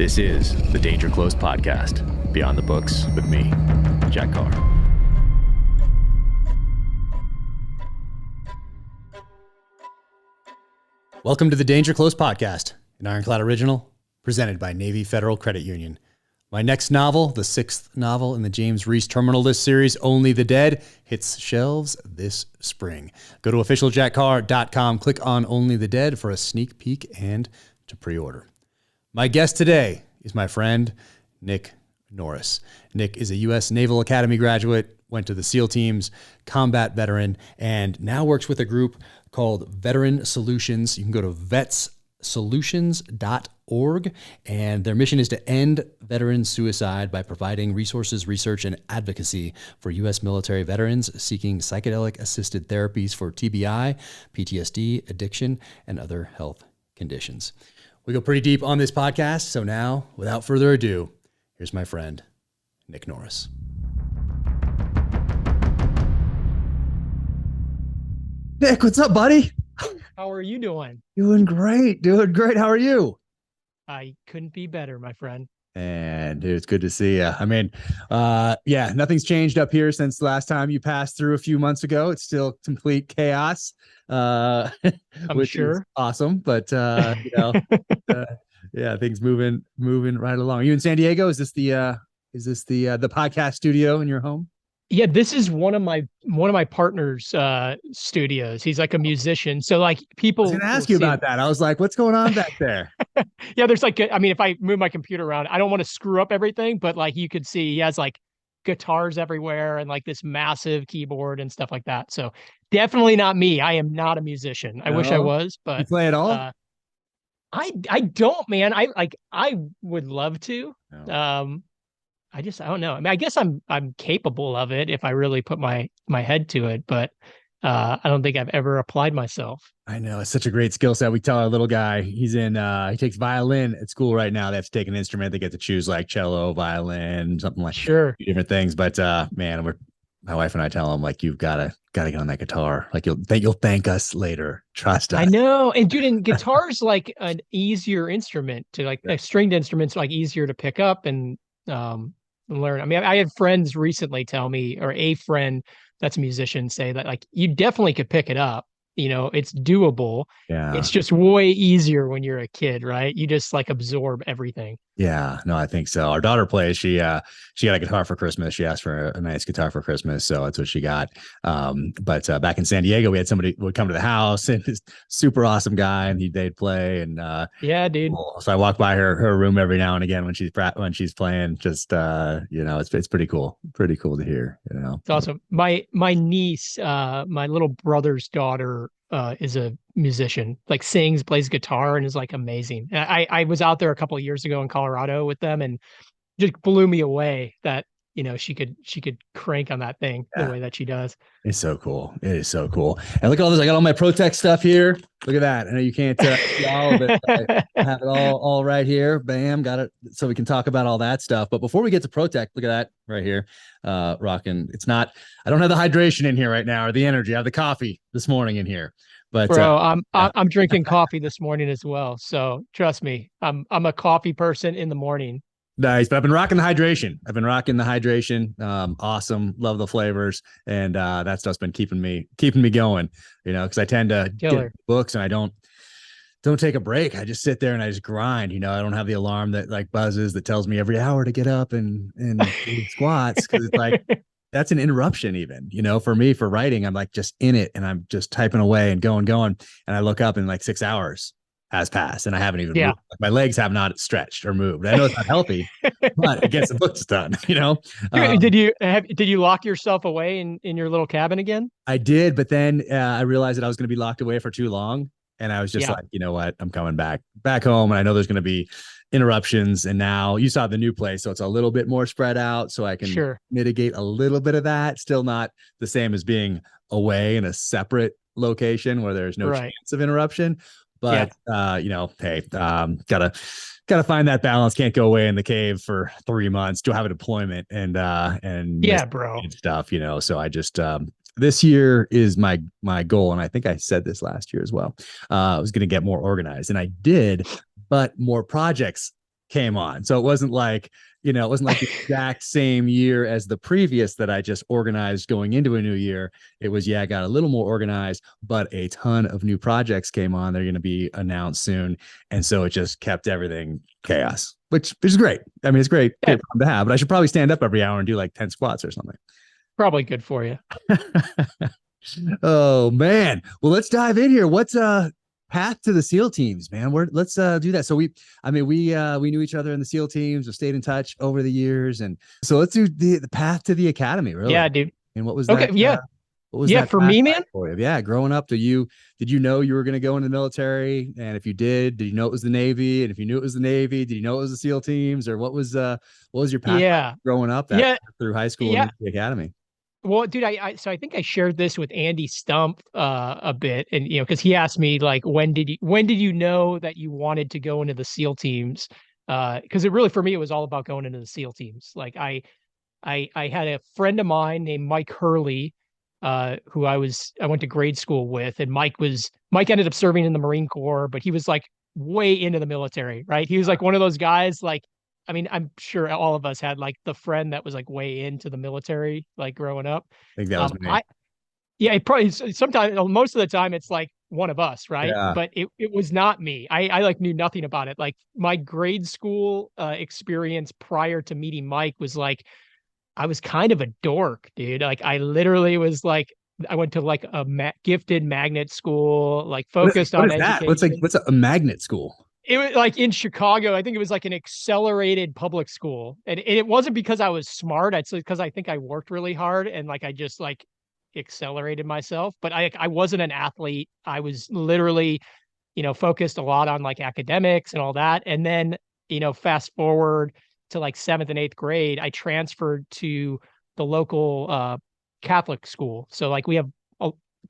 This is the Danger Close podcast, Beyond the Books with me, Jack Carr. Welcome to the Danger Close podcast, an Ironclad original presented by Navy Federal Credit Union. My next novel, the sixth novel in the James Reese Terminal List series, Only the Dead, hits shelves this spring. Go to officialjackcarr.com, click on Only the Dead for a sneak peek and to pre-order. My guest today is my friend, Nick Norris. Nick is a U.S. Naval Academy graduate, went to the SEAL teams, combat veteran, and now works with a group called Veteran Solutions. You can go to vetsolutions.org, and their mission is to end veteran suicide by providing resources, research, and advocacy for U.S. military veterans seeking psychedelic-assisted therapies for TBI, PTSD, addiction, and other health conditions. We go pretty deep on this podcast, so now, without further ado, here's my friend, Nick Norris. Nick, what's up, buddy? How are you doing? Doing great. How are you? I couldn't be better, my friend. And dude, it's good to see you. I mean, nothing's changed up here since the last time you passed through a few months ago. It's still complete chaos. I'm which sure. Is awesome, but yeah, things moving right along. Are you in San Diego? Is this the podcast studio in your home? Yeah, this is one of my partner's studios. He's like a musician. So like people I was gonna ask you about that. I was like, what's going on back there? Yeah, there's like, I mean, if I move my computer around, I don't want to screw up everything, but like you could see he has like guitars everywhere and like this massive keyboard and stuff like that. So definitely not me. I am not a musician. I wish I was, but you play at all? I don't, man. I would love to. No. I don't know. I mean, I guess I'm capable of it if I really put my head to it, but I don't think I've ever applied myself. I know, it's such a great skill set. We tell our little guy, he takes violin at school right now. They have to take an instrument. They get to choose like cello, violin, something like different things. But man, my wife and I tell him like, you've gotta get on that guitar. Like you'll thank us later. Trust us. I know. And dude, and guitar's like an easier instrument to like stringed instruments, like easier to pick up and learn. I mean, I had friends recently tell me, or a friend that's a musician say that like you definitely could pick it up. You know, it's doable. Yeah. It's just way easier when you're a kid, right? You just like absorb everything. Yeah, no, I think so. Our daughter plays. She got a guitar for Christmas. She asked for a nice guitar for Christmas, so that's what she got. But back in San Diego, we had somebody would come to the house, and this super awesome guy, and they'd play. And yeah, dude. So I walk by her room every now and again when she's playing. Just it's pretty cool. Pretty cool to hear. You know, it's awesome. My niece, my little brother's daughter, is a musician, like sings, plays guitar, and is like amazing. I was out there a couple of years ago in Colorado with them, and just blew me away that, you know, she could crank on that thing the way that she does. It's so cool. It is so cool. And look at all this. I got all my Protekt stuff here. Look at that. I know you can't see all of it. I have it all right here. Bam. Got it. So we can talk about all that stuff. But before we get to Protekt, look at that right here. Rocking. I don't have the hydration in here right now or the energy. I have the coffee this morning in here. But bro, I'm drinking coffee this morning as well. So trust me, I'm a coffee person in the morning. Nice, but I've been rocking the hydration. Awesome, love the flavors, and that stuff's been keeping me going. You know, because I tend to get books and I don't take a break. I just sit there and I just grind. You know, I don't have the alarm that like buzzes that tells me every hour to get up and do squats, because it's like that's an interruption. Even, you know, for me, for writing, I'm like just in it and I'm just typing away and going, and I look up and like 6 hours has passed and I haven't even moved. Like my legs have not stretched or moved. I know it's not healthy, but it gets the books done, you know. Did you lock yourself away in your little cabin again? I did, but then I realized that I was going to be locked away for too long, and I was just like, you know what, I'm coming back home, and I know there's going to be interruptions. And now you saw the new place, so it's a little bit more spread out, so I can mitigate a little bit of that. Still not the same as being away in a separate location where there's no chance of interruption. But you know, hey, gotta find that balance. Can't go away in the cave for 3 months. Do have a deployment and bro, and stuff, you know. So I just this year is my goal, and I think I said this last year as well. I was going to get more organized, and I did, but more projects came on. So it wasn't like, it wasn't like the exact same year as the previous that I just organized going into a new year. It was, I got a little more organized, but a ton of new projects came on. They're going to be announced soon. And so it just kept everything chaos, which is great. I mean, it's great problem to have, but I should probably stand up every hour and do like 10 squats or something. Probably good for you. Oh man. Well, let's dive in here. What's path to the SEAL teams, man? Let's do that. So we knew each other in the SEAL teams. We've stayed in touch over the years, and so let's do the path to the academy. Really? Yeah, dude. And what was okay? That? Yeah. What was that for me, man? For you? Yeah, growing up, did you know you were going to go into the military? And if you did you know it was the Navy? And if you knew it was the Navy, did you know it was the SEAL teams? Or what was your path growing up through high school and the academy? Well, dude, so I think I shared this with Andy Stump a bit, and because he asked me like, when did you know that you wanted to go into the SEAL teams? Because it really, for me, it was all about going into the SEAL teams. Like I had a friend of mine named Mike Hurley, who I went to grade school with, and Mike ended up serving in the Marine Corps, but he was like way into the military, right? He was like one of those guys, like, I mean, I'm sure all of us had like the friend that was like way into the military, like growing up. I think that was me. It probably sometimes, most of the time, it's like one of us, right? Yeah. But it was not me. I like knew nothing about it. Like my grade school experience prior to meeting Mike was like, I was kind of a dork, dude. Like I literally was like, I went to like a gifted magnet school, like focused on education. What's a magnet school? It was like in Chicago. I think it was like an accelerated public school, and it wasn't because I was smart. It's because I think I worked really hard and like I just like accelerated myself. But I wasn't an athlete. I was literally, focused a lot on like academics and all that. And then, fast forward to like 7th and 8th grade, I transferred to the local Catholic school. So like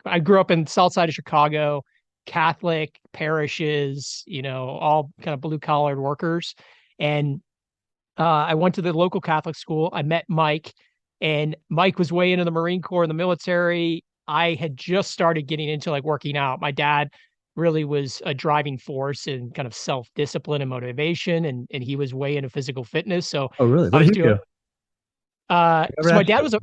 I grew up in South Side of Chicago. Catholic parishes, all kind of blue collared workers. And I went to the local Catholic school. I met Mike, and Mike was way into the Marine Corps and the military. I had just started getting into like working out. My dad really was a driving force in kind of self-discipline and motivation, and he was way into physical fitness. So oh really? What did he do? So my dad was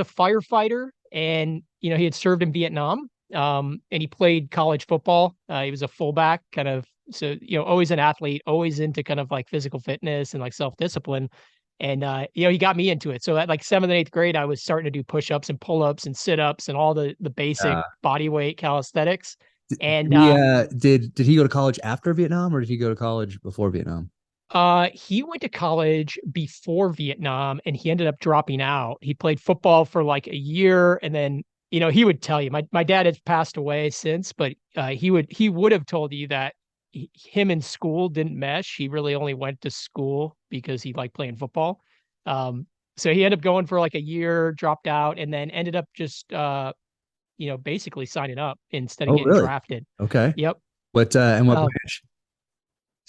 a firefighter, and he had served in Vietnam. And he played college football. He was a fullback, kind of, so always an athlete, always into kind of like physical fitness and like self-discipline. And he got me into it. So at like 7th and 8th grade, I was starting to do push-ups and pull-ups and sit-ups and all the basic body weight calisthenics. And did he go to college after Vietnam, or did he go to college before Vietnam? He went to college before Vietnam, and he ended up dropping out. He played football for like a year, and then he would tell you, my dad has passed away since, but he would have told you that him and school didn't mesh. He really only went to school because he liked playing football. So he ended up going for like a year, dropped out, and then ended up just basically signing up instead of getting drafted. Okay. Yep. What branch?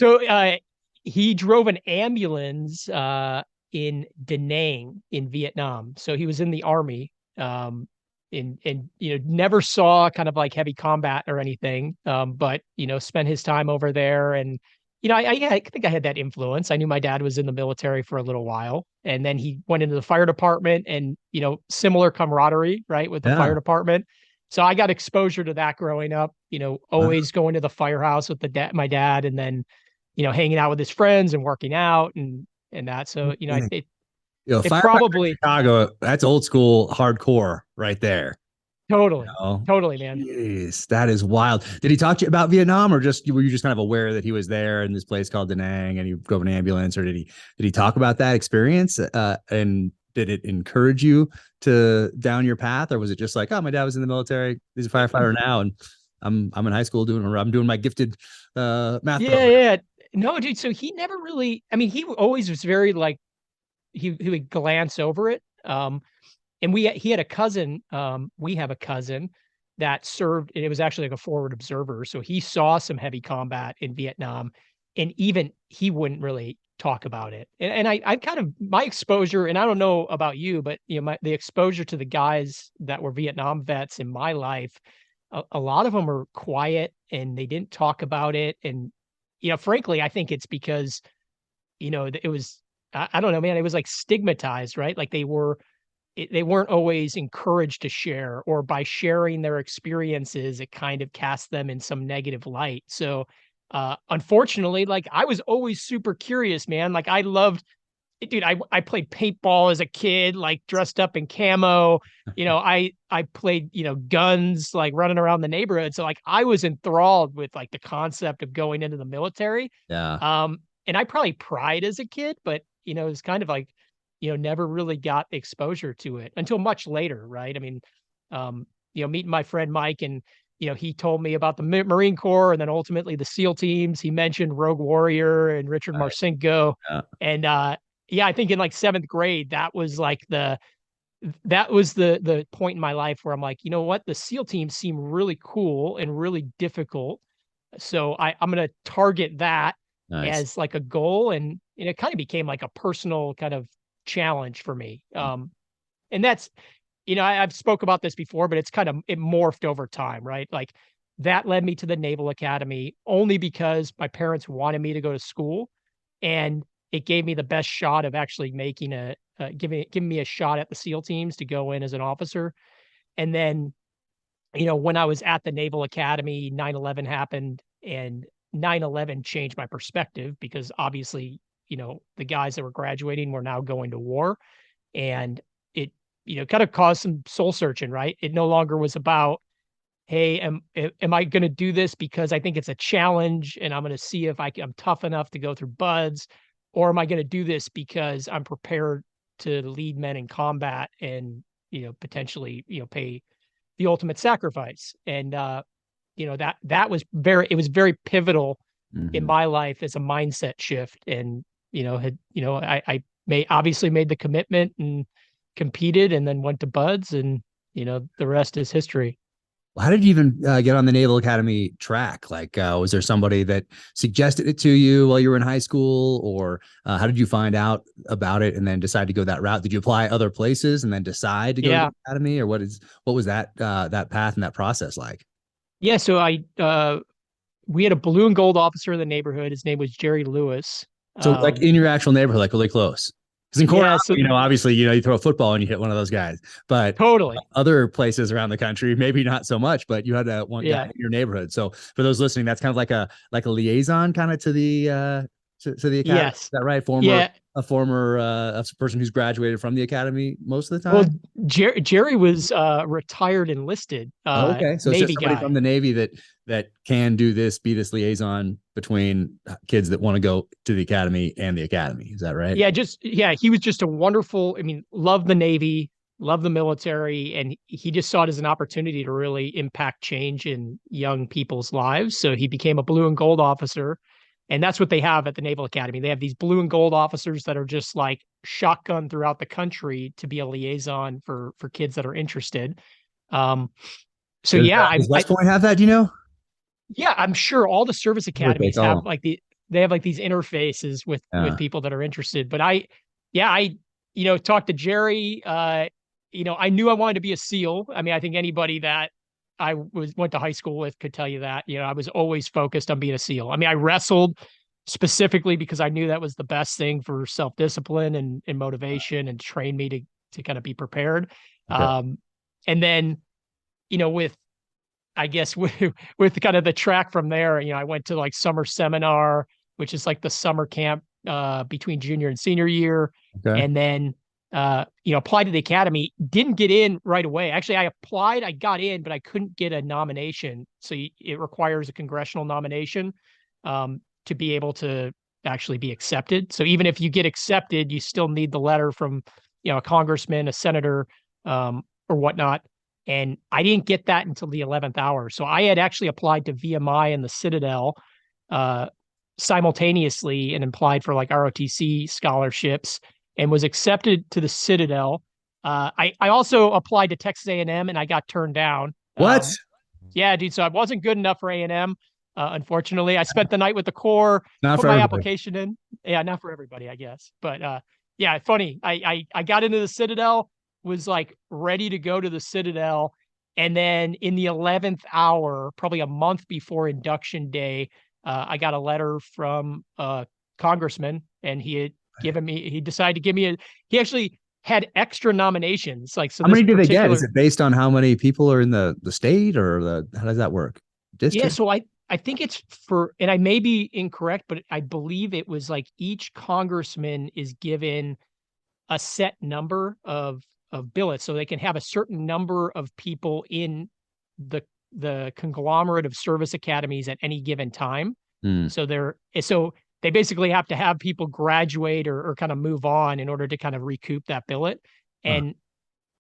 So he drove an ambulance in Da Nang in Vietnam. So he was in the army. And never saw kind of like heavy combat or anything, but spent his time over there. And I think I had that influence. I knew my dad was in the military for a little while, and then he went into the fire department, and similar camaraderie, right, with the fire department. So I got exposure to that growing up. Always going to the firehouse with my dad, and then hanging out with his friends and working out and that. So it probably Chicago, that's old school hardcore right there. Totally. Totally, man. Jeez, that is wild. Did he talk to you about Vietnam, or were you just kind of aware that he was there in this place called Da Nang and you drove an ambulance, or did he talk about that experience? And did it encourage you to down your path, or was it just like, oh, my dad was in the military, he's a firefighter now, and I'm in high school I'm doing my gifted math program. Yeah. No, dude. So he never really, I mean, he always was very like, he would glance over it. And he had a cousin. We have a cousin that served, and it was actually like a forward observer. So he saw some heavy combat in Vietnam, and even he wouldn't really talk about it. And I kind of, my exposure, and I don't know about you, but the exposure to the guys that were Vietnam vets in my life, a lot of them were quiet and they didn't talk about it. And frankly, I think it's because, it was, I don't know, man, it was like stigmatized, right? Like they weren't always encouraged to share, or by sharing their experiences, it kind of cast them in some negative light. So, unfortunately, like I was always super curious, man. Like I loved, dude, I played paintball as a kid, like dressed up in camo. I played, guns, like running around the neighborhood. So like I was enthralled with like the concept of going into the military. Yeah. And I probably pried as a kid, but it was kind of like, never really got exposure to it until much later, right? I mean, meeting my friend Mike, and he told me about the Marine Corps, and then ultimately the SEAL teams. He mentioned Rogue Warrior and Richard Right. Marcinko. Yeah. And yeah, I think in like seventh grade, that was the point in my life where I'm like, you know what? The SEAL teams seem really cool and really difficult. So I'm going to target that Nice. as like a goal. And it kind of became like a personal kind of challenge for me. And that's, I've spoke about this before, but it morphed over time, right? Like that led me to the Naval Academy only because my parents wanted me to go to school, and it gave me the best shot of actually making giving me a shot at the SEAL teams to go in as an officer. And then, when I was at the Naval Academy, 9/11 happened, and 9/11 changed my perspective because obviously, the guys that were graduating were now going to war, and it, kind of caused some soul searching, right? It no longer was about, hey, am I going to do this because I think it's a challenge and I'm going to see if I'm tough enough to go through buds, or am I going to do this because I'm prepared to lead men in combat and, potentially, pay the ultimate sacrifice. And, that was it was very pivotal in my life as a mindset shift. And, I obviously made the commitment and competed, and then went to buds, and, the rest is history. Well, how did you even get on the Naval Academy track? Like, was there somebody that suggested it to you while you were in high school, or how did you find out about it and then decide to go that route? Did you apply other places and then decide to go to the academy, or what was that path and that process like? Yeah, so we had a blue and gold officer in the neighborhood. His name was Jerry Lewis. So, like in your actual neighborhood, like really close. Because in Colorado, obviously, you throw a football and you hit one of those guys. But totally, other places around the country, maybe not so much. But you had one guy in your neighborhood. So for those listening, that's kind of like a liaison, kind of to the academy. Yes, is that right? A person who's graduated from the academy most of the time. Well, Jerry was retired enlisted. Okay, so Navy it's just somebody guy from the Navy that can be this liaison between kids that want to go to the academy and the academy. Is that right? Yeah, he was just a wonderful, loved the Navy, loved the military, and he just saw it as an opportunity to really impact change in young people's lives. So he became a blue and gold officer. And that's what they have at the Naval Academy. They have these blue and gold officers that are just like shotgun throughout the country to be a liaison for kids that are interested. Does West Point have that? Do you know? Yeah, I'm sure all the service academies have they have like these interfaces with people that are interested. But I talked to Jerry. I knew I wanted to be a SEAL. I think anybody that I went to high school with could tell you that. I was always focused on being a SEAL. I wrestled specifically because I knew that was the best thing for self-discipline and motivation, and trained me to kind of be prepared. Okay. And then, with kind of the track from there, I went to like summer seminar, which is like the summer camp between junior and senior year. Okay. And then applied to the academy, didn't get in right away. Actually, I applied, I got in, but I couldn't get a nomination. So it requires a congressional nomination to be able to actually be accepted. So even if you get accepted, you still need the letter from, a congressman, a senator, or whatnot. And I didn't get that until the 11th hour. So I had actually applied to VMI and the Citadel simultaneously, and applied for like ROTC scholarships, and was accepted to the Citadel. I also applied to Texas A&M, and I got turned down. What? Yeah, dude. So I wasn't good enough for A&M. Unfortunately, I spent the night with the Corps, put my application in. Yeah, not for everybody, I guess. But yeah, funny. I got into the Citadel, was like ready to go to the Citadel. And then in the 11th hour, probably a month before induction day, I got a letter from a congressman, and he decided to give me he actually had extra nominations. Like, so How this many do they get? particular, Is it based on how many people are in the state, or how does that work? yeah. District? So I think it's for, and I may be incorrect, but I believe it was like each congressman is given a set number of billets, so they can have a certain number of people in the conglomerate of service academies at any given time. Hmm. So they basically have to have people graduate or kind of move on in order to kind of recoup that billet. Huh. And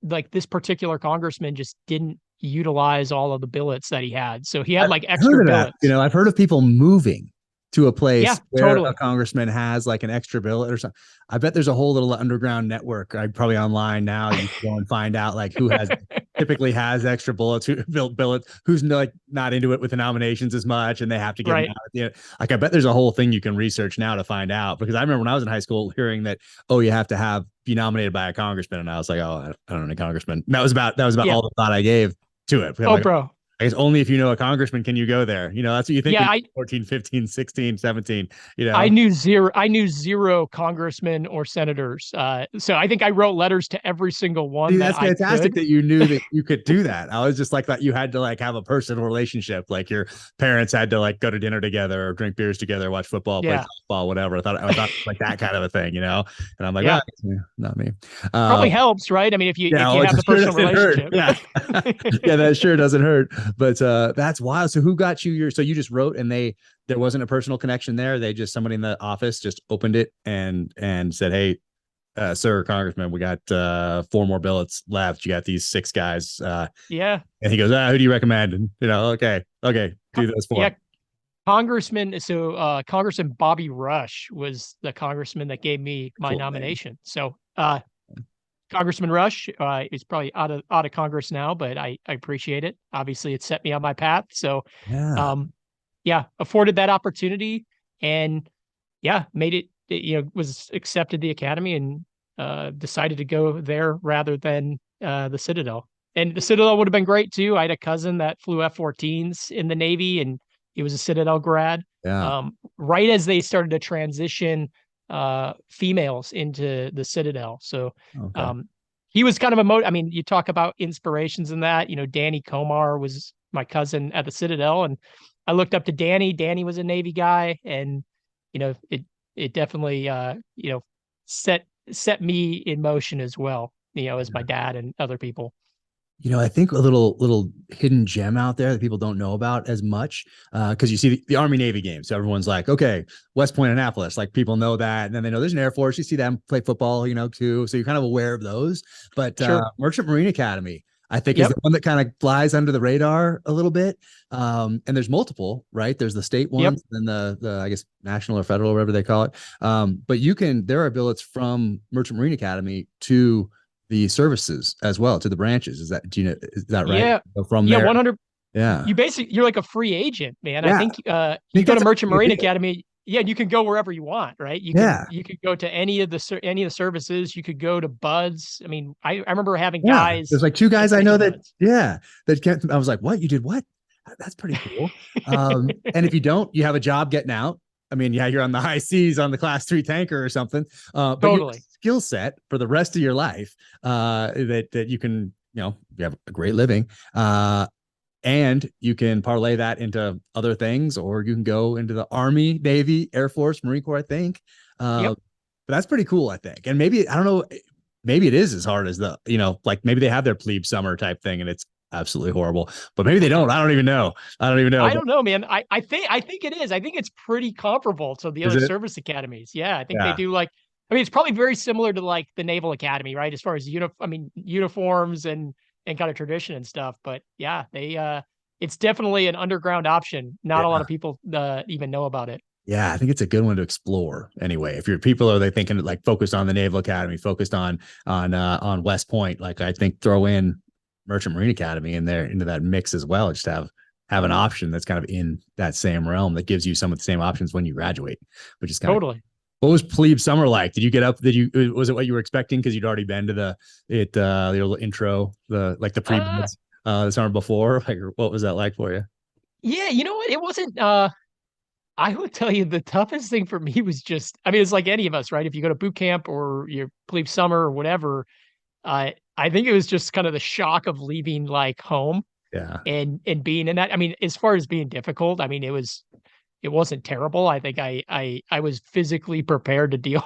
like this particular congressman just didn't utilize all of the billets that he had. So he had I've like heard extra of that. billets. I've heard of people moving to a Yeah, place where a totally. congressman has like an extra billet or something. I bet there's a whole little underground network. I probably online now. You can go and find out like who has typically has extra bullets, who built billets, who's like not into it with the nominations as much, and they have to give them Right. out at the end. Like I bet there's a whole thing you can research now to find out. Because I remember when I was in high school hearing that, oh, you have to be nominated by a congressman, and I was like, oh, I don't know, congressman. And that was about Yeah. all the thought I gave to it. Oh, Like, bro. I guess only if you know a congressman can you go there. That's what you think. Yeah, 14, 15, 16, 17, I knew zero congressmen or senators. So I think I wrote letters to every single one See, that that's I fantastic could. that you knew that you could do that. I was just like that you had to like have a personal relationship. Like your parents had to like go to dinner together or drink beers together, watch football, play Yeah. softball, whatever. I thought like that kind of a thing, And I'm like, Yeah. well, not me. Probably helps, right? I mean, if you have the sure personal doesn't hurt. relationship. Yeah. Yeah, that sure doesn't hurt. But that's wild. So who got you so you just wrote and there wasn't a personal connection there. They just somebody in the office just opened it and said, hey, sir, congressman, we got 4 more billets left. You got these 6 guys. Yeah. And he goes, who do you recommend? And okay, do those 4. Yeah. Congressman. So Congressman Bobby Rush was the congressman that gave me my Cool nomination. So Congressman Rush is probably out of Congress now, but I appreciate it. Obviously, it set me on my path. So Yeah. yeah, afforded that opportunity, and yeah, made it, was accepted the academy, and decided to go there rather than the Citadel. And the Citadel would have been great too. I had a cousin that flew F-14s in the Navy, and he was a Citadel grad. Yeah. Right as they started to transition females into the Citadel. So Okay. he was kind of I mean, you talk about inspirations in that, Danny Komar was my cousin at the Citadel, and I looked up to Danny. Danny was a Navy guy, and it definitely set me in motion as well, as my dad and other people. I think a little hidden gem out there that people don't know about as much, because you see the Army Navy game. So everyone's like, okay, West Point, Annapolis, like people know that. And then they know there's an Air Force. You see them play football, too. So you're kind of aware of those. But Sure. Merchant Marine Academy, I think, is Yep. the one that kind of flies under the radar a little bit. And there's multiple, right? There's the state ones, and the I guess national or federal, whatever they call it. But there are billets from Merchant Marine Academy to the services as well, to the branches. Is that right? Yeah. So from Yeah, there, 100. yeah. You're like a free agent, man. Yeah. I think you go to that's Merchant a Marine big deal. Academy. Yeah, you can go wherever you want, right? You could go to any of the services. You could go to Buds. I mean, I remember having guys. There's like 2 guys I at know Buds. that can't. I was like, what? You did what? That's pretty cool. And if you don't, you have a job getting out. I mean, yeah, you're on the high seas on the class 3 tanker or something. But Totally. skill set for the rest of your life, that you can, you have a great living, and you can parlay that into other things, or you can go into the Army, Navy, Air Force, Marine Corps, I think. But that's pretty cool, I think. And maybe, I don't know, maybe it is as hard as like maybe they have their plebe summer type thing and it's absolutely horrible, but maybe they don't. I don't even know. I don't know, man. I think it is. I think it's pretty comparable to the other service academies. Yeah, I think they do it's probably very similar to like the Naval Academy, right? As far as uniforms and kind of tradition and stuff. But yeah, it's definitely an underground option. Not a lot of people even know about it. Yeah, I think it's a good one to explore anyway. If your people are thinking like focused on the Naval Academy, focused on West Point, like I think throw in Merchant Marine Academy in there into that mix as well. Just have an option that's kind of in that same realm that gives you some of the same options when you graduate, which is kind of totally. What was Plebe summer like? Did you get up? Was it what you were expecting? Because you'd already been to the little intro, the pre the summer before. Like, what was that like for you? Yeah, you know what? It wasn't. I would tell you the toughest thing for me was just, I mean, it's like any of us, right? If you go to boot camp or you plebe summer or whatever, I think it was just kind of the shock of leaving like home Yeah. and being in that. I mean, as far as being difficult, I mean, it wasn't terrible. I think I was physically prepared to deal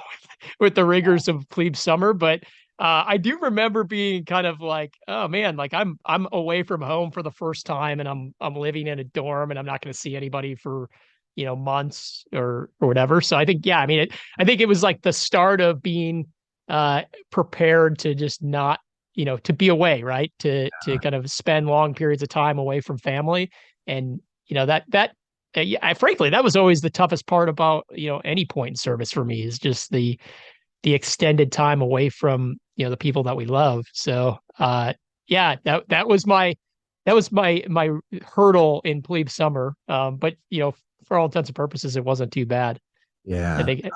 with the rigors of plebe summer, but I do remember being kind of like, oh man, like I'm away from home for the first time, and I'm living in a dorm, and I'm not going to see anybody for months or whatever. So I think, yeah, I mean, I think it was like the start of being prepared to just not, to be away, right? To kind of spend long periods of time away from family, and that yeah, frankly, that was always the toughest part about any point in service for me, is just the extended time away from the people that we love. So yeah, that was my hurdle in plebe summer. But for all intents and purposes, it wasn't too bad. I Yeah. think.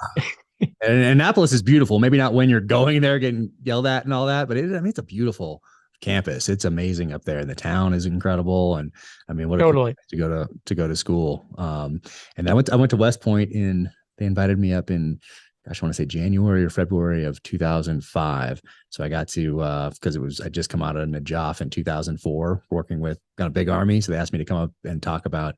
And Annapolis is beautiful. Maybe not when you're going there getting yelled at and all that, but I mean, it's a beautiful campus. It's amazing up there, and the town is incredible. And I mean, what a cool Totally. place to go to school. And I went to West Point they invited me up in, gosh, I want to say January or February of 2005. So I got to, because I just come out of Najaf in 2004, working with kind of big army. So they asked me to come up and talk about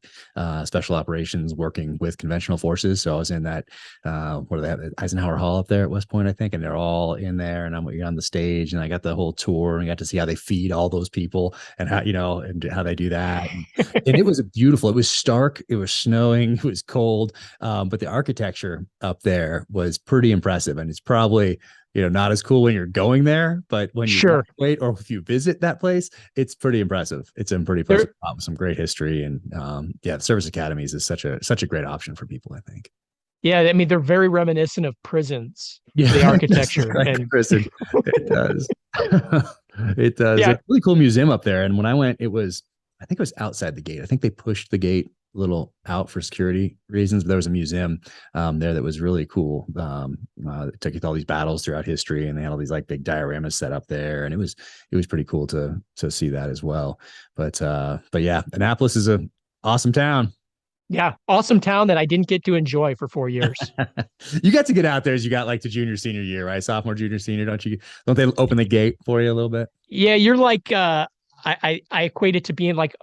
special operations, working with conventional forces. So I was in that, what do they have? Eisenhower Hall up there at West Point, I think. And they're all in there, and I'm on the stage, and I got the whole tour, and I got to see how they feed all those people, and how, and how they do that. And it was beautiful. It was stark. It was snowing. It was cold. But the architecture up there was pretty impressive. And it's probably, not as cool when you're going there, but when you graduate or if you visit that place, it's pretty impressive. It's a pretty impressive spot with some great history. And yeah, the service academies is such a great option for people, I think. Yeah, I mean, they're very reminiscent of prisons, Yeah, the architecture. like and prison. It does. It does. Yeah. It's a really cool museum up there. And when I went, I think it was outside the gate. I think they pushed the gate a little out for security reasons, but there was a museum there that was really cool. It took you to all these battles throughout history, and they had all these like big dioramas set up there, and it was pretty cool to see that as well. But yeah, Annapolis is a awesome town. Yeah, awesome town that I didn't get to enjoy for 4 years. You got to get out there as you got like the junior, senior year, right? Sophomore, junior, senior. Don't they open the gate for you a little bit? Yeah, you're like I equate it to being like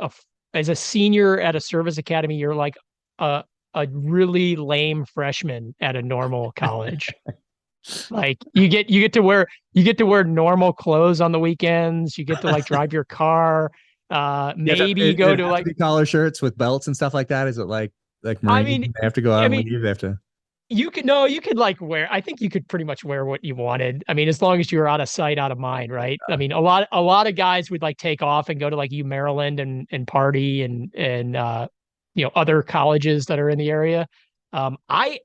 as a senior at a service academy, you're like a really lame freshman at a normal college. Like you get to wear normal clothes on the weekends. You get to like drive your car. Maybe you go to like collar shirts with belts and stuff like that. Is it like Marines? I mean, they have to go out and leave. They have to. You could like wear, I think you could pretty much wear what you wanted. I mean, as long as you were out of sight, out of mind, right? I mean, a lot of guys would like take off and go to like Maryland and party and other colleges that are in the area. I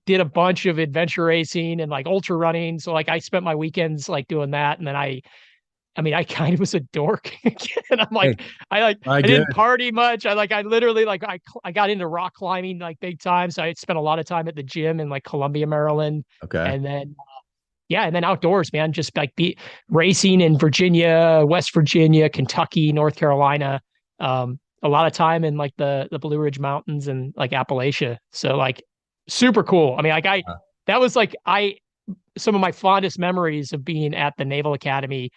did a bunch of adventure racing and like ultra running. So like I spent my weekends like doing that. And then I mean, I kind of was a dork. And I'm like, I didn't party much. I literally like, I got into rock climbing like big time. So I spent a lot of time at the gym in like Columbia, Maryland. Okay. And then, and then outdoors, man, just like racing in Virginia, West Virginia, Kentucky, North Carolina. A lot of time in like the Blue Ridge Mountains and like Appalachia. So like super cool. I mean, like that was like, some of my fondest memories of being at the Naval Academy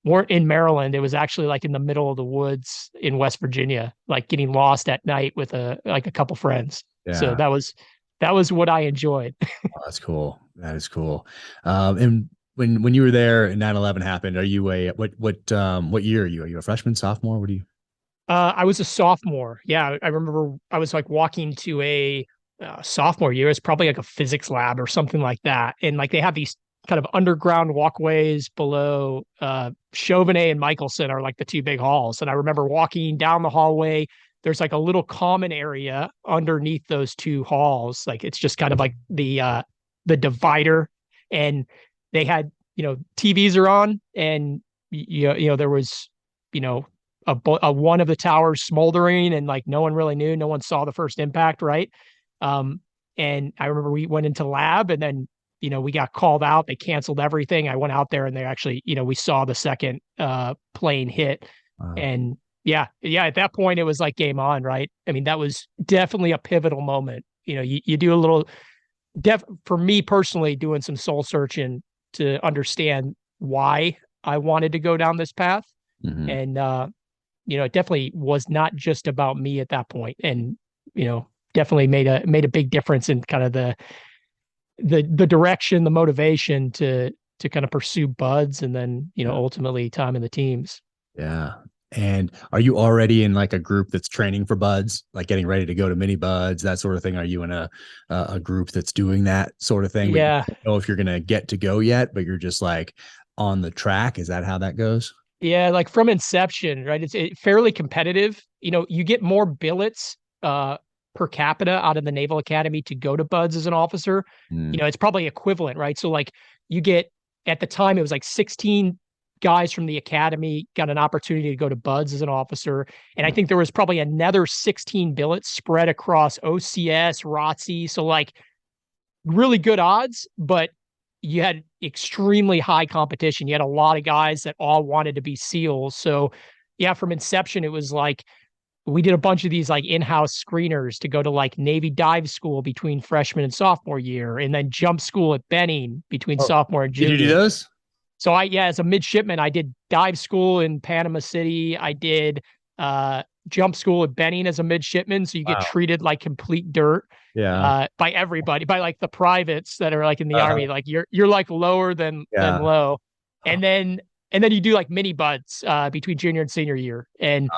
weren't in Maryland. It was actually like in the middle of the woods in West Virginia, like getting lost at night with a couple friends. Yeah. So that was what I enjoyed. Oh, that's cool. That is cool. And when you were there and 9/11 happened, are you what year are you? Are you a freshman, sophomore? What do you? I was a sophomore. Yeah. I remember I was like walking to a sophomore year. It's probably like a physics lab or something like that. And like they have these kind of underground walkways below Chauvenet and Michelson are like the two big halls. And I remember walking down the hallway. There's like a little common area underneath those two halls. Like it's just kind of like the divider, and they had, TVs are on, and there was, a one of the towers smoldering, and like no one really knew. No one saw the first impact, right? And I remember we went into lab, and then we got called out. They canceled everything. I went out there, and they actually, we saw the second plane hit. Wow. And yeah, at that point it was like game on, right? I mean, that was definitely a pivotal moment you do a little for me personally, doing some soul searching to understand why I wanted to go down this path. Mm-hmm. And, it definitely was not just about me at that point. And, definitely made a big difference in kind of the direction, the motivation to kind of pursue buds and then, ultimately time in the teams. Yeah. And are you already in like a group that's training for buds, like getting ready to go to mini buds, that sort of thing? Are you in a group that's doing that sort of thing? Yeah. But you don't know if you're going to get to go yet, but you're just like on the track. Is that how that goes? Yeah. Like from inception, right? It's fairly competitive. You get more billets, per capita out of the Naval Academy to go to buds as an officer. Mm. It's probably equivalent, right? So like you get, at the time, it was like 16 guys from the academy got an opportunity to go to buds as an officer. And I think there was probably another 16 billets spread across OCS, ROTC. So like really good odds, but you had extremely high competition. You had a lot of guys that all wanted to be SEALs. So yeah, from inception, it was like, we did a bunch of these like in-house screeners to go to like Navy dive school between freshman and sophomore year, and then jump school at Benning between sophomore and junior. Did you do those? So as a midshipman, I did dive school in Panama City. I did jump school at Benning as a midshipman. So you get treated like complete dirt by everybody, by like the privates that are like in the Army. Like you're like lower than low. And then you do like mini buds between junior and senior year. And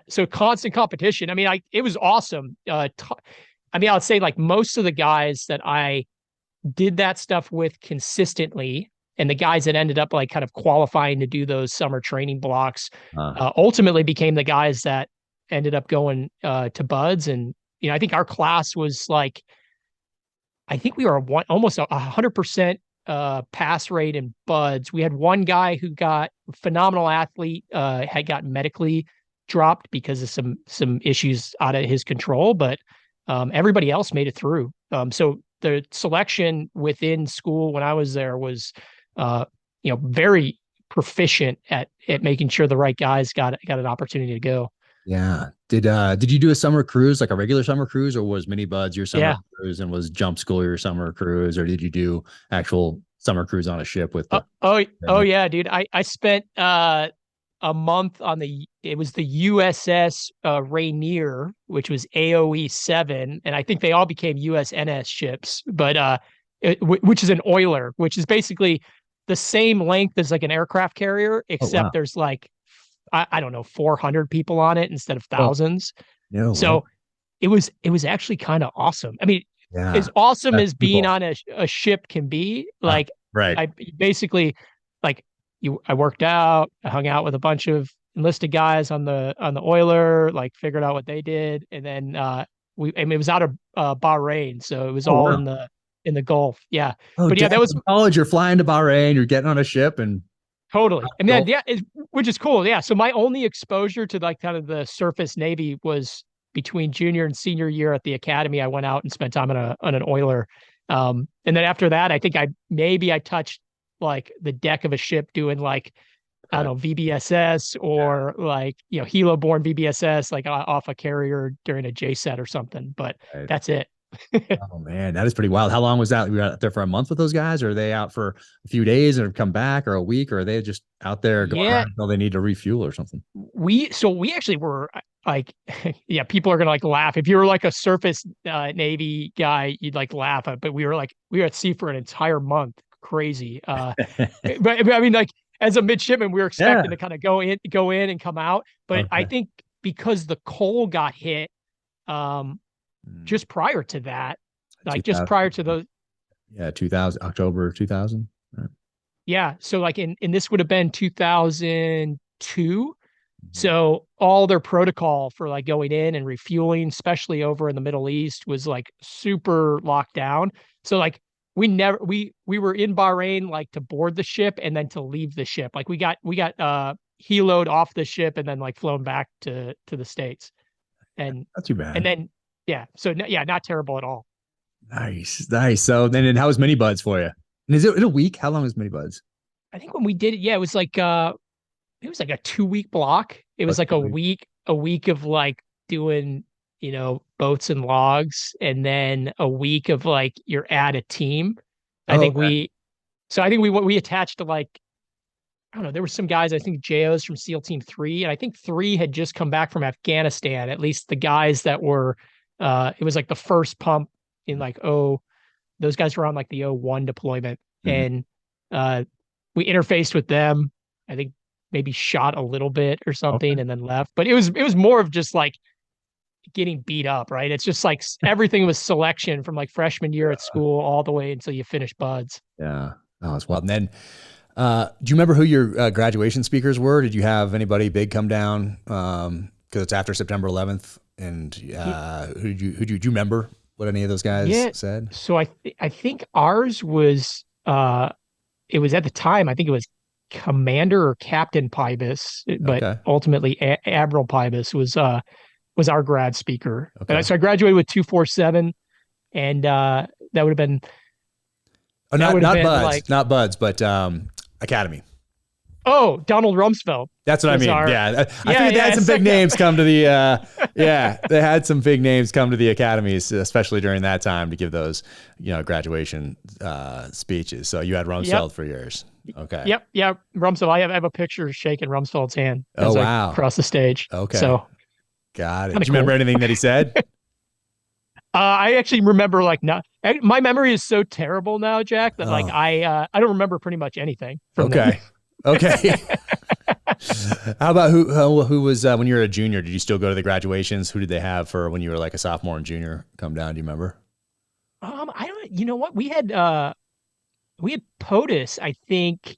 so constant competition. I mean, it was awesome. I would say like most of the guys that I did that stuff with consistently, and the guys that ended up like kind of qualifying to do those summer training blocks, ultimately became the guys that ended up going to buds. And, I think our class was like, I think we were almost 100% pass rate in buds. We had one guy who got phenomenal athlete, had gotten medically dropped because of some issues out of his control, but everybody else made it through. So the selection within school when I was there was, very proficient at making sure the right guys got an opportunity to go. Yeah. Did you do a summer cruise, like a regular summer cruise, or was mini buds your summer cruise and was jump school your summer cruise, or did you do actual summer cruise on a ship with the yeah, dude. I spent a month on the USS Rainier, which was AOE 7, and I think they all became USNS ships, but which is an oiler, which is basically the same length as like an aircraft carrier, except there's like I don't know 400 people on it instead of thousands. So it was actually kind of awesome. I mean, as awesome as being on a ship can be, like I basically like I worked out, I hung out with a bunch of enlisted guys on the oiler, like figured out what they did, and then it was out of Bahrain, so it was all in the Gulf. Yeah. But yeah, that was college. You're flying to Bahrain, you're getting on a ship and totally. I mean, which is cool. Yeah. So my only exposure to like kind of the surface Navy was between junior and senior year at the academy. I went out and spent time on an oiler. And then after that, I think I touched like the deck of a ship doing like, I don't know, VBSS or like, helo-borne VBSS, like off a carrier during a JSET or something, but that's it. Oh man, that is pretty wild. How long was that? You were out there for a month with those guys, or are they out for a few days and have come back, or a week, or are they just out there going around until they need to refuel or something? We actually were like, people are gonna like laugh. If you were like a surface Navy guy, you'd like laugh, but we were at sea for an entire month. Crazy. But I mean, like as a midshipman, we were expecting to kind of go in and come out. But I think because the coal got hit, just prior to that, like just prior to those. Yeah. 2000, October 2000. Right. Yeah. So like in this would have been 2002. So all their protocol for like going in and refueling, especially over in the Middle East, was like super locked down. So like we were in Bahrain like to board the ship and then to leave the ship. Like we got heloed off the ship and then like flown back to the States. And not too bad. And then so not terrible at all. Nice. So then how was mini buds for you? And is it a week? How long is mini buds? I think when we did it, it was like a 2-week block. It was like a week of like doing boats and logs, and then a week of like you're at a team. I Oh, think okay. we attached to like, I don't know, there were some guys, I think JOs from SEAL Team 3, and I think 3 had just come back from Afghanistan, at least the guys that were it was like the first pump in like those guys were on like the '01 deployment. Mhm. And we interfaced with them. I think maybe shot a little bit or Okay. something and then left. But it was more of just like getting beat up, right? It's just like everything was selection from like freshman year at school all the way until you finish buds. Yeah. Oh, that's wild. And then, do you remember who your graduation speakers were? Did you have anybody big come down? Because it's after September 11th. And who do you remember what any of those guys Yeah. said? So I think ours was it was at the time, I think it was Commander or Captain Pybus, but Okay. ultimately Admiral Pybus was our grad speaker. Okay. So I graduated with 247, and that would have been Oh, that would have not been Buds, like, not Buds, but Academy. oh, Donald Rumsfeld. That's what I was mean. our- Yeah. I Yeah, think they had some big names come to the, yeah, they had some big names come to the academies, especially during that time to give those, graduation speeches. So you had Rumsfeld for yours. Okay. Yep, yeah, Rumsfeld. I have a picture shaking Rumsfeld's hand Oh, as wow. I cross the stage. Okay. So Got it. kinda Do you remember cool. anything that he said? I actually remember like not. My memory is so terrible now, Jack, that like Oh, I don't remember pretty much anything from then. okay. Okay. How about who was when you were a junior? Did you still go to the graduations? Who did they have for when you were like a sophomore and junior come down? Do you remember? I don't. You know what? We had POTUS, I think.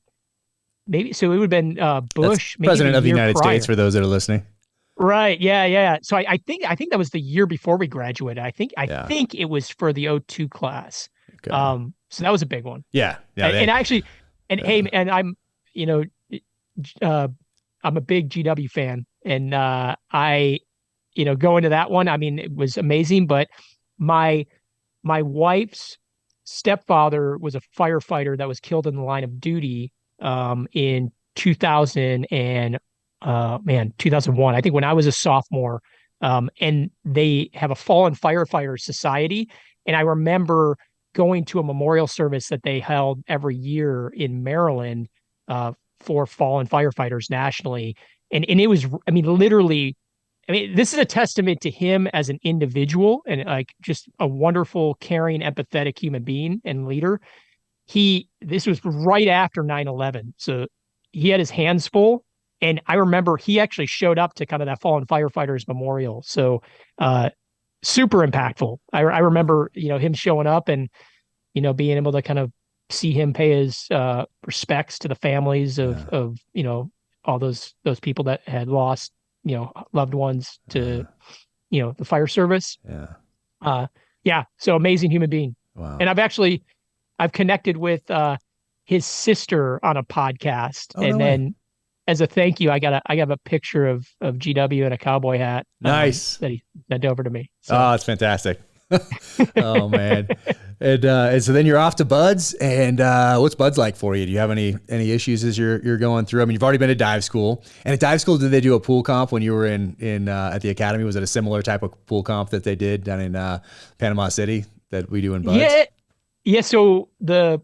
Maybe so. It would have been That's Bush, maybe President the of the year United prior. States for those that are listening. Right. Yeah. Yeah. So I think that was the year before we graduated. I Yeah. think it was for the '02 class. Okay. So that was a big one. Yeah. Yeah. And actually, and hey, and you know, uh, I'm a big GW fan, and going to that one, I mean, it was amazing. But my my wife's stepfather was a firefighter that was killed in the line of duty in 2000 and 2001. I think when I was a sophomore, and they have a fallen firefighter society, and I remember going to a memorial service that they held every year in Maryland for fallen firefighters nationally. And it was, I mean, literally, I mean, this is a testament to him as an individual and like just a wonderful, caring, empathetic human being and leader. This was right after 9/11. So he had his hands full. And I remember he actually showed up to kind of that fallen firefighters memorial. So, super impactful. I remember, him showing up and, being able to kind of see him pay his respects to the families of all those people that had lost loved ones to the fire service. Yeah. Yeah, so amazing human being. Wow. And I've connected with his sister on a podcast, Oh, and no way. then as a thank you, I got a picture of GW in a cowboy hat. Nice. That he sent over to me. So. Oh, it's fantastic. Oh man. And so then you're off to Buds, and what's Buds like for you? Do you have any issues as you're going through? I mean, you've already been to dive school, and at dive school, did they do a pool comp when you were in at the academy? Was it a similar type of pool comp that they did down in Panama City that we do in Buds? Yeah. So the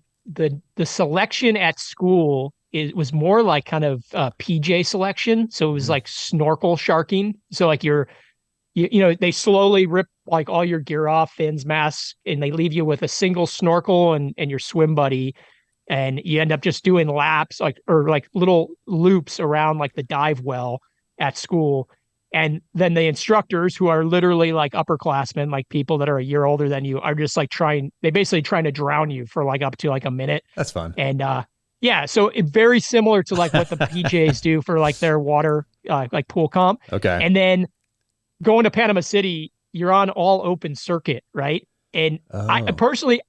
selection at school was more like kind of PJ selection. So it was like snorkel sharking. So like they slowly rip like all your gear off, fins, masks, and they leave you with a single snorkel and your swim buddy. And you end up just doing laps or little loops around like the dive well at school. And then the instructors, who are literally like upperclassmen, like people that are a year older than you, are just like basically trying to drown you for like up to like a minute. That's fun. And yeah, so it very similar to like what the PJs do for like their water like pool comp. Okay. And then going to Panama City, you're on all open circuit, right? And I personally,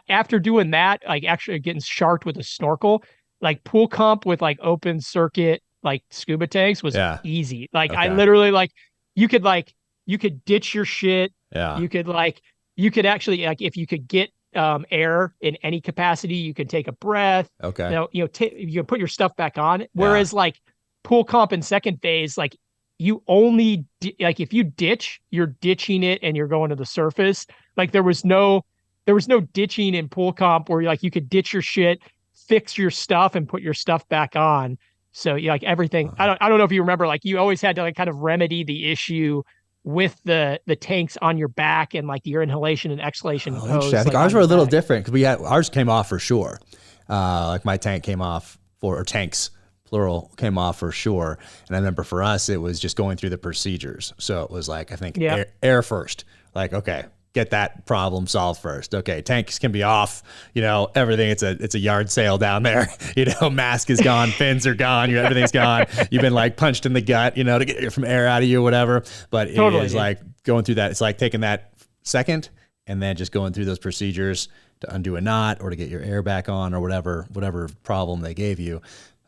after doing that, like actually getting sharked with a snorkel, like pool comp with like open circuit, like scuba tanks was easy. Like I literally you could ditch your shit. Yeah. You could actually like, if you could get air in any capacity, you can take a breath. Okay. You can put your stuff back on. Whereas like pool comp in second phase, like you only like if you ditch, you're ditching it and you're going to the surface. Like there was no ditching in pool comp where like you could ditch your shit, fix your stuff, and put your stuff back on. So you like everything. I don't know if you remember, like you always had to like kind of remedy the issue with the tanks on your back and like your inhalation and exhalation hose. I think like, ours were a little different because ours came off for sure. Like my tank came off or tanks plural came off for sure. And I remember for us, it was just going through the procedures. So it was like, I think air first, like, okay, get that problem solved first. Okay, tanks can be off, everything. It's a yard sale down there. Mask is gone, fins are gone, everything's gone. You've been like punched in the gut, to get some air out of you or whatever. But it is like going through that. It's like taking that second and then just going through those procedures to undo a knot or to get your air back on or whatever problem they gave you.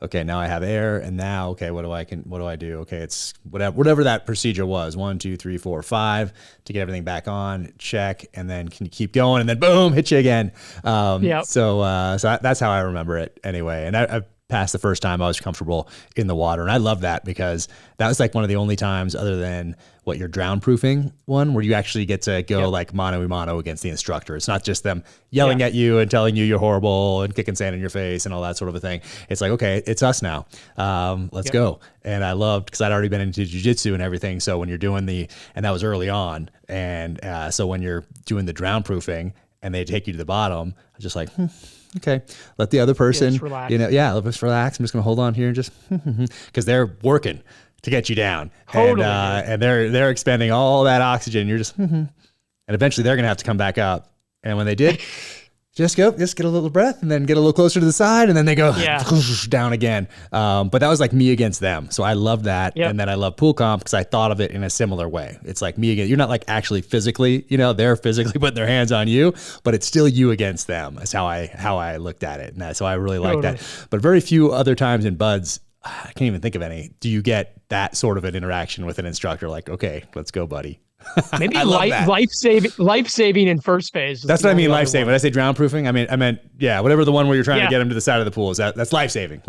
Okay, now I have air, and now, okay, what do I do? Okay, it's whatever that procedure was, 1, 2, 3, 4, 5, to get everything back on, check, and then can you keep going, and then boom, hit you again. So that's how I remember it anyway. And I passed the first time I was comfortable in the water, and I love that because that was like one of the only times, other than your drown proofing one, where you actually get to go like mano a mano against the instructor. It's not just them yelling at you and telling you you're horrible and kicking sand in your face and all that sort of a thing. It's like, okay, it's us now. Let's go. And I loved, because I'd already been into jiu-jitsu and everything. So when you're doing and that was early on. And so when you're doing the drown proofing and they take you to the bottom, I was just like, okay, let the other person, just relax. Let's relax. I'm just going to hold on here and just, because they're working to get you down. Totally. And they're expending all that oxygen. You're just, and eventually they're going to have to come back up. And when they did, just get a little breath and then get a little closer to the side. And then they go down again. But that was like me against them. So I love that. Yep. And then I love pool comp because I thought of it in a similar way. It's like me again. You're not like actually physically, they're physically putting their hands on you, but it's still you against them. That's how I looked at it. And so I really like that. But very few other times in buds, I can't even think of any, do you get that sort of an interaction with an instructor? Like, okay, let's go, buddy. Maybe life saving in first phase. That's what I mean, life saving. When I say drown proofing, I meant whatever the one where you're trying to get them to the side of the pool is that's life saving.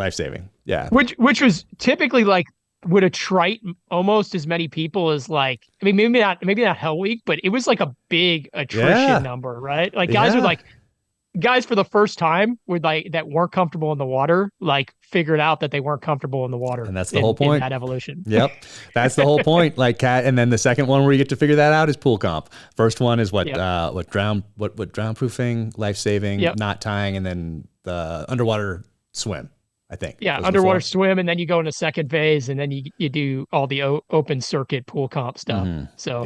Yeah. Which was typically like would attrite almost as many people as like, I mean, maybe not Hell Week, but it was like a big attrition number, right? Like guys for the first time were like that weren't comfortable in the water, like figured out that they weren't comfortable in the water. And that's the whole point. In that evolution. Yep. That's the whole point. Like and then the second one where you get to figure that out is pool comp. First one is what drown proofing, life saving, knot tying, and then the underwater swim, I think. Yeah, underwater swim, and then you go into second phase, and then you do all the open circuit pool comp stuff. Mm-hmm. So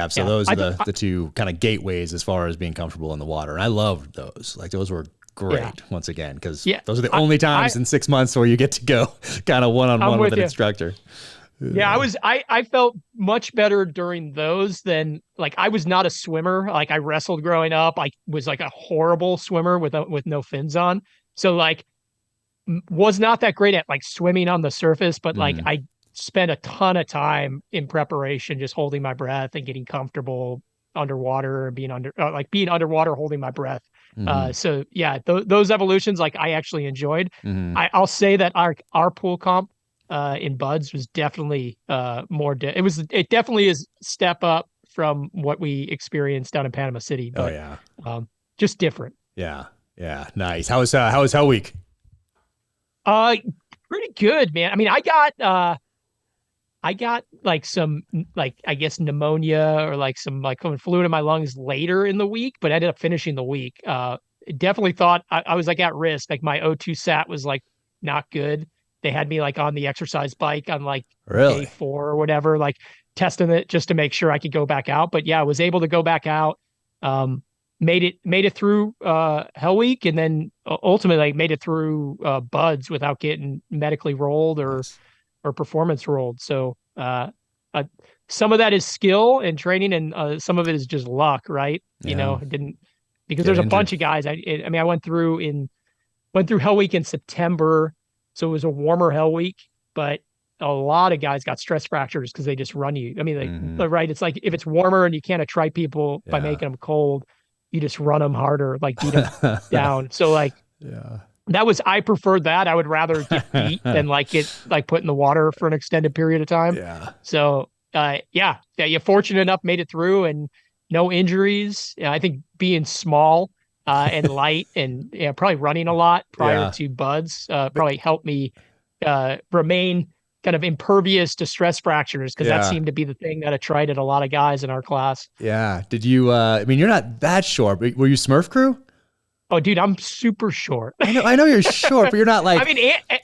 So those are the two kind of gateways as far as being comfortable in the water, and I loved those. Like those were great once again because those are the only times in 6 months where you get to go kind of one-on-one with an instructor. Yeah, I felt much better during those than like I was not a swimmer. Like I wrestled growing up. I was like a horrible swimmer with no fins on. So like was not that great at like swimming on the surface, but like I spent a ton of time in preparation, just holding my breath and getting comfortable underwater and being underwater, holding my breath. So yeah, those evolutions, like I actually enjoyed. I'll say that our pool comp in buds was definitely more. It definitely is step up from what we experienced down in Panama City. But, just different. Yeah. Nice. How was Hell Week? Pretty good, man. I mean, I got like some, like, I guess pneumonia or like some like fluid in my lungs later in the week, but I ended up finishing the week. Definitely thought I was like at risk. Like my O2 sat was like not good. They had me like on the exercise bike on like day 4 or whatever, like testing it just to make sure I could go back out. But yeah, I was able to go back out. Made it through Hell Week, and then ultimately like made it through buds without getting medically rolled or performance rolled. So some of that is skill and training, and some of it is just luck, right? You know, it didn't, because there's a bunch of guys. I went through Hell Week in September, so it was a warmer Hell Week, but a lot of guys got stress fractures because they just run you. I mean, like, right? It's like if it's warmer and you can't attrite people by making them cold, you just run them harder, like beat them down. So like, I preferred that. I would rather get beat than like get like put in the water for an extended period of time. Yeah. So yeah, you're fortunate enough, made it through and no injuries. I think being small and light and probably running a lot prior Yeah. to buds probably helped me remain kind of impervious to stress fractures, because that Yeah. seemed to be the thing that attrited a lot of guys in our class. Yeah. Did you, I mean, you're not that short, but were you Smurf crew? Oh, dude, I'm super short. I know you're short, but you're not like, I mean,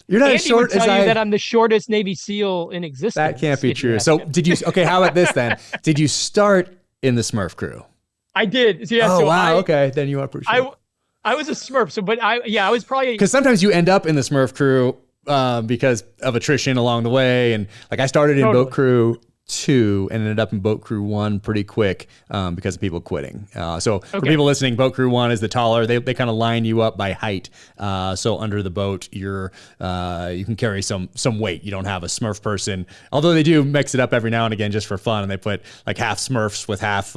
you're not Andy as short would tell as you that I'm the shortest Navy SEAL in existence. That can't be if you true. ask So him. did you, okay, how about this then? Did you start in the Smurf crew? I did. Yeah, Oh, so wow. Okay. Then you are pretty short. I was a Smurf. So, but I was probably, Because sometimes you end up in the Smurf crew because of attrition along the way. And like I started in boat crew 2 and ended up in boat crew 1 pretty quick because of people quitting. So for people listening, boat crew 1 is the taller. They kind of line you up by height. So under the boat, you can carry some weight. You don't have a Smurf person, although they do mix it up every now and again just for fun. And they put like half Smurfs with half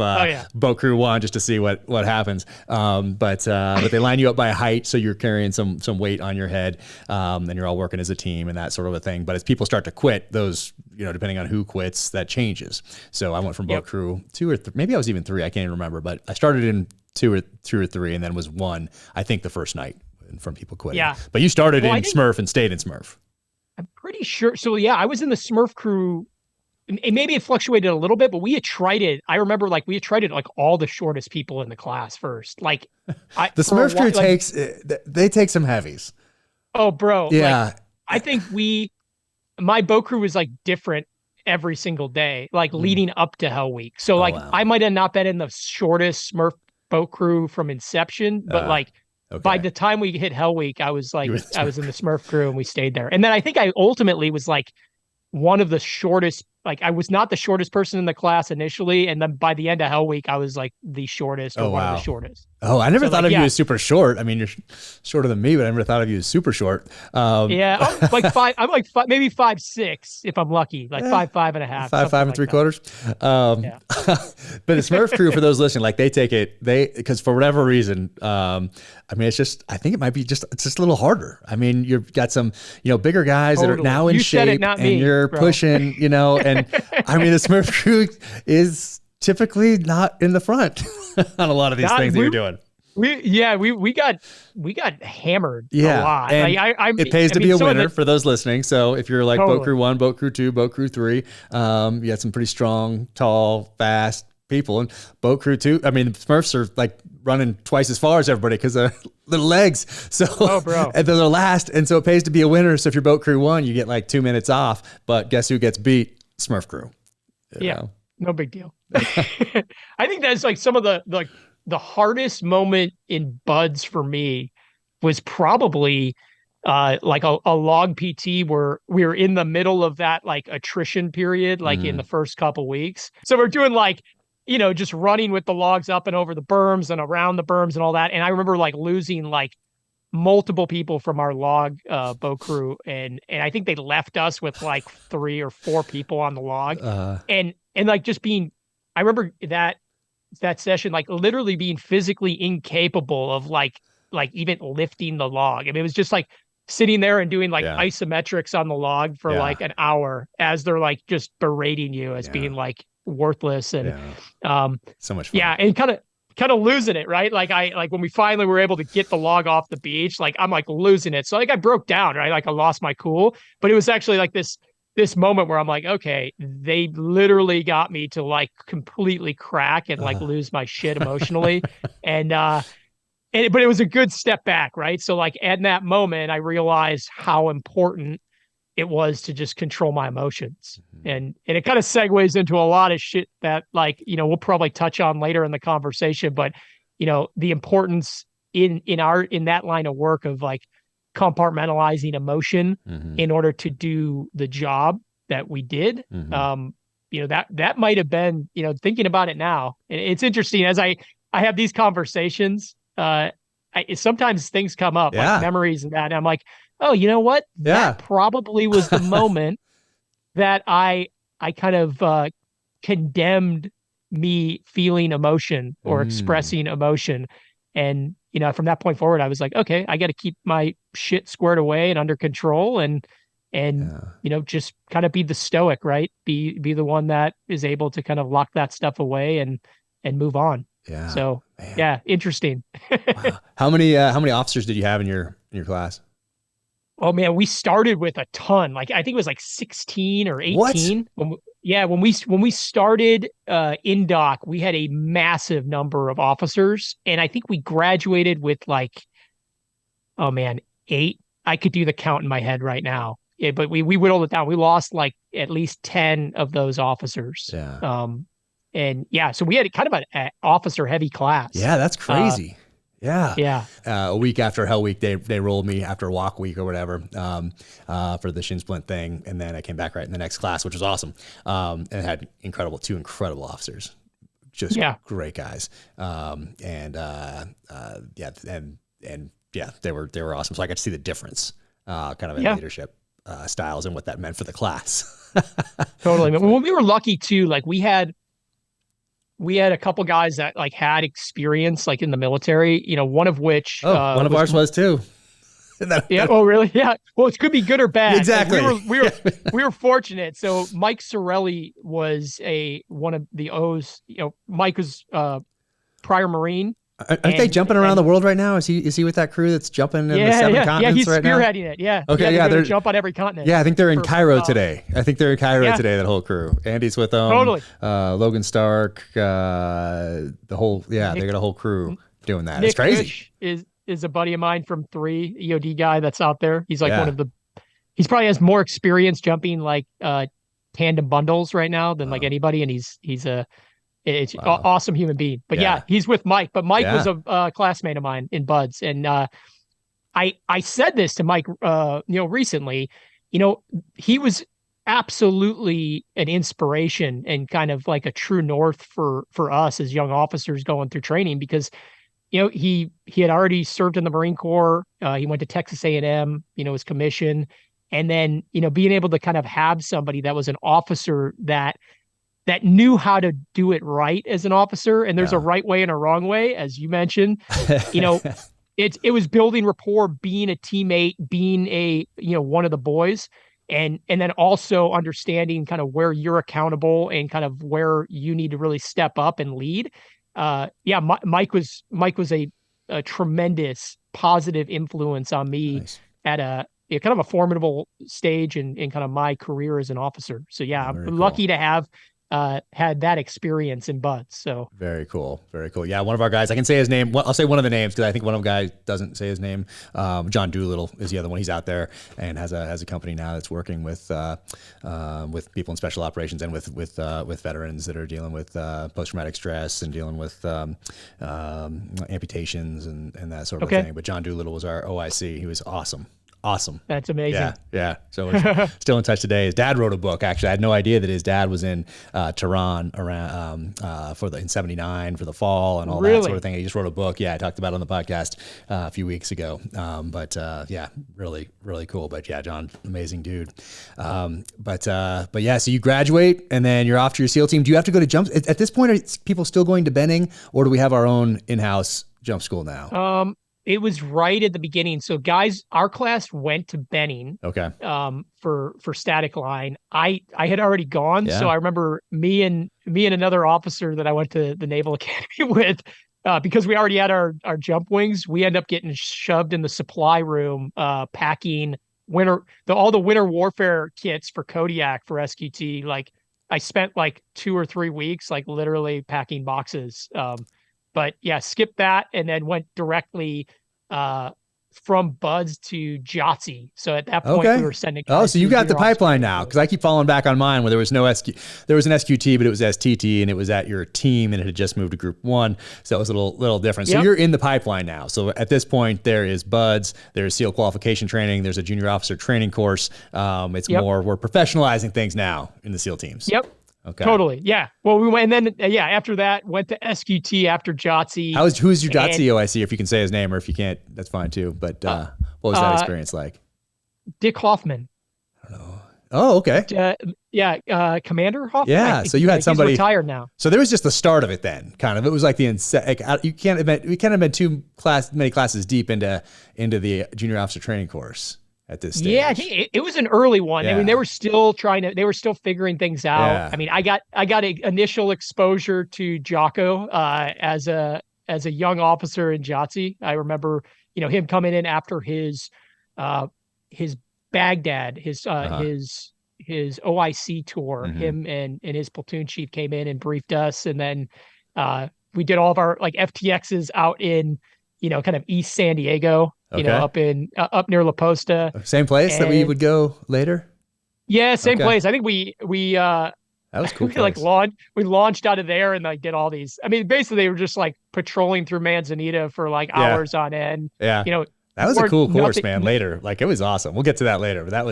boat crew 1 just to see what happens. But they line you up by height, so you're carrying some weight on your head, and you're all working as a team and that sort of a thing. But as people start to quit, those, depending on who quits, that changes. So I went from boat crew 2 or maybe I was even 3. I can't even remember, but I started in 2 or 3 and then was 1, I think, the first night from people quitting. Yeah. But you started in Smurf and stayed in Smurf. I'm pretty sure. So yeah, I was in the Smurf crew. And maybe it fluctuated a little bit, but we attrited. I remember like we attrited like all the shortest people in the class first. Like the Smurf crew they take some heavies. Oh, bro. Yeah. Like, I think my boat crew was like different every single day, like leading up to Hell Week. So like I might have not been in the shortest Smurf boat crew from inception, but by the time we hit Hell Week, I was like, I was in the Smurf crew and we stayed there. And then I think I ultimately was like one of the shortest. Like I was not the shortest person in the class initially, and then by the end of Hell Week, I was like the shortest or one of the shortest. Oh, I never thought of you as super short. I mean, you're shorter than me, but I never thought of you as super short. Yeah, I'm like 5. I'm like maybe 5'6" if I'm lucky. Like 5'5" and a half. 5'5" and 3/4. Yeah. But the Smurf crew, for those listening, like they take it, because for whatever reason, I mean, it's just, I think it might be it's just a little harder. I mean, you've got some, bigger guys that are now in shape, and you're pushing, and I mean, the Smurf crew is typically not in the front on a lot of these things that you're doing. We got hammered a lot. And it pays to be a winner for those listening. So if you're like boat crew 1, boat crew 2, boat crew 3, you got some pretty strong, tall, fast people. And boat crew 2, I mean, Smurfs are like running twice as far as everybody because of little legs. So, and they're last. And so it pays to be a winner. So if you're boat crew 1, you get like 2 minutes off. But guess who gets beat? Smurf crew. You know? No big deal. I think that's like some of the hardest moment in buds for me was probably like a log PT where we were in the middle of that like attrition period, like in the first couple weeks. So we're doing like, just running with the logs up and over the berms and around the berms and all that. And I remember like losing like multiple people from our log boat crew, and I think they left us with like 3 or 4 people on the log, and like just being, I remember that session like literally being physically incapable of like even lifting the log. I mean, it was just like sitting there and doing like isometrics on the log for like an hour as they're like just berating you as being like worthless and so much fun. And kind of losing it, right? Like when we finally were able to get the log off the beach, like I'm like losing it. So like I broke down, right? Like I lost my cool, but it was actually like this moment where I'm like, okay, they literally got me to like completely crack and like lose my shit emotionally. But it was a good step back, right? So like at that moment, I realized how important it was to just control my emotions. And it kind of segues into a lot of shit that like, we'll probably touch on later in the conversation, but the importance in that line of work of like compartmentalizing emotion in order to do the job that we did. That might have been, thinking about it now. And it's interesting as I have these conversations, sometimes things come up like memories and that. And I'm like, oh, you know what? That probably was the moment that I kind of condemned me feeling emotion or expressing emotion. And from that point forward, I was like, okay, I got to keep my shit squared away and under control, and just kind of be the stoic, right? Be the one that is able to kind of lock that stuff away and move on. Yeah. So man. yeah, interesting. Wow. How many officers did you have in your class? Oh man, we started with a ton. Like I think it was like 16 or 18. What? When we started in doc, we had a massive number of officers, and I think we graduated with like, oh man, 8. I could do the count in my head right now. Yeah, but we whittled it down. We lost like at least 10 of those officers. Yeah. And yeah, so we had kind of an officer heavy class. Yeah, that's crazy. Yeah. Yeah. A week after Hell Week, they rolled me after Walk Week or whatever for the shin splint thing. And then I came back right in the next class, which was awesome. And had two incredible officers, just great guys. They were awesome. So I got to see the difference kind of in leadership styles and what that meant for the class. Totally. When we were lucky too, like we had a couple guys that like had experience like in the military, one of which one of ours was too. Yeah. Oh, really? Yeah. Well, it could be good or bad. Exactly. We were fortunate. So Mike Sorelli was one of the O's. Mike was prior Marine. Aren't they jumping around the world right now? Is he with that crew that's jumping in the 7 continents right now? Yeah, he's spearheading it. Yeah. Okay. Yeah, they're jump on every continent. Yeah, I think they're in Cairo today. Today. That whole crew. Andy's with them. Totally. Logan Stark. The whole. Yeah, they got a whole crew doing that. Nick It's crazy. Is a buddy of mine from 3 EOD guy that's out there. He's like he's probably has more experience jumping like tandem bundles right now than like anybody, and he's awesome human being. But yeah, he's with Mike. But Mike was a classmate of mine in Buds, and I said this to Mike, recently. He was absolutely an inspiration and kind of like a true north for us as young officers going through training, because he had already served in the Marine Corps. He went to Texas A&M, his commission, and then being able to kind of have somebody that was an officer that knew how to do it right as an officer. And there's a right way and a wrong way, as you mentioned. It was building rapport, being a teammate, being a one of the boys, and then also understanding kind of where you're accountable and kind of where you need to really step up and lead. Mike was a tremendous positive influence on me at a kind of a formidable stage in kind of my career as an officer. So I'm lucky to have had that experience in Buds. So very cool. Yeah, one of our guys, I can say his name. I'll say one of the names because I think one of the guys doesn't say his name. John Doolittle is the other one. He's out there and has a company now that's working with people in special operations and with veterans that are dealing with post traumatic stress and dealing with amputations and that sort of thing. But John Doolittle was our OIC. He was awesome. That's amazing. Yeah. So we're still in touch today. His dad wrote a book. Actually, I had no idea that his dad was in Tehran around in '79 for the fall and all that sort of thing. He just wrote a book. Yeah, I talked about it on the podcast a few weeks ago. Really, really cool. But yeah, John, amazing dude. So you graduate and then you're off to your SEAL team. Do you have to go to jump at this point? Are people still going to Benning, or do we have our own in-house jump school now? It was right at the beginning. So guys, our class went to Benning. Okay. For static line. I had already gone. Yeah. So I remember me and another officer that I went to the Naval Academy with, because we already had our jump wings, we end up getting shoved in the supply room, packing all the winter warfare kits for Kodiak for SQT. Like I spent like 2 or 3 weeks, like literally packing boxes. But yeah, skipped that and then went directly from Buds to JOTC. So at that point we were sending. Oh, so you got the pipeline now, because I keep falling back on mine where there was no there was an SQT, but it was STT and it was at your team and it had just moved to Group 1. So it was a little different. So you're in the pipeline now. So at this point there is Buds, there's SEAL qualification training, there's a junior officer training course. It's more, we're professionalizing things now in the SEAL teams. Yep. Okay. Totally. Yeah. Well, we went, and then after that went to SQT after JOTC. Who's your JOTC OIC? If you can say his name, or if you can't, that's fine too. But what was that experience like? Dick Hoffman. I don't know. Oh, okay. Commander Hoffman. Yeah. So you had somebody he's retired now. So there was just the start of it then, kind of. It was like we can't have been many classes deep into the junior officer training course at this stage. Yeah, it was an early one. Yeah. I mean, they were still figuring things out. Yeah. I mean, I got an initial exposure to Jocko as a young officer in JOTC. I remember, him coming in after his Baghdad, his OIC tour. Mm-hmm. Him and his platoon chief came in and briefed us, and then we did all of our like FTXs out in kind of East San Diego. Okay. Up near La Posta. Same place that we would go later? Yeah, same place. I think we that was cool. We launched out of there and like did all these. I mean, basically they were just like patrolling through Manzanita for like hours on end. Yeah. That was a cool course, man. Later, like it was awesome. We'll get to that later, but that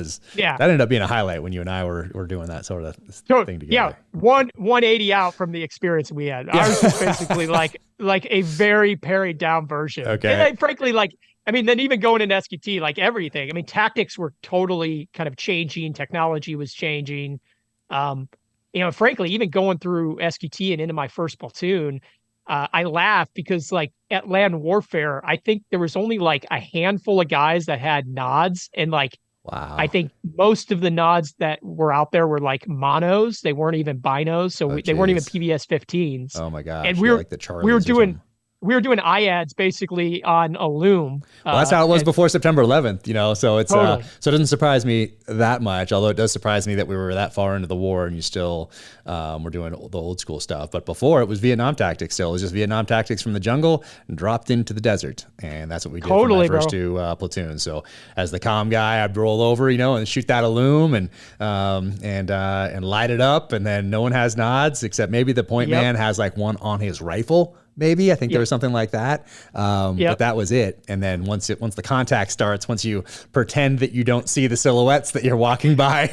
ended up being a highlight when you and I were doing that sort of thing together. Yeah, 180 out from the experience we had. Ours was basically like a very pared down version. Okay. And frankly, then even going into SQT, like everything. I mean, tactics were totally kind of changing. Technology was changing. Frankly, even going through SQT and into my first platoon, I laugh because like at land warfare, I think there was only like a handful of guys that had nods, and like, wow, I think most of the nods that were out there were like monos. They weren't even binos, so they weren't even PBS 15s. Oh my gosh! And we were like the we were doing IADs basically on a loom. Well, that's how it was before September 11th, so it's totally. So it doesn't surprise me that much, although it does surprise me that we were that far into the war and you still were doing the old school stuff. But before, it was Vietnam tactics still. It was just Vietnam tactics from the jungle and dropped into the desert. And that's what we did for my first two platoons. So as the comm guy, I'd roll over, and shoot that loom and light it up. And then no one has nods except maybe the point man has like one on his rifle. Maybe I think there was something like that, but that was it. And then once the contact starts, once you pretend that you don't see the silhouettes that you're walking by,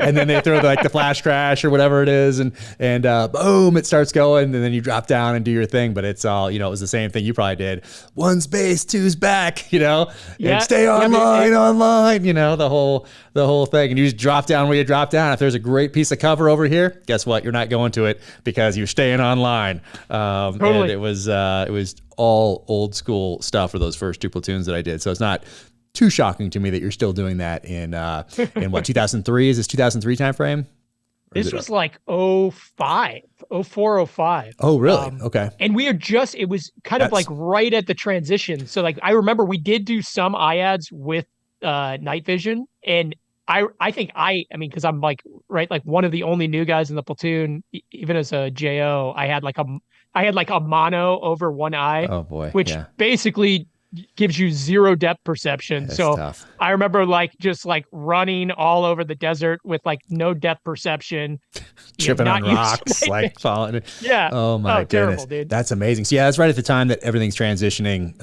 and then they throw the flash crash or whatever it is, and boom, it starts going, and then you drop down and do your thing. But it's all it was the same thing you probably did. One's base, two's back, and stay online, the whole thing, and you just drop down where you drop down. If there's a great piece of cover over here, guess what? You're not going to it because you're staying online. Totally. It was all old school stuff for those first two platoons that I did. So it's not too shocking to me that you're still doing that in what, 2003? Is this 2003 timeframe? This was like 05, 04, 05. Oh, really? Okay. And it was kind of like right at the transition. So like, I remember we did do some IADs with night vision, and I think because I'm like one of the only new guys in the platoon, even as a JO, I had like a mono over one eye. Oh boy. Which basically gives you zero depth perception. That's so tough. I remember just running all over the desert with like no depth perception, tripping on rocks, like falling. Yeah. Oh my goodness. Terrible, dude. That's amazing. So yeah, that's right at the time that everything's transitioning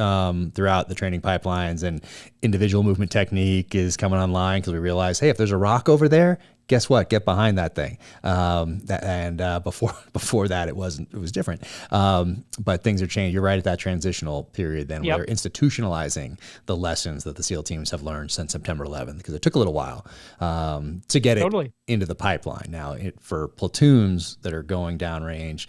throughout the training pipelines, and individual movement technique is coming online because we realize, hey, if there's a rock over there, guess what? Get behind that thing. Before that, it was different. But things are changing. You're right at that transitional period then, where they're institutionalizing the lessons that the SEAL teams have learned since September 11th, because it took a little while to get it into the pipeline. Now, for platoons that are going downrange,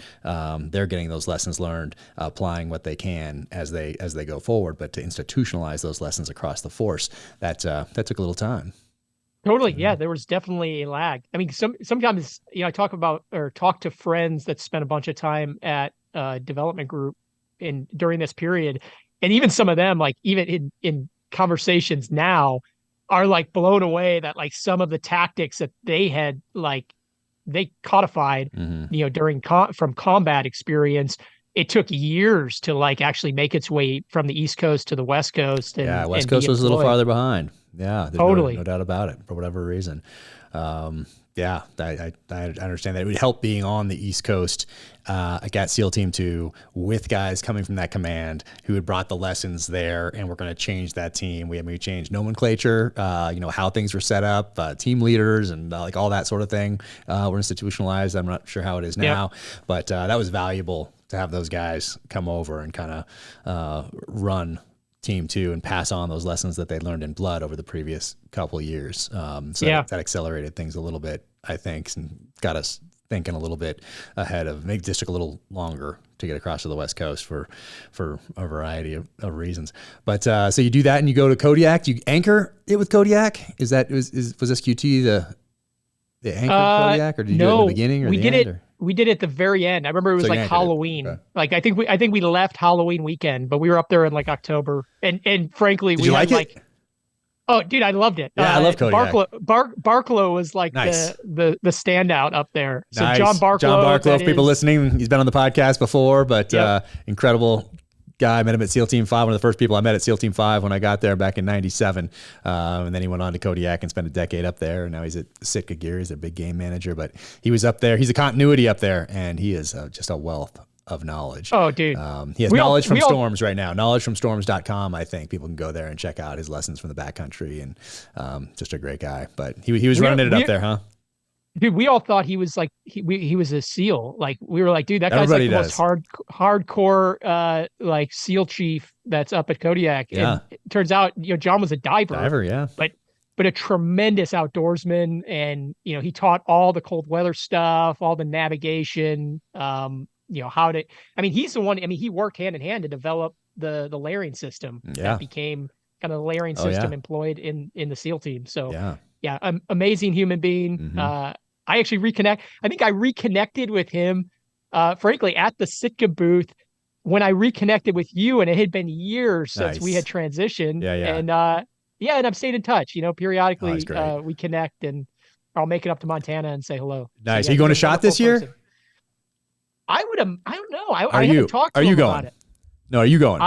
they're getting those lessons learned, applying what they can as they go forward. But to institutionalize those lessons across the force, that took a little time. Totally. Yeah, there was definitely a lag. I mean, sometimes, I talk to friends that spent a bunch of time at development group during this period. And even some of them, like even in conversations now, are like blown away that like some of the tactics that they had, like they codified, during from combat experience, it took years to like actually make its way from the East Coast to the West Coast. West Coast was a little farther behind. Yeah, totally. No doubt about it, for whatever reason. I understand that it would help being on the East Coast. I got SEAL Team 2 with guys coming from that command who had brought the lessons there, and we're going to change that team. We changed nomenclature, how things were set up, team leaders, and like all that sort of thing. We're institutionalized. I'm not sure how it is now, but that was valuable to have those guys come over and kind of run Team 2 and pass on those lessons that they learned in blood over the previous couple of years. That accelerated things a little bit I think, and got us thinking a little bit ahead of, maybe just took a little longer to get across to the West Coast for a variety of reasons. But so you do that and you go to Kodiak. Do you anchor it with Kodiak? Was SQT the anchor Kodiak, or did you do it in the beginning or we the did end? It. We did it at the very end. I remember it was like Halloween. Okay. Like I think we left Halloween weekend, but we were up there in like October. And frankly, did we had like. Oh, dude, I loved it. Yeah, I love Kodiak. Barklow was like nice. the standout up there. So nice. John Barklow, if people listening, he's been on the podcast before, but incredible guy. I met him at SEAL Team 5, one of the first people I met at SEAL Team 5 when I got there back in 97. And then he went on to Kodiak and spent a decade up there. And now he's at Sitka Gear. He's a big game manager, but he was up there. He's a continuity up there, and he is just a wealth of knowledge. Oh, dude. He has knowledge from Storms right now. Knowledgefromstorms.com. I think people can go there and check out his lessons from the backcountry, and just a great guy. But he was running it up there, huh? Dude, we all thought he was like he was a SEAL. Like we were like, dude, that guy's like the most hardcore like SEAL chief that's up at Kodiak. Yeah. And it turns out, John was a diver. Yeah. But a tremendous outdoorsman, and he taught all the cold weather stuff, all the navigation. How to. I mean, he's the one. I mean, he worked hand in hand to develop the layering system that became kind of the layering system employed in the SEAL team. So amazing human being. Mm-hmm. I actually I think I reconnected with him, frankly, at the Sitka booth when I reconnected with you, and it had been years since we had transitioned. And and I've stayed in touch. Periodically we connect, and I'll make it up to Montana and say hello. Nice. Are you going to SHOT this year? I don't know. I haven't talked to him about it. No, are you going?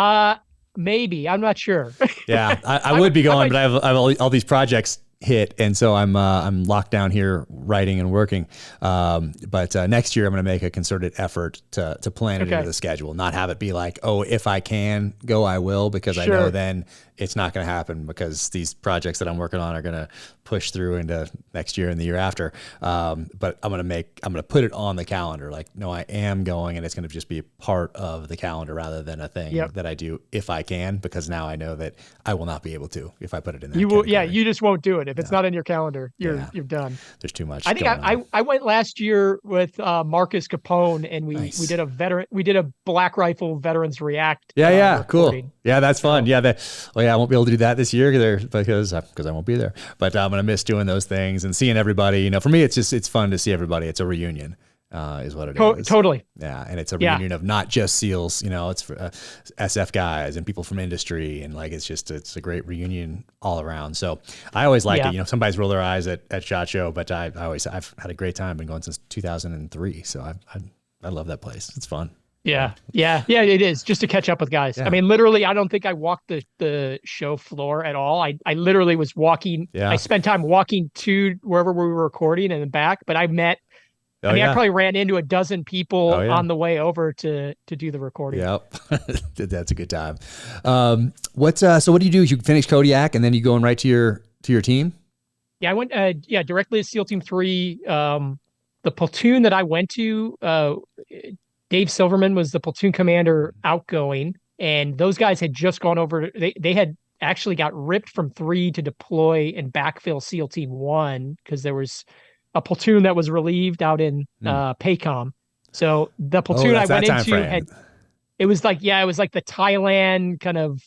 Maybe. I'm not sure. Yeah, I would be going, but I have all these projects hit, and so I'm locked down here writing and working. But next year I'm going to make a concerted effort to plan it into the schedule, not have it be like, oh, if I can go, I will, because I know then it's not going to happen, because these projects that I'm working on are going to push through into next year and the year after. But I'm going to put it on the calendar. Like, no, I am going, and it's going to just be a part of the calendar rather than a thing that I do if I can, because now I know that I will not be able to if I put it in that category. You just won't do it. If it's not in your calendar, you're done. There's too much. I think I went last year with Marcus Capone, and we did a Black Rifle Veterans React. Cool. Yeah, that's fun. I won't be able to do that this year because I won't be there. But I'm gonna miss doing those things and seeing everybody. For me, it's fun to see everybody. It's a reunion. Is what it is. Totally. Yeah, and it's a reunion of not just SEALs. It's for SF guys and people from industry, and like it's a great reunion all around. So I always like it. Somebody's roll their eyes at SHOT Show, but I've had a great time. Been going since 2003, so I love that place. It's fun. Yeah, it is, just to catch up with guys. Yeah. I mean, literally, I don't think I walked the show floor at all. I literally was walking. Yeah. I spent time walking to wherever we were recording and then back, but I met. I probably ran into a dozen people on the way over to do the recording. Yep. That's a good time. So what do you do? You finish Kodiak and then you going right to your team? Yeah, I went directly to SEAL Team 3. The platoon that I went to, Dave Silverman was the platoon commander outgoing, and those guys had just gone over. They had actually got ripped from 3 to deploy and backfill SEAL Team 1 because there was a platoon that was relieved out in PACOM. So the platoon I went into it was like the Thailand kind of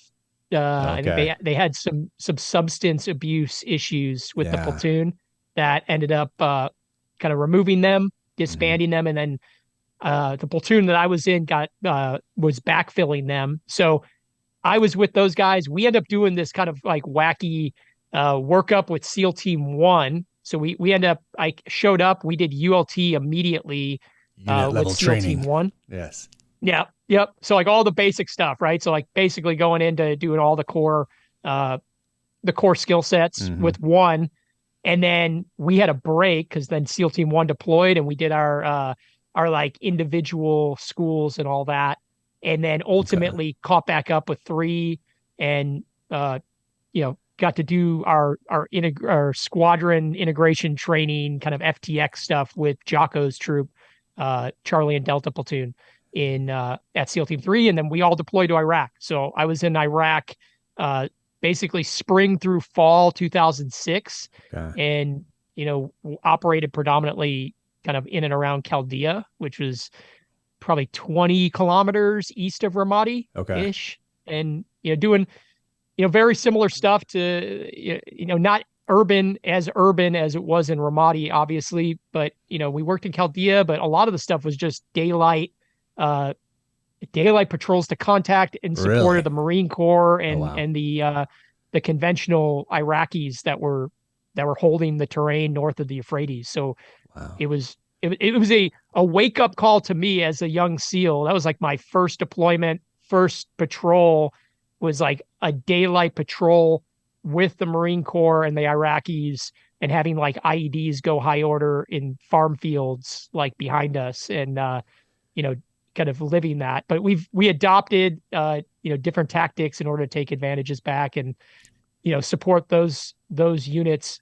I think they had some substance abuse ishes with the platoon that ended up kind of removing them, disbanding them, and then the platoon that I was in was backfilling them. So I was with those guys. We ended up doing this kind of like wacky workup with SEAL Team 1. So we ended up, I showed up, we did ULT immediately with SEAL training. Team 1. Yes. Yeah. Yep. So like all the basic stuff, right? So like basically going into doing all the core skill sets with 1. And then we had a break because then SEAL Team 1 deployed, and we did our like individual schools and all that. And then ultimately caught back up with 3 and, got to do our squadron integration training, kind of FTX stuff with Jocko's troop, Charlie and Delta platoon at SEAL Team 3. And then we all deployed to Iraq. So I was in Iraq, basically spring through fall 2006. Okay. And operated predominantly kind of in and around Chaldea, which was probably 20 kilometers east of Ramadi ish. And, doing, very similar stuff to, not urban as it was in Ramadi, obviously, but, we worked in Chaldea, but a lot of the stuff was just daylight patrols to contact in support of the Marine Corps and the conventional Iraqis that were holding the terrain north of the Euphrates. So it was a wake up call to me as a young SEAL. That was like my first deployment, first patrol was like a daylight patrol with the Marine Corps and the Iraqis, and having like IEDs go high order in farm fields like behind us, and kind of living that. But we adopted different tactics in order to take advantages back and support those units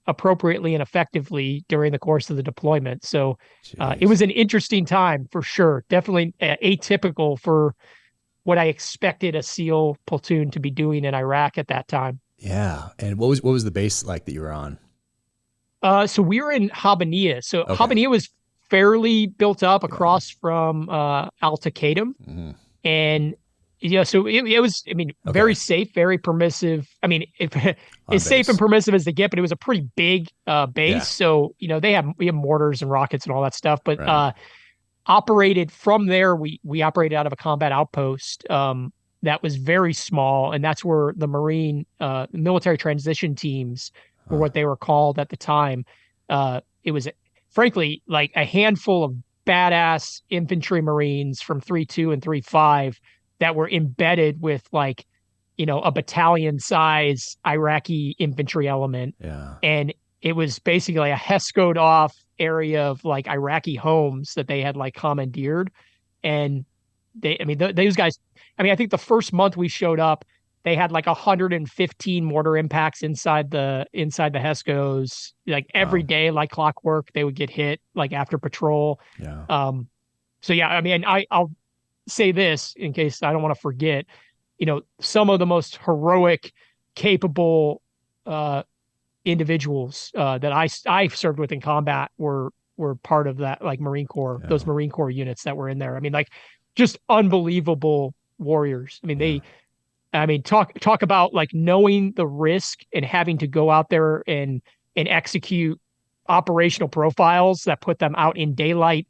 appropriately and effectively during the course of the deployment. So it was an interesting time for sure. Definitely atypical for what I expected a SEAL platoon to be doing in Iraq at that time. Yeah. And what was the base like that you were on? So we were in Habbaniyah. So Habbaniyah was fairly built up across from Al Taqadum. And so it was, very safe, very permissive. It's safe and permissive as they get, but it was a pretty big base. Yeah. So, we have mortars and rockets and all that stuff, but operated from there. We operated out of a combat outpost that was very small. And that's where the Marine military transition teams were what they were called at the time. It was frankly like a handful of badass infantry Marines from 3.2 and 3.5 that were embedded with like, a battalion size Iraqi infantry element. Yeah. And it was basically a HESCO'd off area of like Iraqi homes that they had like commandeered. And those guys, I think the first month we showed up, they had like 115 mortar impacts inside the HESCOs, like every day, like clockwork, they would get hit like after patrol. Yeah. So yeah, I'll say this in case I don't want to forget, some of the most heroic, capable individuals that I served with in combat were part of that, like Marine Corps, those Marine Corps units that were in there. Like just unbelievable warriors. Talk about like knowing the risk and having to go out there and execute operational profiles that put them out in daylight,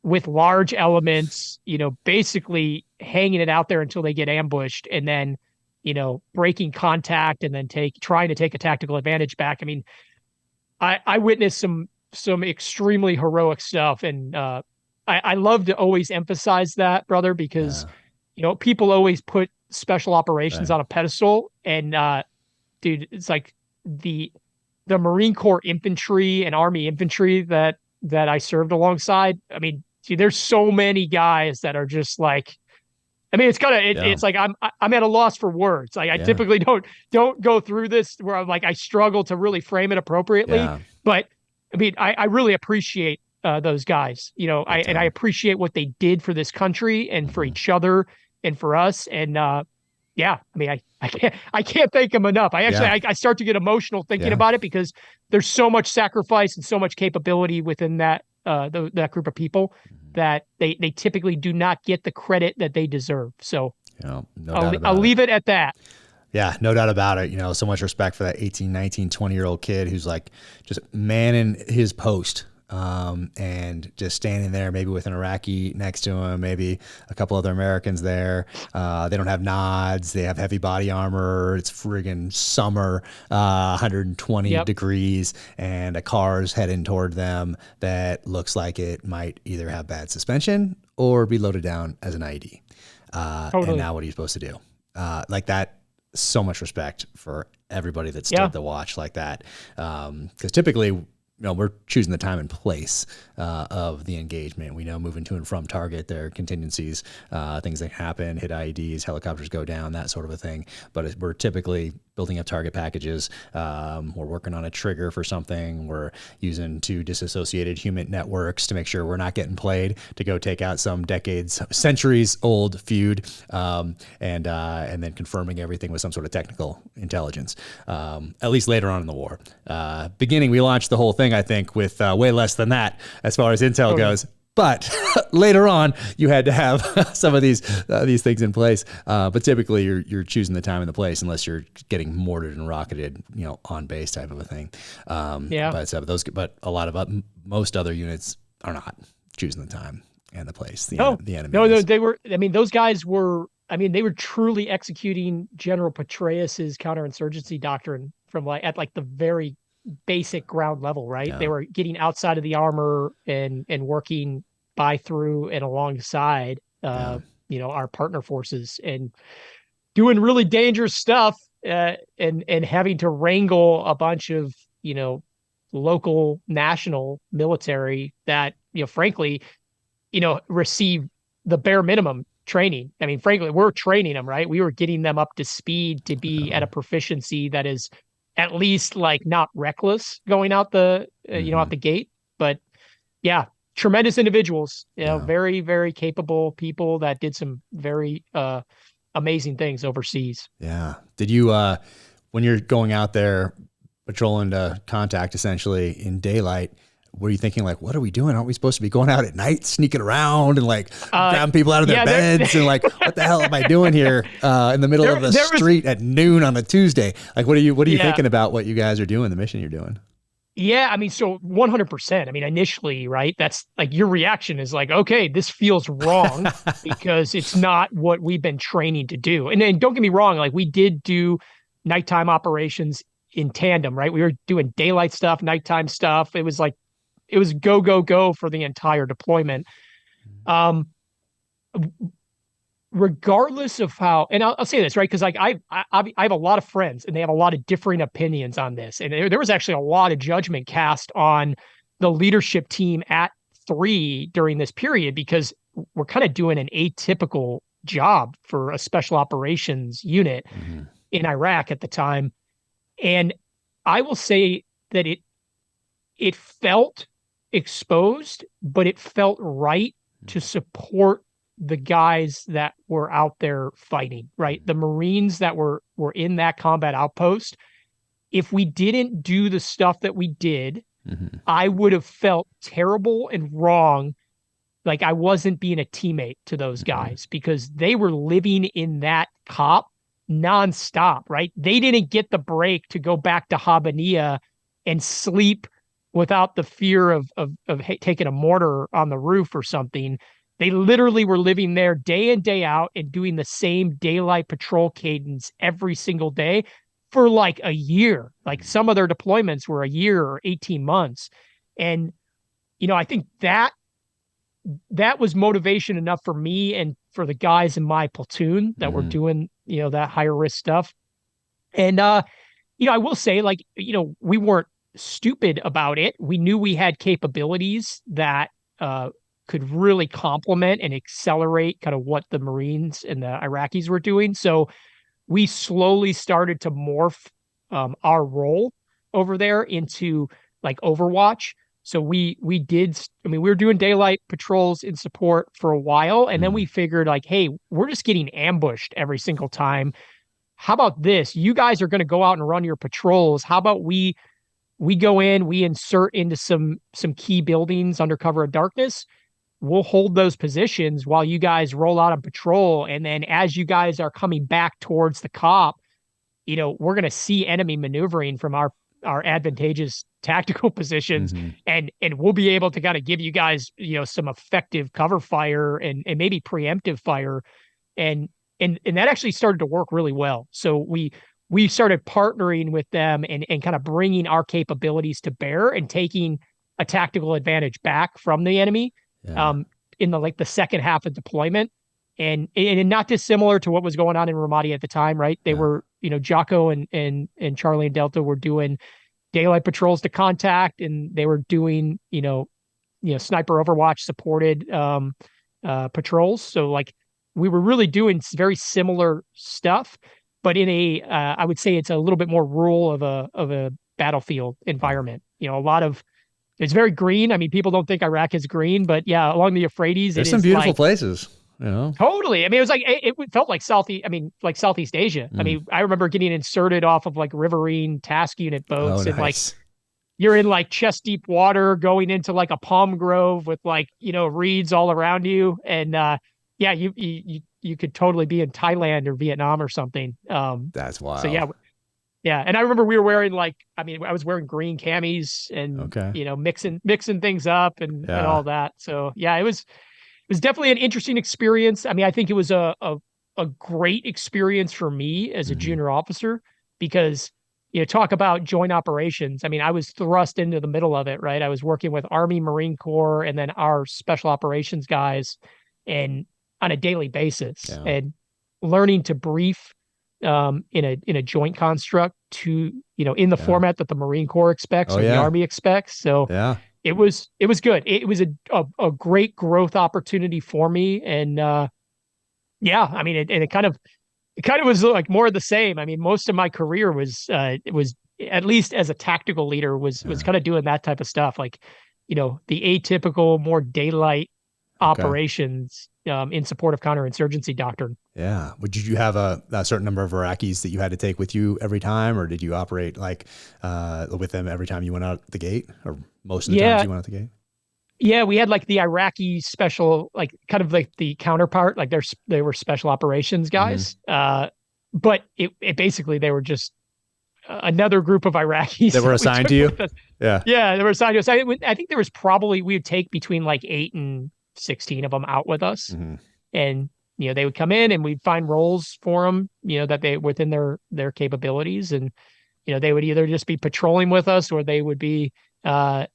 with large elements, basically hanging it out there until they get ambushed, and then, breaking contact and then trying to take a tactical advantage back. I witnessed some extremely heroic stuff. And I love to always emphasize that, brother, because, people always put special operations on a pedestal, and dude, it's like the Marine Corps infantry and Army infantry that I served alongside. There's so many guys that are just like, it's like I'm at a loss for words. Like I typically don't go through this where I'm like, I struggle to really frame it appropriately. But I really appreciate those guys, and I appreciate what they did for this country and for each other and for us. And I can't thank them enough. I start to get emotional thinking about it, because there's so much sacrifice and so much capability within that group of people that they typically do not get the credit that they deserve. So I'll leave it at that. Yeah, no doubt about it. So much respect for that 18, 19, 20-year-old kid who's like just manning his post. And just standing there, maybe with an Iraqi next to him, maybe a couple other Americans there. They don't have nods. They have heavy body armor. It's friggin' summer, 120 degrees, and a car's heading toward them that looks like it might either have bad suspension or be loaded down as an IED. Totally. And now what are you supposed to do? Like that, so much respect for everybody that stood the watch like that. Because typically, we're choosing the time and place of the engagement. We know moving to and from target, there are contingencies, things that happen, hit IEDs, helicopters go down, that sort of a thing. But we're typically building up target packages. We're working on a trigger for something. We're using two disassociated human networks to make sure we're not getting played to go take out some centuries old feud, and then confirming everything with some sort of technical intelligence. At least later on in the war. Beginning, we launched the whole thing, I think, with way less than that as far as intel goes. But later on, you had to have some of these things in place. But typically, you're choosing the time and the place, unless you're getting mortared and rocketed, on base type of a thing. But a lot of most other units are not choosing the time and the place. The enemy. No, they were. I mean, those guys were. I mean, they were truly executing General Petraeus's counterinsurgency doctrine from at the very basic ground level, right? Yeah. They were getting outside of the armor and working by, through, and alongside our partner forces, and doing really dangerous stuff, and having to wrangle a bunch of local national military that frankly receive the bare minimum training. I mean, frankly, we're training them, right? We were getting them up to speed to be at a proficiency that is at least not reckless going out the out the gate. But yeah, tremendous individuals, very, very capable people that did some very amazing things overseas. Yeah. Did you when you're going out there patrolling to contact essentially in daylight, were you thinking what are we doing? Aren't we supposed to be going out at night, sneaking around and grabbing people out of their beds and what the hell am I doing here in the middle of the street at noon on a Tuesday? What are you thinking about what you guys are doing, the mission you're doing? Yeah, I mean, so 100%. I mean, initially, right? That's your reaction is okay, this feels wrong because it's not what we've been training to do. And then don't get me wrong, we did do nighttime operations in tandem, right? We were doing daylight stuff, nighttime stuff. It was go, go, go for the entire deployment. Regardless of how, and I'll say this, right? Because I have a lot of friends and they have a lot of differing opinions on this. And there was actually a lot of judgment cast on the leadership team at 3 during this period, because we're kind of doing an atypical job for a special operations unit in Iraq at the time. And I will say that it felt exposed, but it felt right to support the guys that were out there fighting, right? The Marines that were in that combat outpost. If we didn't do the stuff that we did, I would have felt terrible and wrong. I wasn't being a teammate to those guys, because they were living in that COP nonstop, right? They didn't get the break to go back to Habaniya and sleep without the fear of taking a mortar on the roof or something. They literally were living there day in, day out and doing the same daylight patrol cadence every single day for a year. Some of their deployments were a year or 18 months. And, I think that was motivation enough for me and for the guys in my platoon that were doing, that higher risk stuff. And, I will say, we weren't stupid about it. We knew we had capabilities that, could really complement and accelerate kind of what the Marines and the Iraqis were doing. So we slowly started to morph our role over there into Overwatch. So we were doing daylight patrols in support for a while. And then we figured hey, we're just getting ambushed every single time. How about this? You guys are going to go out and run your patrols. How about we go in, we insert into some key buildings under cover of darkness. We'll hold those positions while you guys roll out on patrol. And then as you guys are coming back towards the COP, we're going to see enemy maneuvering from our advantageous tactical positions. And we'll be able to kind of give you guys, some effective cover fire and maybe preemptive fire. And that actually started to work really well. So we started partnering with them and kind of bringing our capabilities to bear and taking a tactical advantage back from the enemy. In the second half of deployment, and not dissimilar to what was going on in Ramadi at the time, right? They were, Jocko and Charlie and Delta were doing daylight patrols to contact, and they were doing, sniper Overwatch supported patrols. So we were really doing very similar stuff, but in a I would say it's a little bit more rural of a battlefield environment. You know, it's very green. I mean, people don't think Iraq is green, but yeah, along the Euphrates, There's it some is beautiful like places, you know. totally. I mean, it was like it felt like Southeast Asia. I mean, I remember getting inserted off of like riverine task unit Oh, boats and like nice. you're in like chest deep water going into like a palm grove with like, you know, reeds all around you. And yeah, you could totally be in Thailand or Vietnam or something. That's So wild. yeah, yeah. And I remember we were wearing like, I mean, I was wearing green camis and, Okay. you know, mixing things up and Yeah. all that. So yeah, it was definitely an interesting experience. I mean, I think it was a great experience for me as a Hmm. junior officer because you know, talk about joint operations. I mean, I was thrust into the middle of it, right? I was working with Army, Marine Corps, and then our special operations guys, and on a daily basis, Yeah. and learning to brief in a joint construct to you know in the Yeah. format that the Marine Corps expects Oh or the yeah. Army expects. So Yeah. it was good. It was a great growth opportunity for me, and yeah, I mean, it kind of was like more of the same. I mean, most of my career was at least as a tactical leader was Yeah. kind of doing that type of stuff, like you know the atypical, more daylight Okay. operations in support of counterinsurgency doctrine. Yeah. Did you have a certain number of Iraqis that you had to take with you every time, or did you operate like with them every time you went out the gate, or most of the times Yeah, you went out the gate? yeah, we had like the Iraqi special, like kind of like the counterpart, like they were special operations Hmm. guys. But it basically they were just another group of That Iraqis were that we assigned took to you? with us. Yeah. Yeah, they were assigned to us. I think there was probably we would take between like 8 and 16 of them out with us, Hmm. and you know they would come in and we'd find roles for them, you know, that they within their capabilities, and you know they would either just be patrolling with us or they would be uh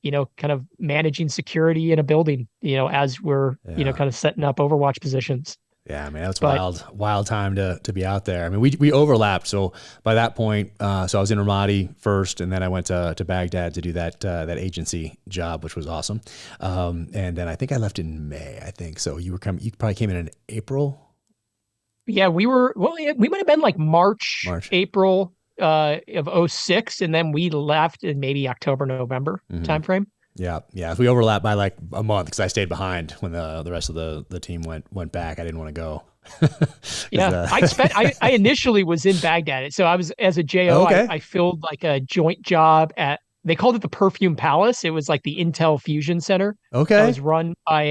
you know kind of managing security in a building, you know, as we're you know Yeah. kind of setting up overwatch positions. Yeah, I mean, that's But wild time to be out there. I mean, we overlapped. So by that point, so I was in Ramadi first, and then I went to Baghdad to do that agency job, which was awesome. And then I think I left in May. I think so. You probably came in April, yeah, we might have been like March, March. April of '06, and then we left in maybe October, November Hmm. timeframe. Yeah, yeah. We overlapped by like a month because I stayed behind when the rest of the team went back. I didn't want to go. 'Cause, Yeah. I initially was in Baghdad. So I was as a JO, okay, I filled like a joint job at they called it the Perfume Palace. It was like the Intel Fusion Center that okay. was run by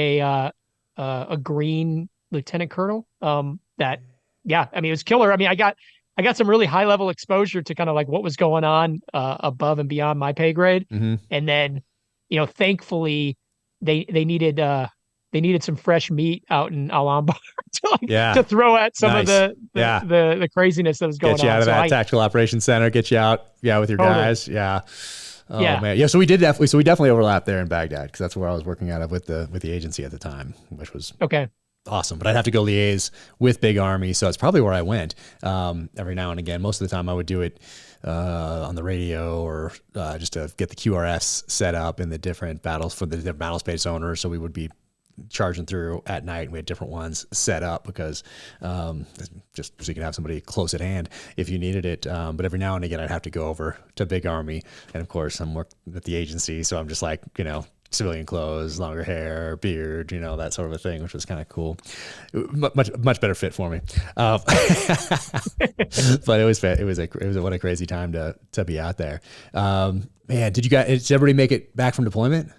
a green lieutenant colonel. That yeah, I mean it was killer. I mean I got some really high level exposure to kind of like what was going on above and beyond my pay grade. Hmm. And then, you know, thankfully they needed some fresh meat out in Al Anbar Yeah, to throw at some of nice. Yeah, the craziness that was going get you out on. of So that I tactical operations center. Get you out, yeah, with your totally, guys. Yeah. Oh yeah, man, yeah. So we definitely overlapped there in Baghdad because that's where I was working out of with the agency at the time, which was okay, awesome. But I'd have to go liaise with Big Army, so it's probably where I went every now and again. Most of the time, I would do it on the radio or just to get the QRFs set up in the different battles for the different battle space owners. So we would be charging through at night, and we had different ones set up because just so you can have somebody close at hand if you needed it. But every now and again, I'd have to go over to Big Army, and of course, I'm working at the agency, so I'm just like, you know, civilian clothes, longer hair, beard, you know, that sort of a thing, which was kind of cool. Much better fit for me. But it was what a crazy time to be out there. Man, did everybody make it back from deployment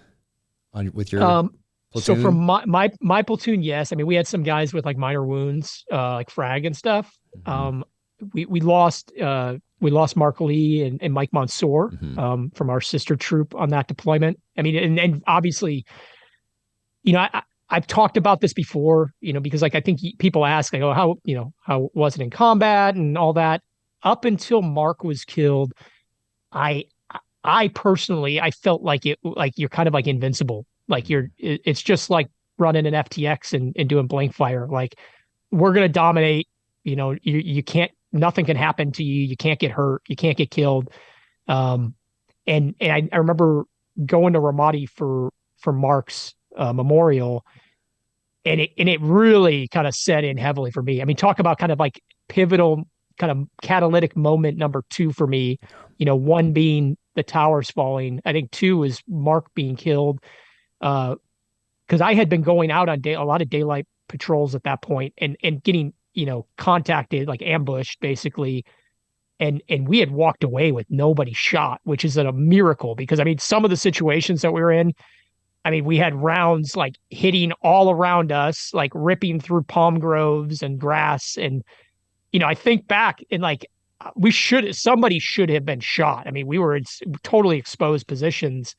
with your so platoon? from my platoon, yes. I mean, we had some guys with like minor wounds, like frag and stuff. Hmm. We lost Mark Lee and Mike Mansour Hmm. from our sister troop on that deployment. I mean, and obviously, you know, I've talked about this before, you know, because like I think people ask, like, oh, how was it in combat and all that. Up until Mark was killed, I I personally I felt like you're kind of like invincible. Like it's just like running an FTX and doing blank fire. Like we're gonna dominate. You know, you can't nothing can happen to you. You can't get hurt. You can't get killed. Um, and I remember going to Ramadi for Mark's memorial, and it really kind of set in heavily for me. I mean, talk about kind of like pivotal kind of catalytic moment number two for me. One being the towers falling. I think two is Mark being killed. Because I had been going out on a lot of daylight patrols at that point and getting, contacted, like ambushed basically. And we had walked away with nobody shot, which is a miracle because I mean, some of the situations that we were in, I mean, we had rounds like hitting all around us, like ripping through palm groves and grass. And, I think back and like somebody should have been shot. I mean, we were in totally exposed positions.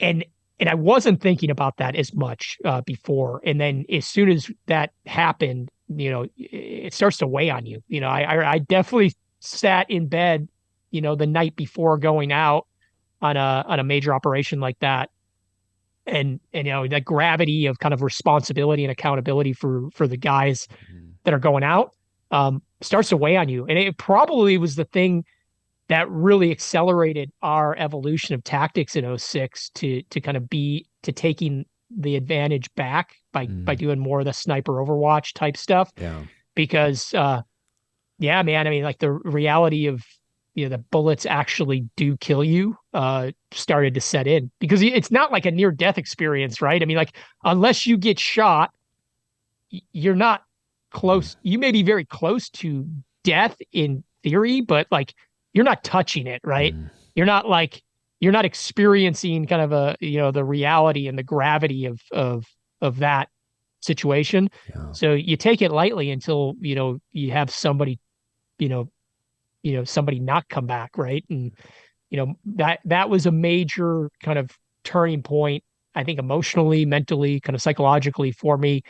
And I wasn't thinking about that as much before. And then as soon as that happened, it starts to weigh on you. I definitely sat in bed, the night before going out on a major operation like that. And that gravity of kind of responsibility and accountability for the guys that are going out starts to weigh on you. And it probably was the thing that really accelerated our evolution of tactics in 06 to kind of to taking the advantage back by doing more of the sniper overwatch type stuff. Yeah. Because yeah, man, I mean, like the reality of the bullets actually do kill you started to set in because it's not like a near death experience, right? I mean, like unless you get shot, you're not close. You may be very close to death in theory, but like you're not touching it, right? You're not experiencing kind of the reality and the gravity of that situation. Yeah. So you take it lightly until, you have somebody, somebody not come back. Right. And, that was a major kind of turning point, I think emotionally, mentally, kind of psychologically for me.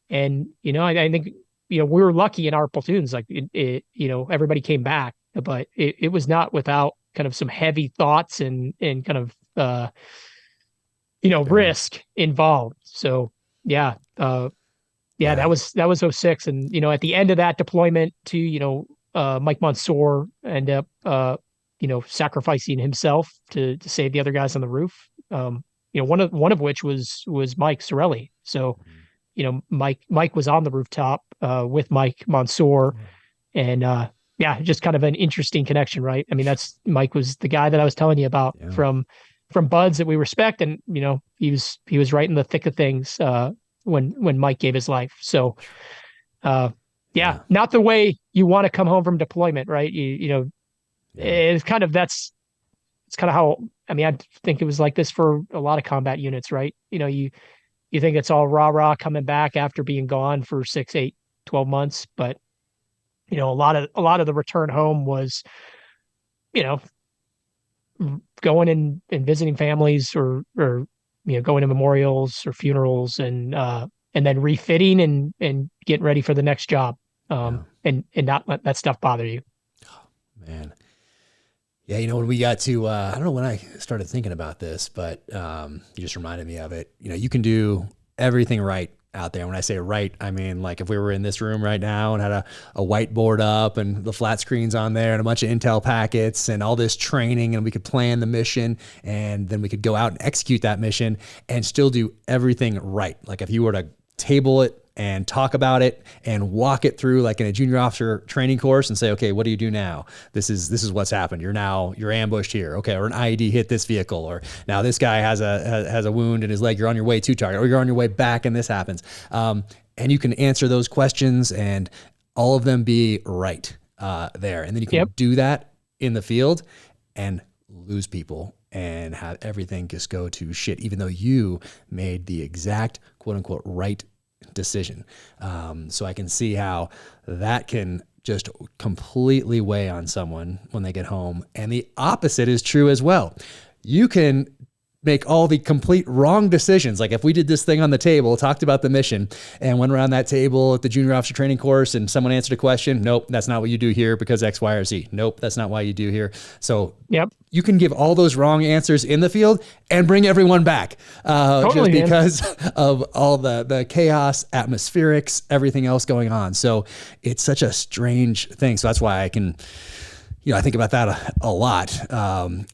And, I think, we were lucky in our platoons, like everybody came back, but it was not without kind of some heavy thoughts and kind of, risk involved. So yeah. That was 06. And, at the end of that deployment to, Mike Mansour ended up, sacrificing himself to save the other guys on the roof. One of which was Mike Sorelli. So, Mike was on the rooftop, with Mike Mansour and, just kind of an interesting connection, right? I mean, Mike was the guy that I was telling you about from buds that we respect. And, he was right in the thick of things, when Mike gave his life. So, not the way you want to come home from deployment, right? It's kind of how, I mean, I think it was like this for a lot of combat units, right? You think it's all rah coming back after being gone for 6, 8, 12 months, but a lot of the return home was, going and visiting families or going to memorials or funerals and then refitting and getting ready for the next job. And not let that stuff bother you. Oh, man. Yeah. When we got to, I don't know when I started thinking about this, but you just reminded me of it. You can do everything right out there. When I say right, I mean, like if we were in this room right now and had a whiteboard up and the flat screens on there and a bunch of intel packets and all this training, and we could plan the mission and then we could go out and execute that mission and still do everything right. Like if you were to table it and talk about it and walk it through like in a junior officer training course and say, okay, what do you do now? This is what's happened. You're ambushed here. Okay. Or an IED hit this vehicle, or now this guy has a wound in his leg. You're on your way to target, or you're on your way back and this happens. And you can answer those questions and all of them be right there. And then you can do that in the field and lose people and have everything just go to shit, even though you made the exact quote unquote right decision. So I can see how that can just completely weigh on someone when they get home. And the opposite is true as well. You can make all the complete wrong decisions. Like if we did this thing on the table, talked about the mission and went around that table at the junior officer training course and someone answered a question. Nope, that's not what you do here because X, Y, or Z. Nope, that's not why you do here. So you can give all those wrong answers in the field and bring everyone back just because of all the chaos, atmospherics, everything else going on. So it's such a strange thing. So that's why I can, I think about that a lot,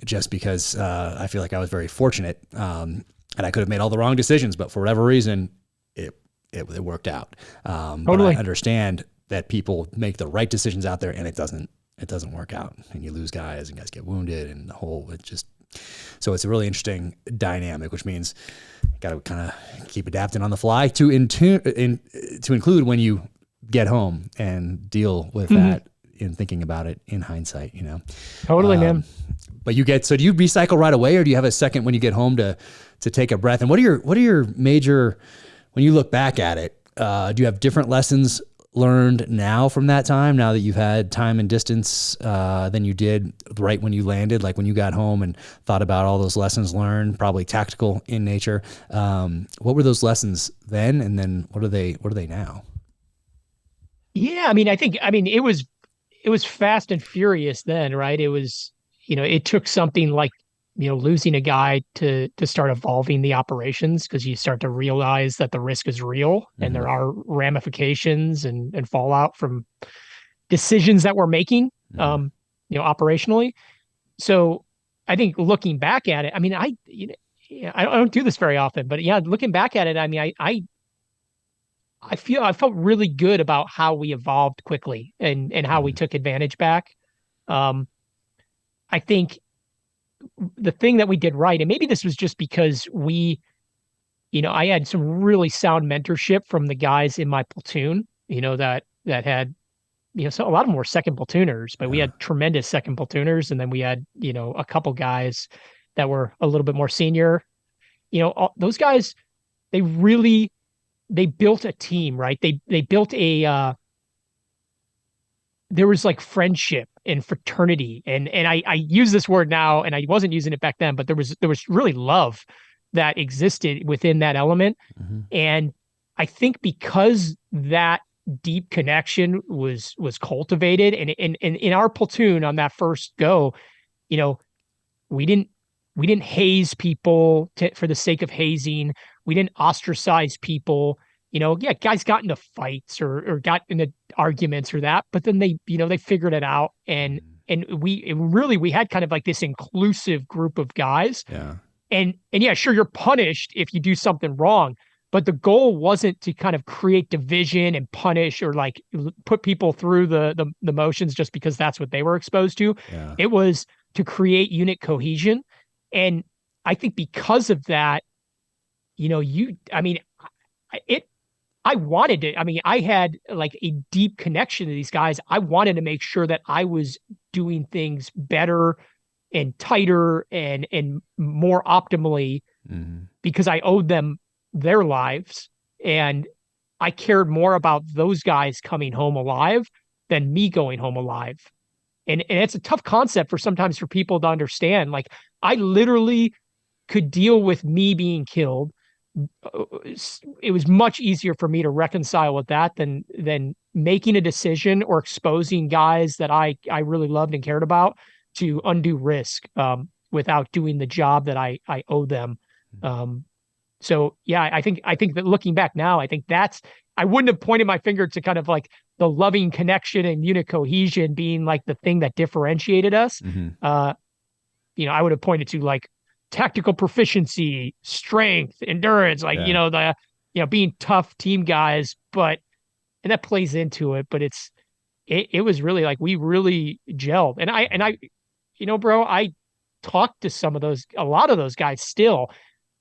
just because I feel like I was very fortunate, and I could have made all the wrong decisions, but for whatever reason, it worked out. But I understand that people make the right decisions out there and it doesn't work out, and you lose guys and guys get wounded, and so it's a really interesting dynamic, which means you got to kind of keep adapting on the fly to include when you get home and deal with that in thinking about it in hindsight, Totally, man. But so do you recycle right away, or do you have a second when you get home to take a breath? And what are your major, when you look back at it, do you have different lessons learned now from that time, now that you've had time and distance than you did right when you landed, like when you got home and thought about all those lessons learned, probably tactical in nature? What were those lessons then, and then what are they now? Yeah, it was fast and furious then, right? It was, it took something like, losing a guy to start evolving the operations, because you start to realize that the risk is real and there are ramifications and fallout from decisions that we're making, operationally. So I think looking back at it, I don't do this very often, but yeah, looking back at it, I felt really good about how we evolved quickly and how we took advantage back. I think the thing that we did right, and maybe this was just because I had some really sound mentorship from the guys in my platoon, that had, so a lot of them were second platooners, but we had tremendous second platooners. And then we had, a couple guys that were a little bit more senior, those guys, they built a team, right? They built there was like friendship and fraternity. And I use this word now, and I wasn't using it back then, but there was really love that existed within that element. And I think because that deep connection was cultivated, and in our platoon on that first go, we didn't haze people for the sake of hazing. We didn't ostracize people. Guys got into fights or got into arguments or that, but then they figured it out. And we had kind of like this inclusive group of guys. Yeah. And yeah, sure, you're punished if you do something wrong, but the goal wasn't to kind of create division and punish or like put people through the motions just because that's what they were exposed to. Yeah. It was to create unit cohesion. And I think because of that, I wanted to, I had like a deep connection to these guys. I wanted to make sure that I was doing things better and tighter and more optimally, because I owed them their lives. And I cared more about those guys coming home alive than me going home alive. And it's a tough concept sometimes for people to understand. Like, I literally could deal with me being killed. It was much easier for me to reconcile with that than making a decision or exposing guys that I really loved and cared about to undue risk without doing the job that I owe them. So yeah, I think that looking back now, I think I wouldn't have pointed my finger to kind of like the loving connection and unit cohesion being like the thing that differentiated us. I would have pointed to like tactical proficiency, strength, endurance, like, being tough team guys, and that plays into it, but it was really like, we really gelled. And I, bro, I talked to a lot of those guys still.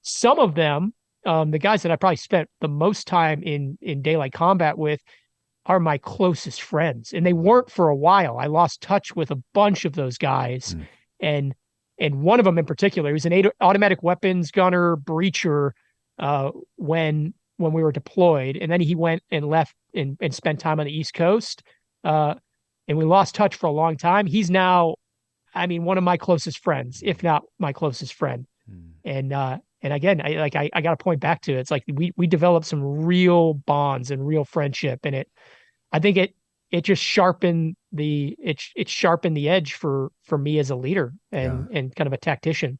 Some of them, the guys that I probably spent the most time in daylight combat with are my closest friends, and they weren't for a while. I lost touch with a bunch of those guys. And one of them in particular, he was an automatic weapons gunner breacher when we were deployed. And then he went and left and spent time on the East Coast. And we lost touch for a long time. He's now, one of my closest friends, if not my closest friend. And again, I got to point back to it. It's like we developed some real bonds and real friendship. And I think it just sharpened the edge for me as a leader and kind of a tactician.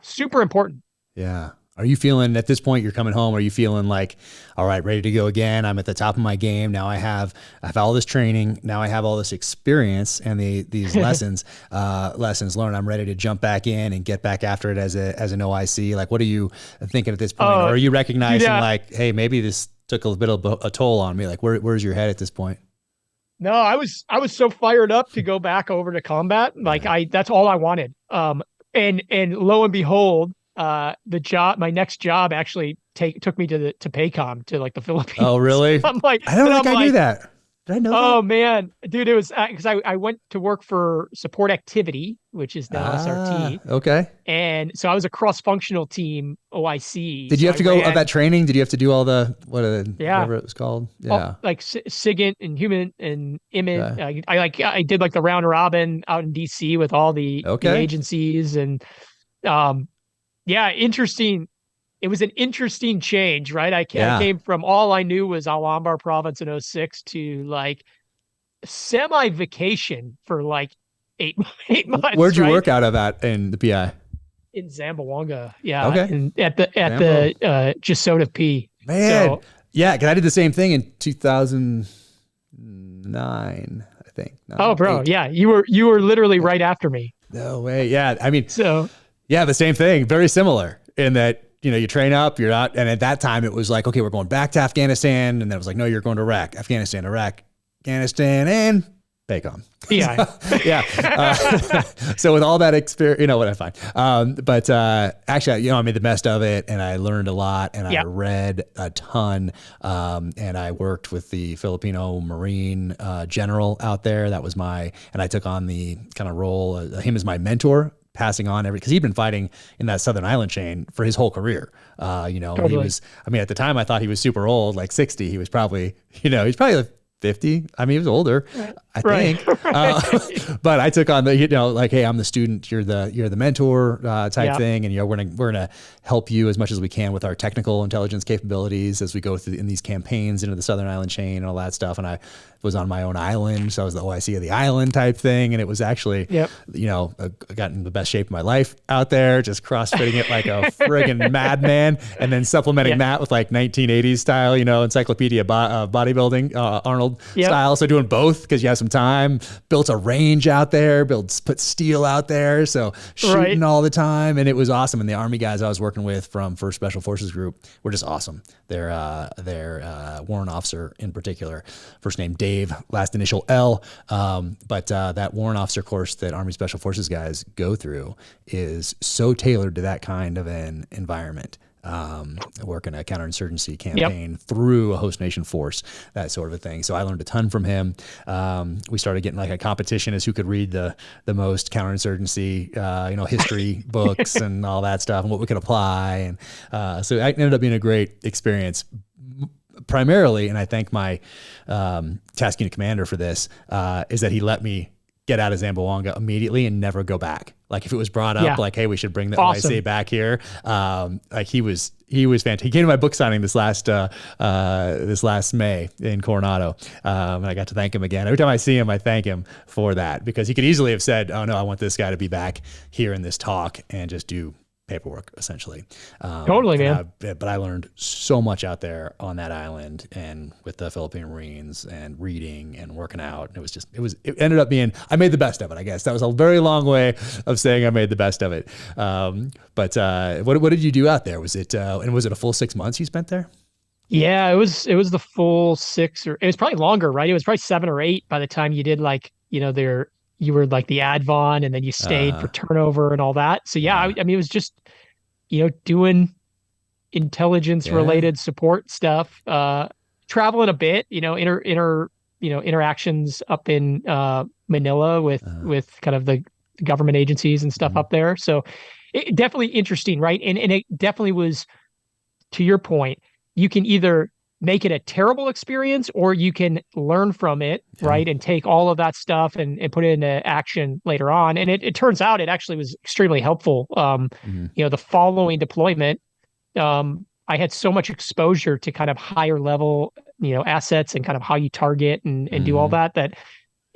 Super important. Yeah. Are you feeling at this point, you're coming home, are you feeling like, all right, ready to go again? I'm at the top of my game. Now I have all this training. Now I have all this experience and these lessons learned. I'm ready to jump back in and get back after it as an OIC. Like, what are you thinking at this point? Or are you recognizing like, hey, maybe this took a bit of a toll on me. Like, where's your head at this point? No, I was so fired up to go back over to combat. Like that's all I wanted. And lo and behold, my next job actually took me to PACOM, to like the Philippines. Oh, really? I'm like, I don't think I knew that. Did I know that? Oh man, dude, it was because I went to work for Support Activity, which is now SRT. Okay. And so I was a cross-functional team OIC. Did you have to go that training? Did you have to do all the whatever it was called? Yeah. Like SIGINT and Human and IMINT. Okay. I did like the round robin out in DC with all the agencies, and interesting. It was an interesting change, right? I came from, all I knew was Al-Anbar province in 06 to like semi-vacation for like eight months. Where'd you work out of in the PI? In Zamboanga. Yeah. Okay. At the Jasota P. Man. So, yeah, because I did the same thing in 2009, I think. Oh, bro. 8. Yeah. You were literally right after me. No way. Yeah. I mean, so yeah, the same thing. Very similar in that, you train up, you're out. And at that time it was like, okay, we're going back to Afghanistan. And then it was like, no, you're going to Iraq, Afghanistan, and PACOM. Yeah. Yeah. So with all that experience, what I find. But actually, I made the best of it, and I learned a lot, and I read a ton. And I worked with the Filipino Marine general out there. That was and I took on the kind of role, him as my mentor, passing on because he'd been fighting in that Southern Island chain for his whole career. Totally. He was, at the time I thought he was super old, like 60. He was probably, he's probably like 50. I mean, he was older, I think. But I took on the, like, hey, I'm the student, you're the mentor type thing. And, we're going to help you as much as we can with our technical intelligence capabilities as we go through in these campaigns into the Southern Island chain and all that stuff. And I was on my own island. So I was the OIC of the island type thing. And it was actually, I got in the best shape of my life out there, just crossfitting it like a friggin' madman. And then supplementing that with like 1980s style, encyclopedia bodybuilding, Arnold style. So doing both because you have some time, built a range out there, put steel out there. So shooting all the time. And it was awesome. And the Army guys I was working with from 1st Special Forces Group were just awesome. Their warrant officer in particular, first name Dave, last initial L. But that warrant officer course that Army Special Forces guys go through is so tailored to that kind of an environment. Working a counterinsurgency campaign through a host nation force, that sort of a thing. So I learned a ton from him. We started getting like a competition as who could read the most counterinsurgency, history books and all that stuff and what we could apply. And so it ended up being a great experience. Primarily, and I thank my task unit commander for this, is that he let me get out of Zamboanga immediately and never go back. Like if it was brought up, like, hey, we should bring the OIC back here. Like he was fantastic. He came to my book signing this last May in Coronado. And I got to thank him again. Every time I see him, I thank him for that because he could easily have said, oh no, I want this guy to be back here in this talk and just do paperwork essentially. Totally, man. But I learned so much out there on that island and with the Philippine Marines and reading and working out. And it ended up being, I made the best of it, I guess. That was a very long way of saying I made the best of it. But what did you do out there? Was it a full 6 months you spent there? Yeah, it was the full 6, or it was probably longer, right? It was probably 7 or 8 by the time you did like, you were like the advon and then you stayed for turnover and all that. So I mean, it was just, doing intelligence related support stuff, traveling a bit, interactions up in Manila with kind of the government agencies and stuff up there. So it definitely interesting. Right. And it definitely was, to your point, you can either make it a terrible experience or you can learn from it, right? And take all of that stuff and put it into action later on. And it turns out it actually was extremely helpful. The following deployment, I had so much exposure to kind of higher level, assets and kind of how you target and do all that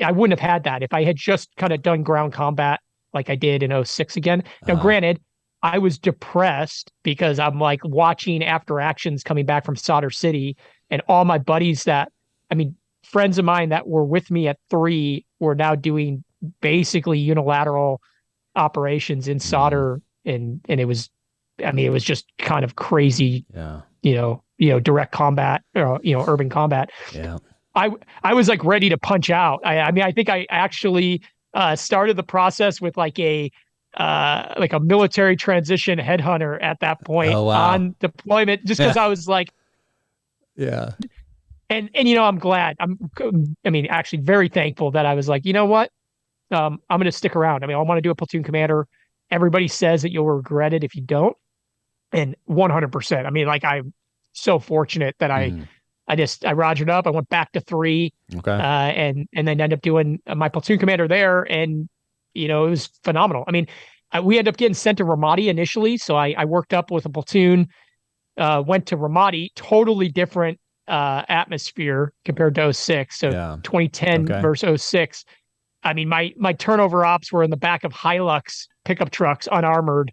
I wouldn't have had that if I had just kind of done ground combat like I did in 06 again. Now, granted, I was depressed because I'm like watching after actions coming back from Solder City and all my buddies friends of mine that were with me at 3 were now doing basically unilateral operations in Solder. And it was just kind of crazy direct combat, or, urban combat. Yeah. I was like ready to punch out. I mean, I think I actually started the process with like a military transition headhunter at that point Oh, wow. on deployment, just because I was like, Yeah. and I'm glad. I mean, actually very thankful that I was like, you know what? I'm going to stick around. I mean, I want to do a platoon commander. Everybody says that you'll regret it if you don't. And 100%. I mean, like, I'm so fortunate that I rogered up. I went back to 3, Okay. and then ended up doing my platoon commander there, and it was phenomenal. I mean, we ended up getting sent to Ramadi initially, so I worked up with a platoon, went to Ramadi, totally different atmosphere compared to '06. So 2010 versus '06. I mean, my turnover ops were in the back of Hilux pickup trucks, unarmored.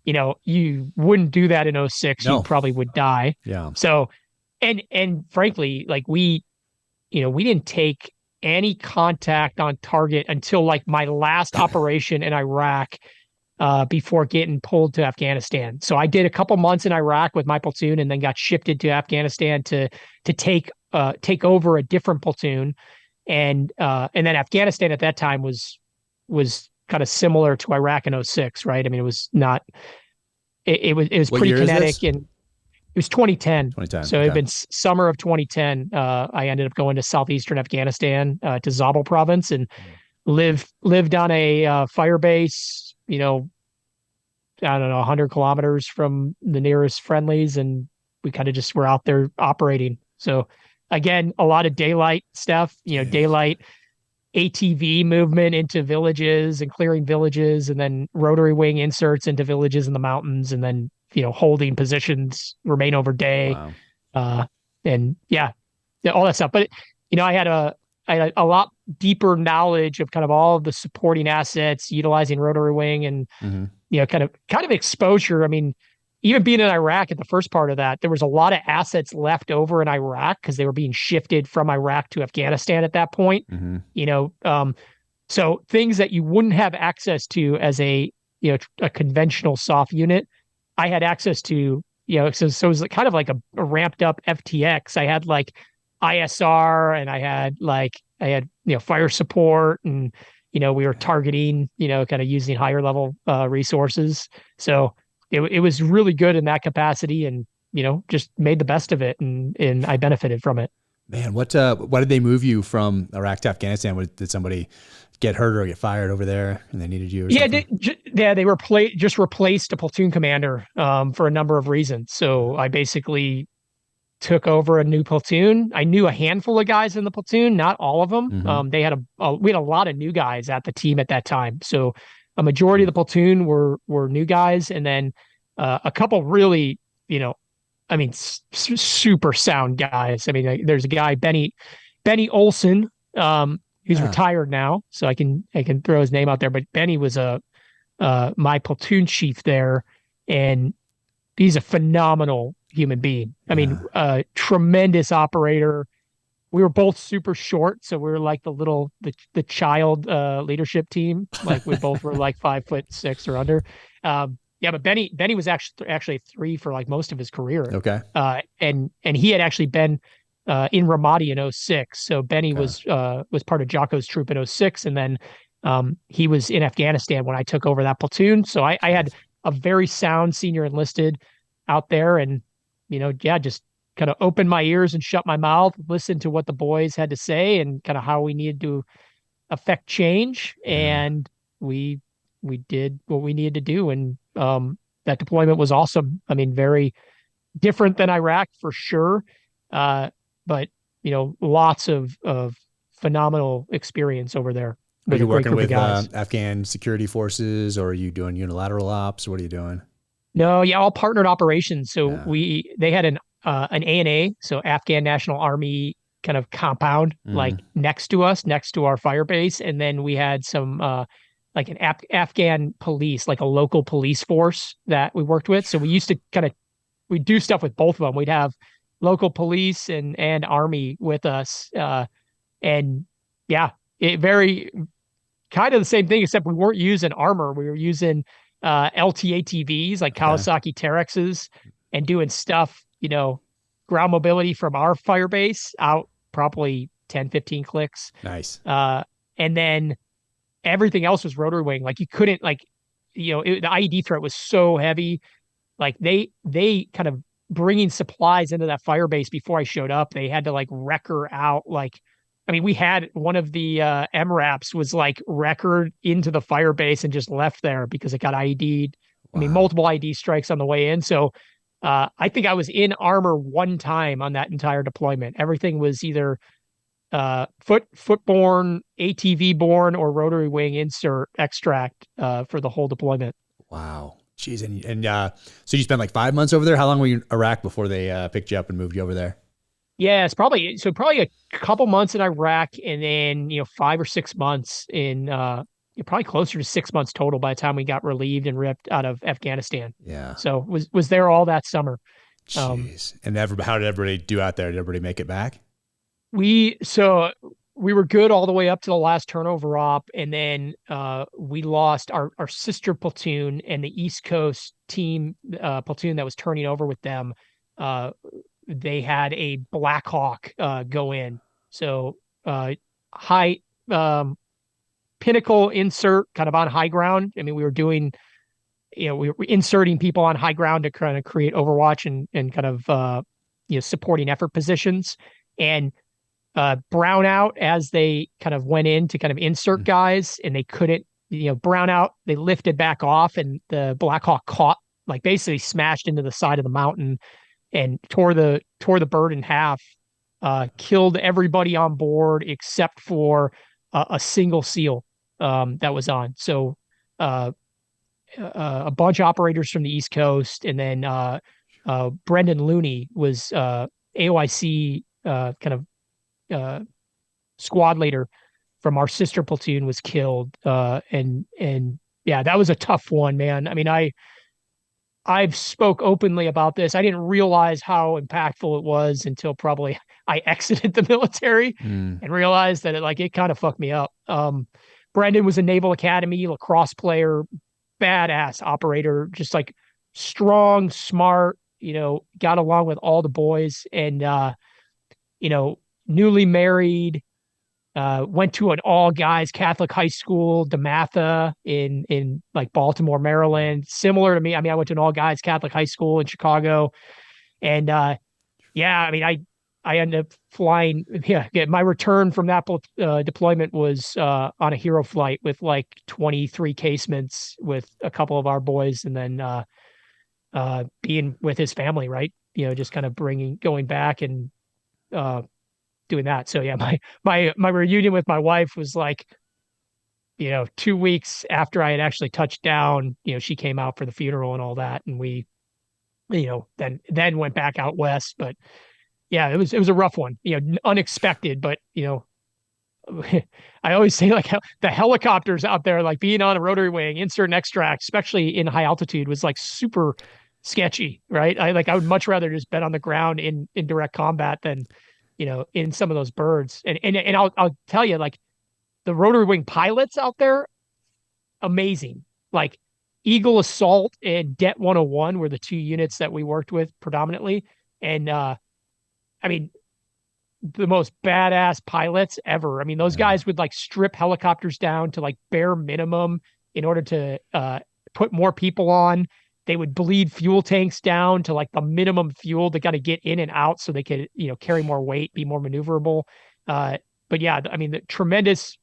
You wouldn't do that in '06. No. You probably would die. Yeah. So, and frankly, like we didn't take any contact on target until like my last operation in Iraq, before getting pulled to Afghanistan. So I did a couple months in Iraq with my platoon, and then got shifted to Afghanistan to take over a different platoon. And then Afghanistan at that time was kind of similar to Iraq in '06, right? I mean, it was not. It was pretty kinetic, and it was 2010. 2010. So it had been summer of 2010. I ended up going to southeastern Afghanistan, to Zabul province, and lived on a fire base. I don't know, 100 kilometers from the nearest friendlies, and we kind of just were out there operating. So again, a lot of daylight stuff. Daylight ATV movement into villages and clearing villages, and then rotary wing inserts into villages in the mountains, and then holding positions, remain over day. Wow. And yeah, all that stuff. But I had a lot deeper knowledge of kind of all of the supporting assets, utilizing rotary wing, and kind of exposure. I mean, even being in Iraq at the first part of that, there was a lot of assets left over in Iraq because they were being shifted from Iraq to Afghanistan at that point. So things that you wouldn't have access to as a conventional soft unit, I had access to. So it was kind of like a ramped up FTX. I had like ISR, and I had fire support, and we were targeting, kind of using higher level resources. So it was really good in that capacity, and just made the best of it, and I benefited from it. Man, what did they move you from Iraq to Afghanistan? Did somebody get hurt or get fired over there, and they needed you? Or something? They just replaced a platoon commander for a number of reasons. So I basically took over a new platoon. I knew a handful of guys in the platoon, not all of them. We had a lot of new guys at the team at that time. So a majority of the platoon were new guys, and then a couple really, super sound guys. I mean, there's a guy, Benny Olson, who's retired now, so I can throw his name out there. But Benny was my platoon chief there, and he's a phenomenal human being. I mean, tremendous operator. We were both super short, so we were like the child leadership team. Like we both were like 5'6" or under. But Benny was actually a 3 for like most of his career. Okay. And he had actually been in Ramadi in '06. So Benny was part of Jocko's troop in '06, and then he was in Afghanistan when I took over that platoon. So I had a very sound senior enlisted out there, and just kind of opened my ears and shut my mouth, listened to what the boys had to say, and kind of how we needed to affect change. And we did what we needed to do, and that deployment was awesome. I mean, very different than Iraq for sure, but lots of phenomenal experience over there. Are you working with Afghan security forces, or are you doing unilateral ops? What are you doing? No, all partnered operations. So they had an ANA, so Afghan National Army kind of compound, like next to us, next to our fire base, and then we had some like an Afghan police, like a local police force that we worked with. So we used to we'd do stuff with both of them. We'd have local police and army with us, and it very kind of the same thing, except we weren't using armor. We were using LTATVs, like Kawasaki Terexes, and doing stuff ground mobility from our fire base out probably 10, 15 clicks. Nice. And then everything else was rotary wing. Like you couldn't the IED threat was so heavy. Like they kind of bringing supplies into that fire base before I showed up. They had to like wreck her out. We had one of the MRAPs was like wrecked into the fire base and just left there because it got IED'd. Wow. Multiple ID strikes on the way in. So I think I was in armor one time on that entire deployment. Everything was either footborne, ATV borne, or rotary wing insert extract for the whole deployment. Wow. Jeez. And so you spent like 5 months over there. How long were you in Iraq before they picked you up and moved you over there? Yeah, it's probably a couple months in Iraq, and then 5 or 6 months in probably closer to 6 months total by the time we got relieved and ripped out of Afghanistan. Yeah. So was there all that summer. Jeez. And how did everybody do out there? Did everybody make it back? We were good all the way up to the last turnover op, and then we lost our sister platoon and the East Coast team platoon that was turning over with them. They had a Black Hawk go in. So high pinnacle insert kind of on high ground. We were doing, we were inserting people on high ground to kind of create overwatch and kind of supporting effort positions. And brown out as they kind of went in to kind of insert guys, and they couldn't, brown out, they lifted back off, and the Black Hawk caught, like basically smashed into the side of the mountain and tore the bird in half, killed everybody on board except for a single SEAL that was on. So a bunch of operators from the East Coast, and then Brendan Looney was AOIC kind of squad leader from our sister platoon, was killed. And yeah, that was a tough one, man. I've spoke openly about this. I didn't realize how impactful it was until probably I exited the military and realized that it kind of fucked me up. Brendan was a Naval Academy lacrosse player, badass operator, just like strong, smart, got along with all the boys, and, newly married, went to an all guys Catholic high school, DeMatha in like Baltimore, Maryland. Similar to me. I went to an all guys Catholic high school in Chicago, and I ended up flying. Yeah, my return from that deployment was on a hero flight with like 23 casemates with a couple of our boys, and then being with his family, right? Just kind of going back and doing that. So yeah, my reunion with my wife was like, 2 weeks after I had actually touched down. She came out for the funeral and all that, and we, then went back out west. But yeah, it was a rough one, unexpected. But I always say, like, the helicopters out there, like being on a rotary wing, insert and extract, especially in high altitude, was like super sketchy, right? I would much rather just been on the ground in direct combat than in some of those birds. And I'll tell you, like, the rotary wing pilots out there, amazing. Like Eagle Assault and Det 101 were the two units that we worked with predominantly. And the most badass pilots ever. Those guys would like strip helicopters down to like bare minimum in order to put more people on. They would bleed fuel tanks down to like the minimum fuel to got to get in and out so they could, carry more weight, be more maneuverable. But yeah, the tremendous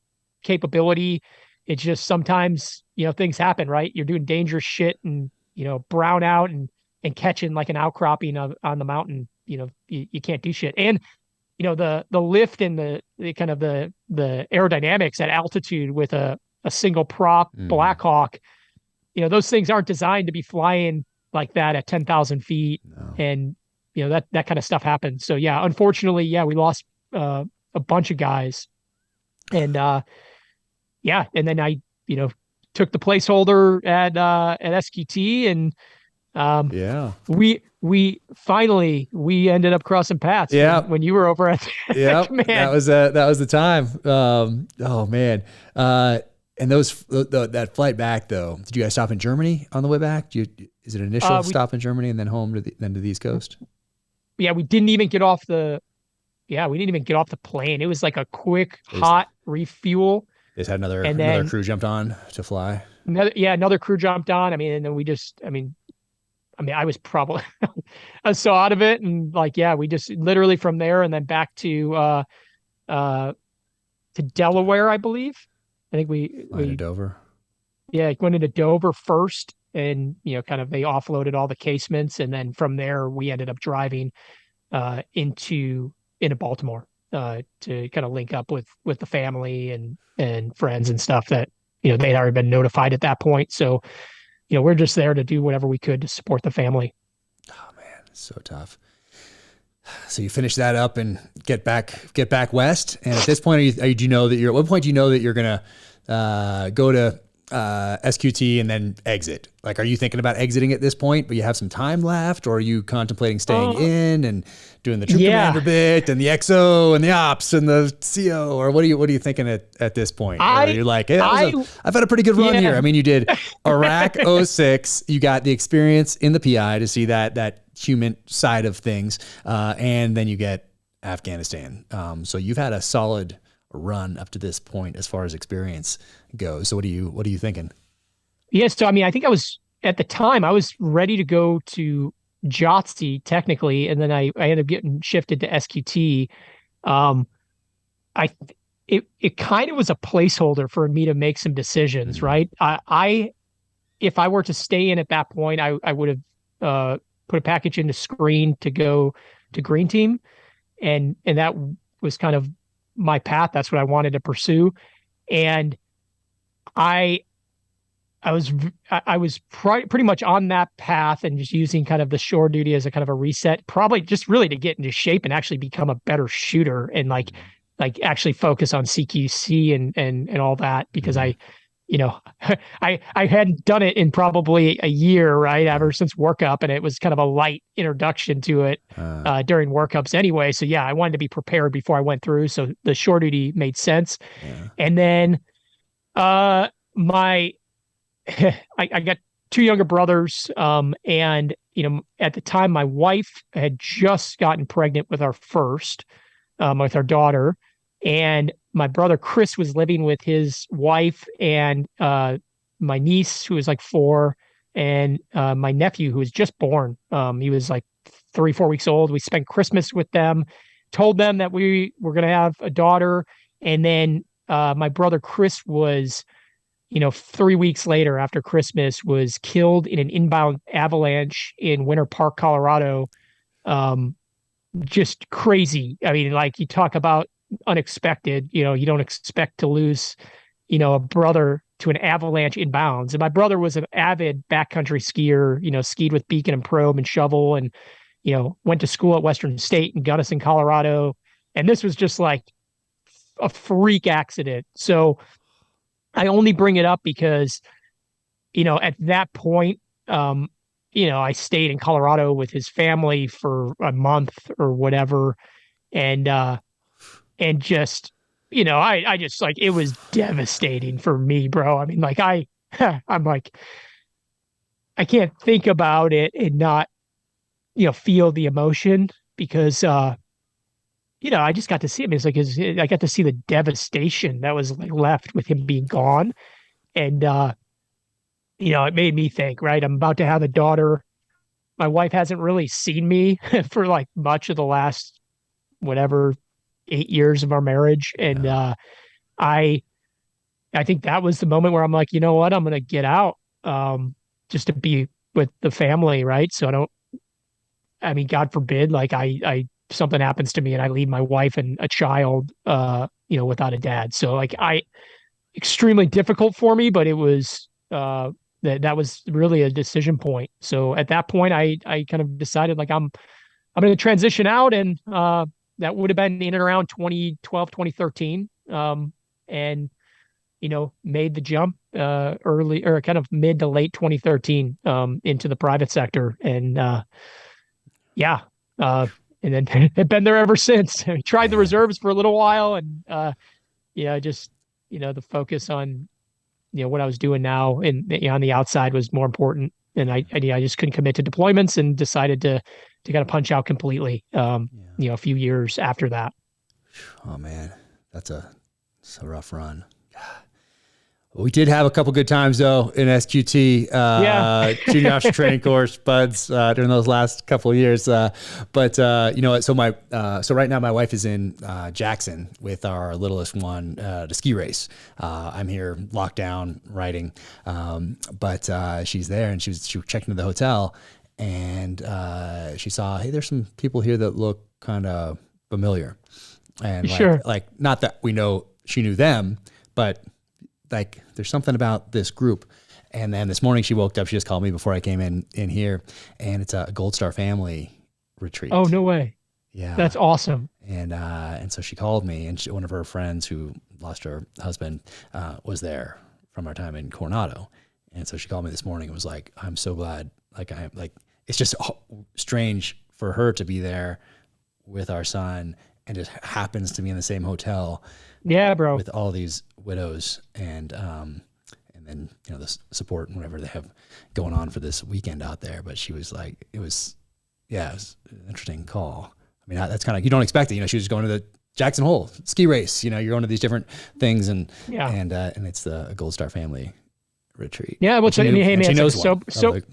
capability. It's just sometimes, things happen, right? You're doing dangerous shit and, brown out and catching like an outcropping on the mountain. You can't do shit. And, the lift and the kind of the aerodynamics at altitude with a single prop Black Hawk, those things aren't designed to be flying like that at 10,000 feet. No. And, that kind of stuff happens. So yeah, unfortunately, yeah, we lost a bunch of guys. And and then I, took the placeholder at SQT, and we finally ended up crossing paths. Yeah, when you were over at command. that was the time. Oh man. And that flight back though, did you guys stop in Germany on the way back? Is it an initial stop in Germany and then home to the East Coast? yeah, we didn't even get off the plane. It was like a quick, hot refuel. They just had And another then crew jumped on to fly. another crew jumped on. I mean, and then I was probably I was so out of it. And like, yeah, we just literally from there and then back uh, to Delaware, I believe. I think we Dover. yeah, went into Dover first and, kind of they offloaded all the casements. And then from there, we ended up driving into Baltimore to kind of link up with the family and friends and stuff that they'd already been notified at that point. So we're just there to do whatever we could to support the family. Oh man, it's so tough. So you finish that up and get back west. And at this point, do you know that at what point do you know that you're gonna go to SQT and then exit? Like, are you thinking about exiting at this point, but you have some time left, or are you contemplating staying in and doing the troop commander bit and the XO and the ops and the CO, or what are you thinking at this point? Or you're like, hey, I've had a pretty good run here. I mean, you did Iraq 06, you got the experience in the PI to see that human side of things, and then you get Afghanistan. So you've had a solid run up to this point as far as experience goes. So what are you thinking? Yeah, so I mean, I think at the time I was ready to go to JOTC technically, and then I ended up getting shifted to SQT. It kind of was a placeholder for me to make some decisions, right? If I were to stay in at that point, I would have put a package into screen to go to Green Team, and that was kind of my path. That's what I wanted to pursue, and I was pretty much on that path and just using kind of the shore duty as a kind of a reset, probably just really to get into shape and actually become a better shooter and like actually focus on CQC and all that, because I hadn't done it in probably a year, right? Ever since workup, and it was kind of a light introduction to it during workups anyway. So yeah, I wanted to be prepared before I went through. So the shore duty made sense. Yeah. And then I got two younger brothers, and at the time my wife had just gotten pregnant with our first, with our daughter, and my brother Chris was living with his wife and my niece, who was like 4, and my nephew, who was just born. He was like 3-4 weeks old. We spent Christmas with them, told them that we were going to have a daughter, and then my brother Chris was 3 weeks later, after Christmas, was killed in an inbound avalanche in Winter Park, Colorado. Just crazy. I mean, like, you talk about unexpected, you don't expect to lose, a brother to an avalanche inbounds. And my brother was an avid backcountry skier, skied with Beacon and Probe and Shovel, and, went to school at Western State in Gunnison, Colorado. And this was just like a freak accident. So I only bring it up because, at that point, I stayed in Colorado with his family for a month or whatever. And just, I just, like, it was devastating for me, bro. I mean, like, I'm like, I can't think about it and not, feel the emotion, because, I just got to see him. It's like, I got to see the devastation that was like left with him being gone. And, it made me think, right? I'm about to have a daughter. My wife hasn't really seen me for like much of the last, whatever, 8 years of our marriage. And, I think that was the moment where I'm like, you know what, I'm going to get out, just to be with the family. Right. So God forbid, like something happens to me and I leave my wife and a child, without a dad. So like, extremely difficult for me, but it was, that was really a decision point. So at that point, I kind of decided, like, I'm going to transition out, and that would have been in and around 2012, 2013, and made the jump early, or kind of mid to late 2013, into the private sector, and and then have been there ever since. I tried the reserves for a little while, and just the focus on what I was doing now and on the outside was more important, and I just couldn't commit to deployments, and decided to kind of punch out completely. A few years after that. Oh man, it's a rough run. We did have a couple good times though in SQT, junior officer training course, buds, during those last couple of years. So right now my wife is in Jackson with our littlest one, the ski race. I'm here locked down writing, but she's there, and she checked into the hotel, and she saw, hey, there's some people here that look kind of familiar, and like not that we know she knew them, but like there's something about this group. And then this morning she woke up, she just called me before I came in here, and it's a Gold Star family retreat. Oh, no way. Yeah. That's awesome. And so she called me, and one of her friends who lost her husband was there from our time in Coronado. And so she called me this morning and was like, I'm so glad. It's just strange for her to be there with our son, and just happens to be in the same hotel. Yeah, bro. With all these widows, and then the support and whatever they have going on for this weekend out there. But she was like, it was an interesting call. I mean, that's kind of, you don't expect it. She was going to the Jackson Hole ski race. You're going to these different things, and it's the Gold Star family retreat. Yeah, well, hey man, it's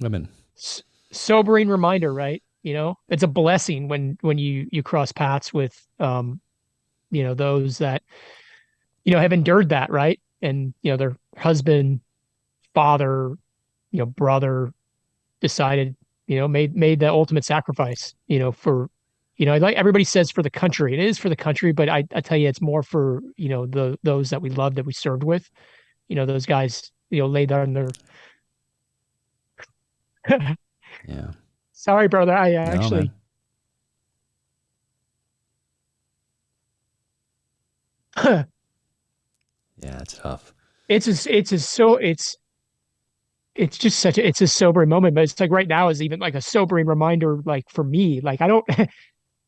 women. Sobering reminder, right? It's a blessing when you cross paths with those that have endured that, right? And their husband, father, brother decided, made the ultimate sacrifice, for, like everybody says, for the country. It is for the country, but I tell you, it's more for those that we love, that we served with. Those guys laid down their yeah. Sorry, brother. I actually. Yeah, it's tough. It's just such it's a sobering moment, but it's like right now is even like a sobering reminder, like for me, like I don't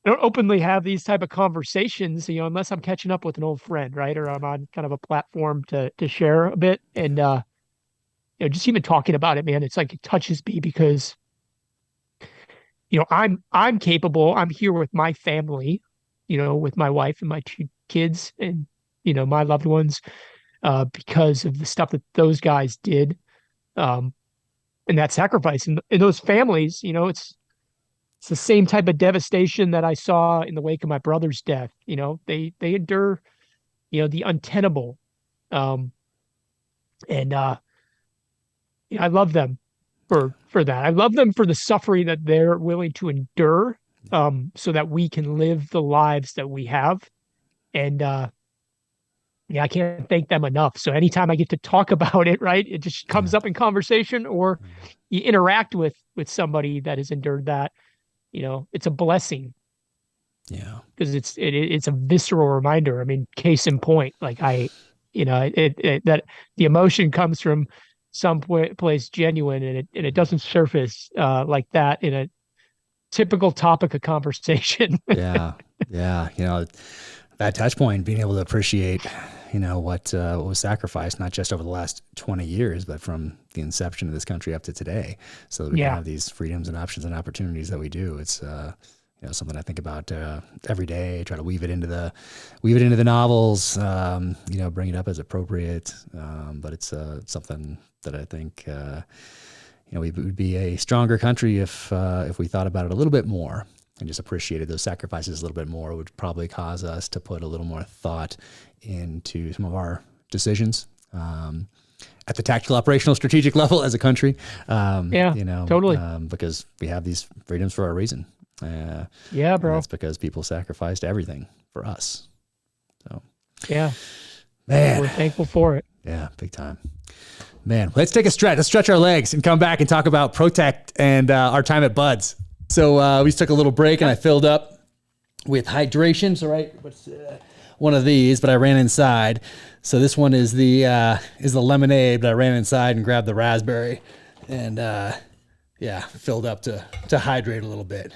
openly have these type of conversations, unless I'm catching up with an old friend, right? Or I'm on kind of a platform to share a bit. And just even talking about it, man, it's like it touches me because I'm capable. I'm here with my family, with my wife and my 2 kids and, my loved ones, because of the stuff that those guys did, and that sacrifice. And those families, it's the same type of devastation that I saw in the wake of my brother's death. They endure, the untenable. I love them for that. I love them for the suffering that they're willing to endure, so that we can live the lives that we have. And I can't thank them enough. So anytime I get to talk about it, right, it just comes up in conversation, or you interact with somebody that has endured that, it's a blessing. Yeah. Because it's a visceral reminder. I mean, case in point, like that the emotion comes from some place genuine, and it doesn't surface like that in a typical topic of conversation. Yeah. That touch point, being able to appreciate, what was sacrificed, not just over the last 20 years, but from the inception of this country up to today, so that we can have these freedoms and options and opportunities that we do. It's something I think about every day. Try to weave it into the novels. Bring it up as appropriate. But it's something that I think we would be a stronger country if we thought about it a little bit more and just appreciated those sacrifices a little bit more. It would probably cause us to put a little more thought into some of our decisions at the tactical, operational, strategic level as a country. Totally. Because we have these freedoms for a reason. Bro. That's because people sacrificed everything for us. So, yeah, man, we're thankful for it. Yeah, big time. Man, let's take a stretch. Let's stretch our legs and come back and talk about Protekt and our time at Buds. So we took a little break, and I filled up with hydration. So what's one of these? But I ran inside. So this one is the lemonade. But I ran inside and grabbed the raspberry, and filled up to hydrate a little bit.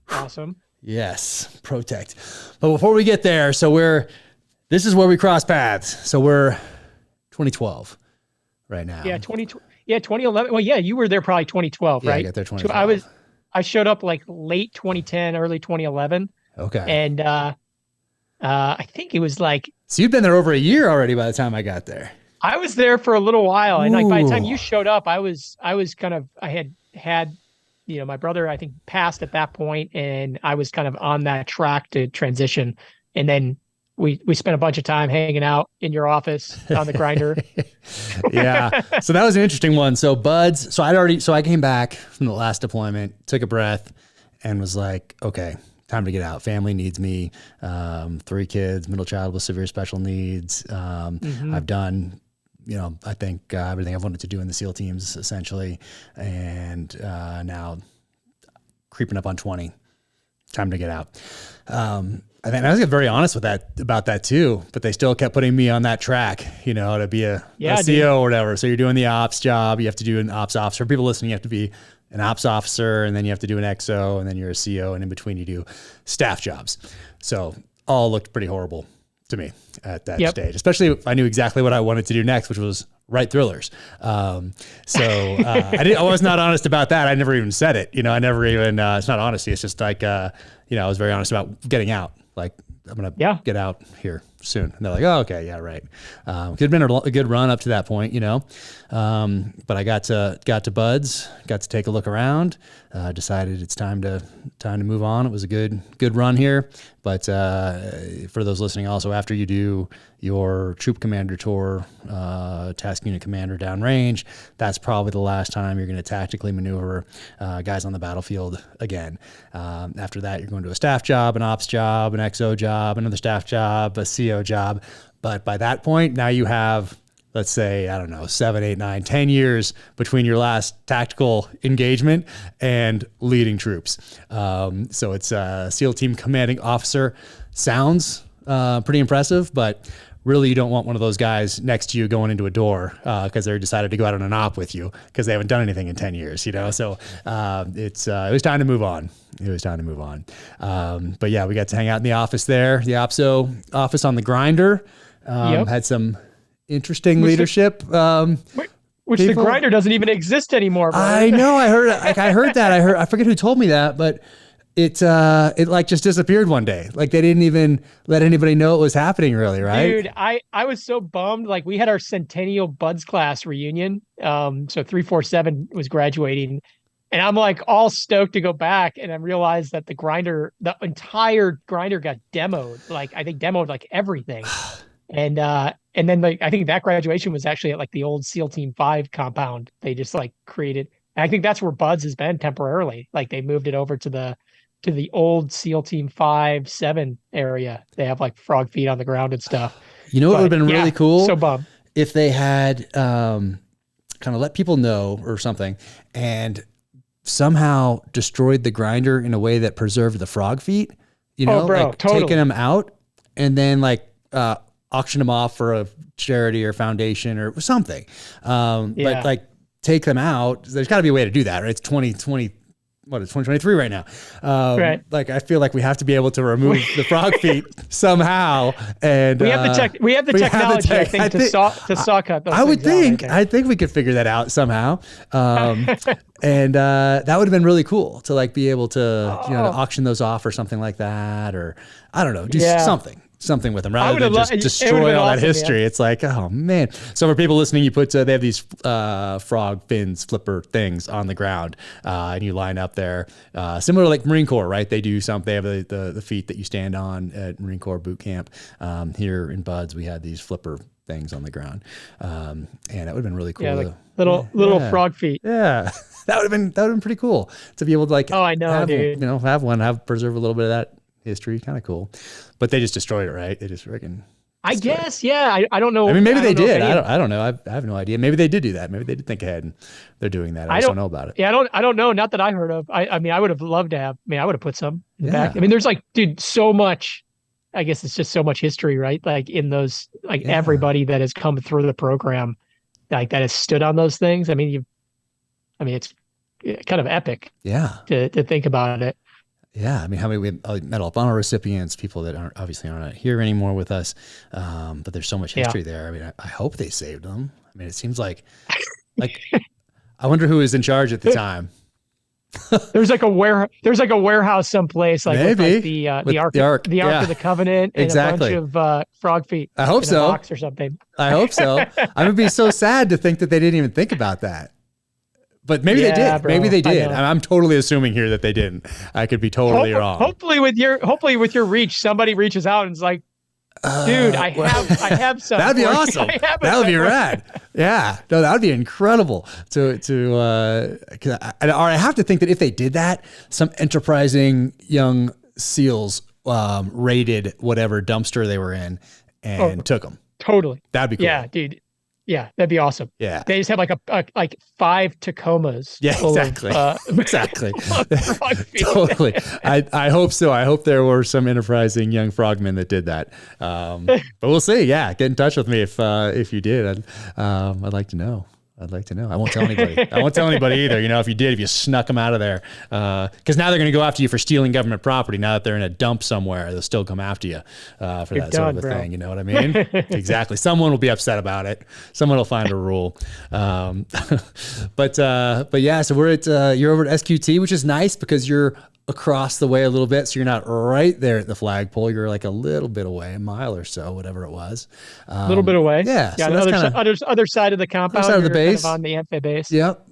Awesome. Yes, Protekt. But before we get there, this is where we cross paths. So we're 2012 right now. Yeah, 2011. Well, yeah, you were there probably 2012, right? I got there 2012. I showed up like late 2010, early 2011. Okay. And I think it was like So you'd been there over a year already by the time I got there. I was there for a little while, and like by the time Ooh. you showed up, I was kind of I had my brother I think passed at that point, and I was kind of on that track to transition, and then we spent a bunch of time hanging out in your office on the grinder. Yeah. So that was an interesting one. So buds, so I came back from the last deployment, took a breath, and was like, okay, time to get out. Family needs me. 3 kids, middle child with severe special needs. I've done, I think everything I've wanted to do in the SEAL teams essentially. And now creeping up on 20, time to get out. I think I was very honest about that too, but they still kept putting me on that track, to be a CO or whatever. So you're doing the ops job. You have to do an ops officer. For people listening, you have to be an ops officer, and then you have to do an XO, and then you're a CO, and in between you do staff jobs. So all looked pretty horrible to me at that stage, especially if I knew exactly what I wanted to do next, which was write thrillers. I was not honest about that. I never even said it. I never even, it's not honesty. It's just like, I was very honest about getting out. Like, I'm going to get out here soon. And they're like, oh, okay. Yeah, right. It had been a good run up to that point, but I got to Buds, got to take a look around, decided it's time to move on. It was a good run here. But for those listening also, after you do your troop commander tour, task unit commander downrange, that's probably the last time you're going to tactically maneuver guys on the battlefield again. After that, you're going to a staff job, an ops job, an XO job, another staff job, a CO job. But by that point, now you have, let's say, 7, 8, 9, 10 years between your last tactical engagement and leading troops. So it's a SEAL team commanding officer. Sounds pretty impressive, but really you don't want one of those guys next to you going into a door because they decided to go out on an op with you because they haven't done anything in 10 years, So it was time to move on. But yeah, we got to hang out in the office there, the OPSO office on the grinder. Had some interesting leadership. Which the grinder doesn't even exist anymore. Bro. I know. I heard that. I forget who told me that, but it like just disappeared one day. Like they didn't even let anybody know it was happening really, right? Dude, I was so bummed. Like we had our Centennial Buds class reunion. So 347 was graduating, and I'm like all stoked to go back, and I realized that the entire grinder got demoed. Like I think demoed like everything. And then I think that graduation was actually at like the old SEAL Team 5 compound. They just like created, and I think that's where Buds has been temporarily. Like they moved it over to the old SEAL Team 5, 7 area. They have like frog feet on the ground and stuff. What would have been really cool? So bummed. If they had kind of let people know or something and somehow destroyed the grinder in a way that preserved the frog feet, totally. Taking them out and then auction them off for a charity or foundation or something. But like take them out. There's gotta be a way to do that, right? It's 2020. What is 2023 right now? Right. Like I feel like we have to be able to remove the frog feet somehow, and we have the technology. I think to saw cut those. I think we could figure that out somehow, and that would have been really cool to like be able to to auction those off or something like that, or I don't know, do something with them rather than just destroy all that history. Yeah. It's like, oh man. So for people listening, you put, they have these frog fins, flipper things on the ground and you line up there, similar to like Marine Corps, right? They do something, they have the feet that you stand on at Marine Corps boot camp. Here in Buds, we had these flipper things on the ground. And that would have been really cool. Yeah, like little frog feet. Yeah. That would have been pretty cool to be able to like, I know, have, dude. Preserve a little bit of that history. Kind of cool. But they just destroyed it, right? They just freaking. I guess, yeah. I don't know. I mean, maybe they did. I don't know. I have no idea. Maybe they did do that. Maybe they did think ahead and they're doing that. I just don't know about it. Yeah, I don't know. Not that I heard of. I mean, I would have loved to have. I mean, I would have put some in the back. I mean, there's like, dude, so much. I guess it's just so much history, right? Like in those, everybody that has come through the program, like that has stood on those things. I mean, it's kind of epic. Yeah. To think about it. Yeah, I mean, how many Medal of Honor recipients, people that obviously aren't here anymore with us, but there's so much history there. I mean, I hope they saved them. I mean, it seems like I wonder who was in charge at the time. There's like a warehouse someplace, like with Maybe. like the With Ark, the Ark, the Ark yeah. of the Covenant, and Exactly. a bunch of frog feet. I hope in so. A box or something. I hope so. I'm gonna be so sad to think that they didn't even think about that. But maybe they did. Bro, Maybe they did. know. I'm totally assuming here that they didn't. I could be totally wrong. Hopefully with your reach, somebody reaches out and is like, dude, I have some. That'd be awesome. That would be rad. Yeah, no, that would be incredible. Or I have to think that if they did that, some enterprising young SEALs raided whatever dumpster they were in and took them. Totally. That'd be cool. Yeah, dude. Yeah, that'd be awesome. Yeah, they just have like like 5 Tacomas. Yeah, exactly. Exactly. Totally. I hope so. I hope there were some enterprising young frogmen that did that. But we'll see. Yeah, get in touch with me if you did. I'd like to know. I'd like to know. I won't tell anybody. I won't tell anybody either. If you snuck them out of there, because now they're going to go after you for stealing government property. Now that they're in a dump somewhere, they'll still come after you for that sort of a thing. You know what I mean? Exactly. Someone will be upset about it. Someone will find a rule. But yeah. So we're at you're over at SQT, which is nice because you're across the way a little bit, so you're not right there at the flagpole. You're like a little bit away, a mile or so, whatever it was. A little bit away. Yeah. Yeah. So Other side of the compound. Other side of the base. Kind of on the amphi base. Yep.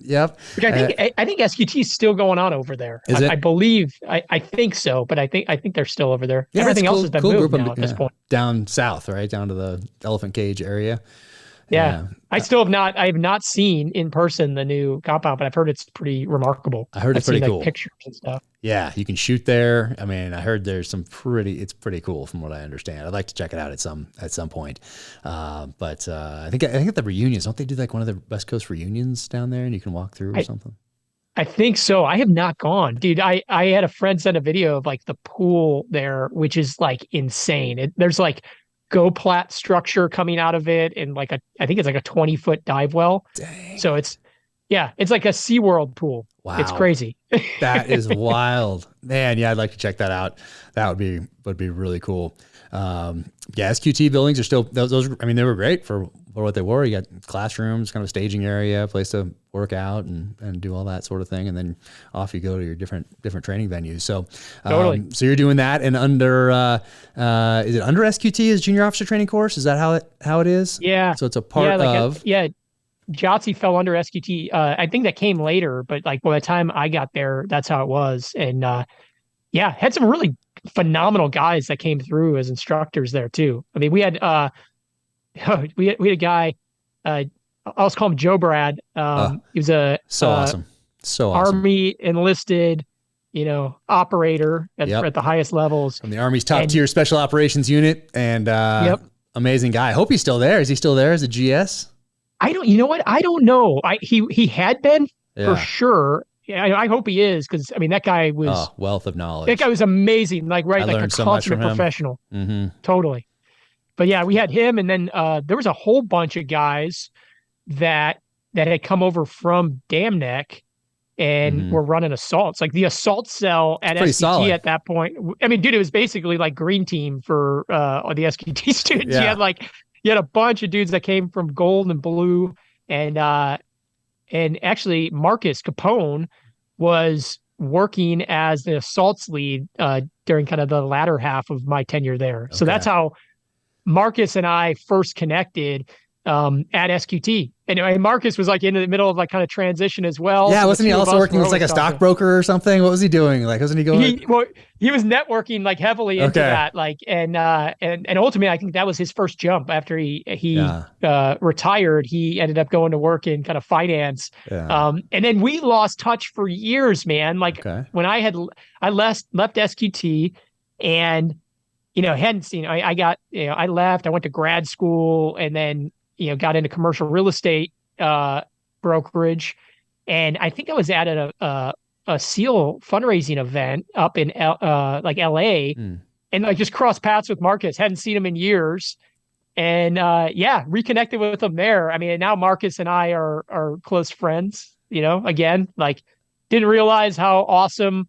Which I think SQT is still going on over there. I believe. I think so, but I think they're still over there. Yeah, everything else has been moved now at this point. Down south, right down to the elephant cage area. Yeah. I have not seen in person the new compound, but I've heard it's pretty remarkable. I heard it's pretty cool. Pictures and stuff. Yeah, you can shoot there. I mean, I heard there's it's pretty cool from what I understand. I'd like to check it out at some point. But I think at the reunions, don't they do like one of the West Coast reunions down there and you can walk through or something? I think so. I have not gone, dude. I had a friend send a video of like the pool there, which is like insane. There's like GoPlat structure coming out of it, and like I think it's like a 20-foot dive well. Dang. So it's like a SeaWorld pool. Wow. It's crazy. That is wild, man. Yeah, I'd like to check that out. That would be really cool. Yeah, SQT buildings are still those. I mean, they were great for what they were. You got classrooms, kind of a staging area, place to work out and do all that sort of thing, and then off you go to your different training venues. So, totally. So you're doing that, and under is it under SQT is junior officer training course? Is that how it is? Yeah. So it's a part of. JOTC fell under SQT. I think that came later, but like by the time I got there, that's how it was. And had some really phenomenal guys that came through as instructors there too. I mean, we had a guy, I'll just call him Joe Brad. He was a awesome. Army enlisted, operator at the highest levels. From the Army's top tier special operations unit, and amazing guy. I hope he's still there. Is he still there as a GS? You know what? I don't know. He had been for sure. Yeah, I hope he is, because I mean that guy was wealth of knowledge. That guy was amazing, like I like a consummate professional. Mm-hmm. Totally. But yeah, we had him, and then there was a whole bunch of guys that had come over from Dam Neck and were running assaults. Like the assault cell at SQT at that point. I mean, dude, it was basically like green team for the SQT students. Yeah. You had a bunch of dudes that came from gold and blue, and actually Marcus Capone was working as the assaults lead during kind of the latter half of my tenure there. Okay. So that's how Marcus and I first connected at SQT. And Marcus was like in the middle of like kind of transition as well. Yeah, wasn't he also working as like a stockbroker or something? What was he doing? Like, wasn't he going? He was networking like heavily into that. Like, and ultimately, I think that was his first jump after he retired. He ended up going to work in kind of finance. Yeah. And then we lost touch for years, man. Like when I left SQT, and hadn't seen. I left. I went to grad school, and then got into commercial real estate brokerage, and I think I was at a SEAL fundraising event up in like LA, and like just crossed paths with Marcus. Hadn't seen him in years, and reconnected with him there. I mean, now Marcus and I are close friends. Again, like didn't realize how awesome.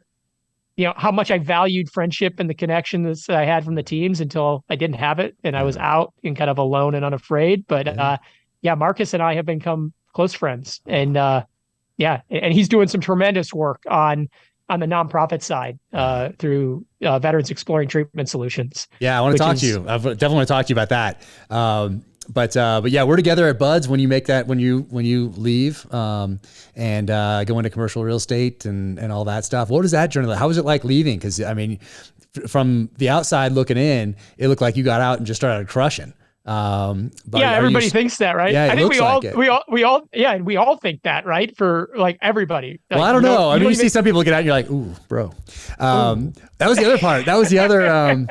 How much I valued friendship and the connections that I had from the teams until I didn't have it, and I was out and kind of alone and unafraid. But Marcus and I have become close friends, and Yeah, and he's doing some tremendous work on the nonprofit side through Veterans Exploring Treatment Solutions. Yeah, I want to talk to you. I definitely want to talk to you about that. But yeah, we're together at Buds when you make that, when you leave and go into commercial real estate and all that stuff. What is that journey like? How was it like leaving? Because I mean, from the outside looking in, it looked like you got out and just started crushing. But yeah, everybody thinks that, right? Yeah, I think we all think that, right? For like everybody. Well, like, I don't know. I mean, you see some people get out and you're like, ooh, bro. That was the other part. That was the other,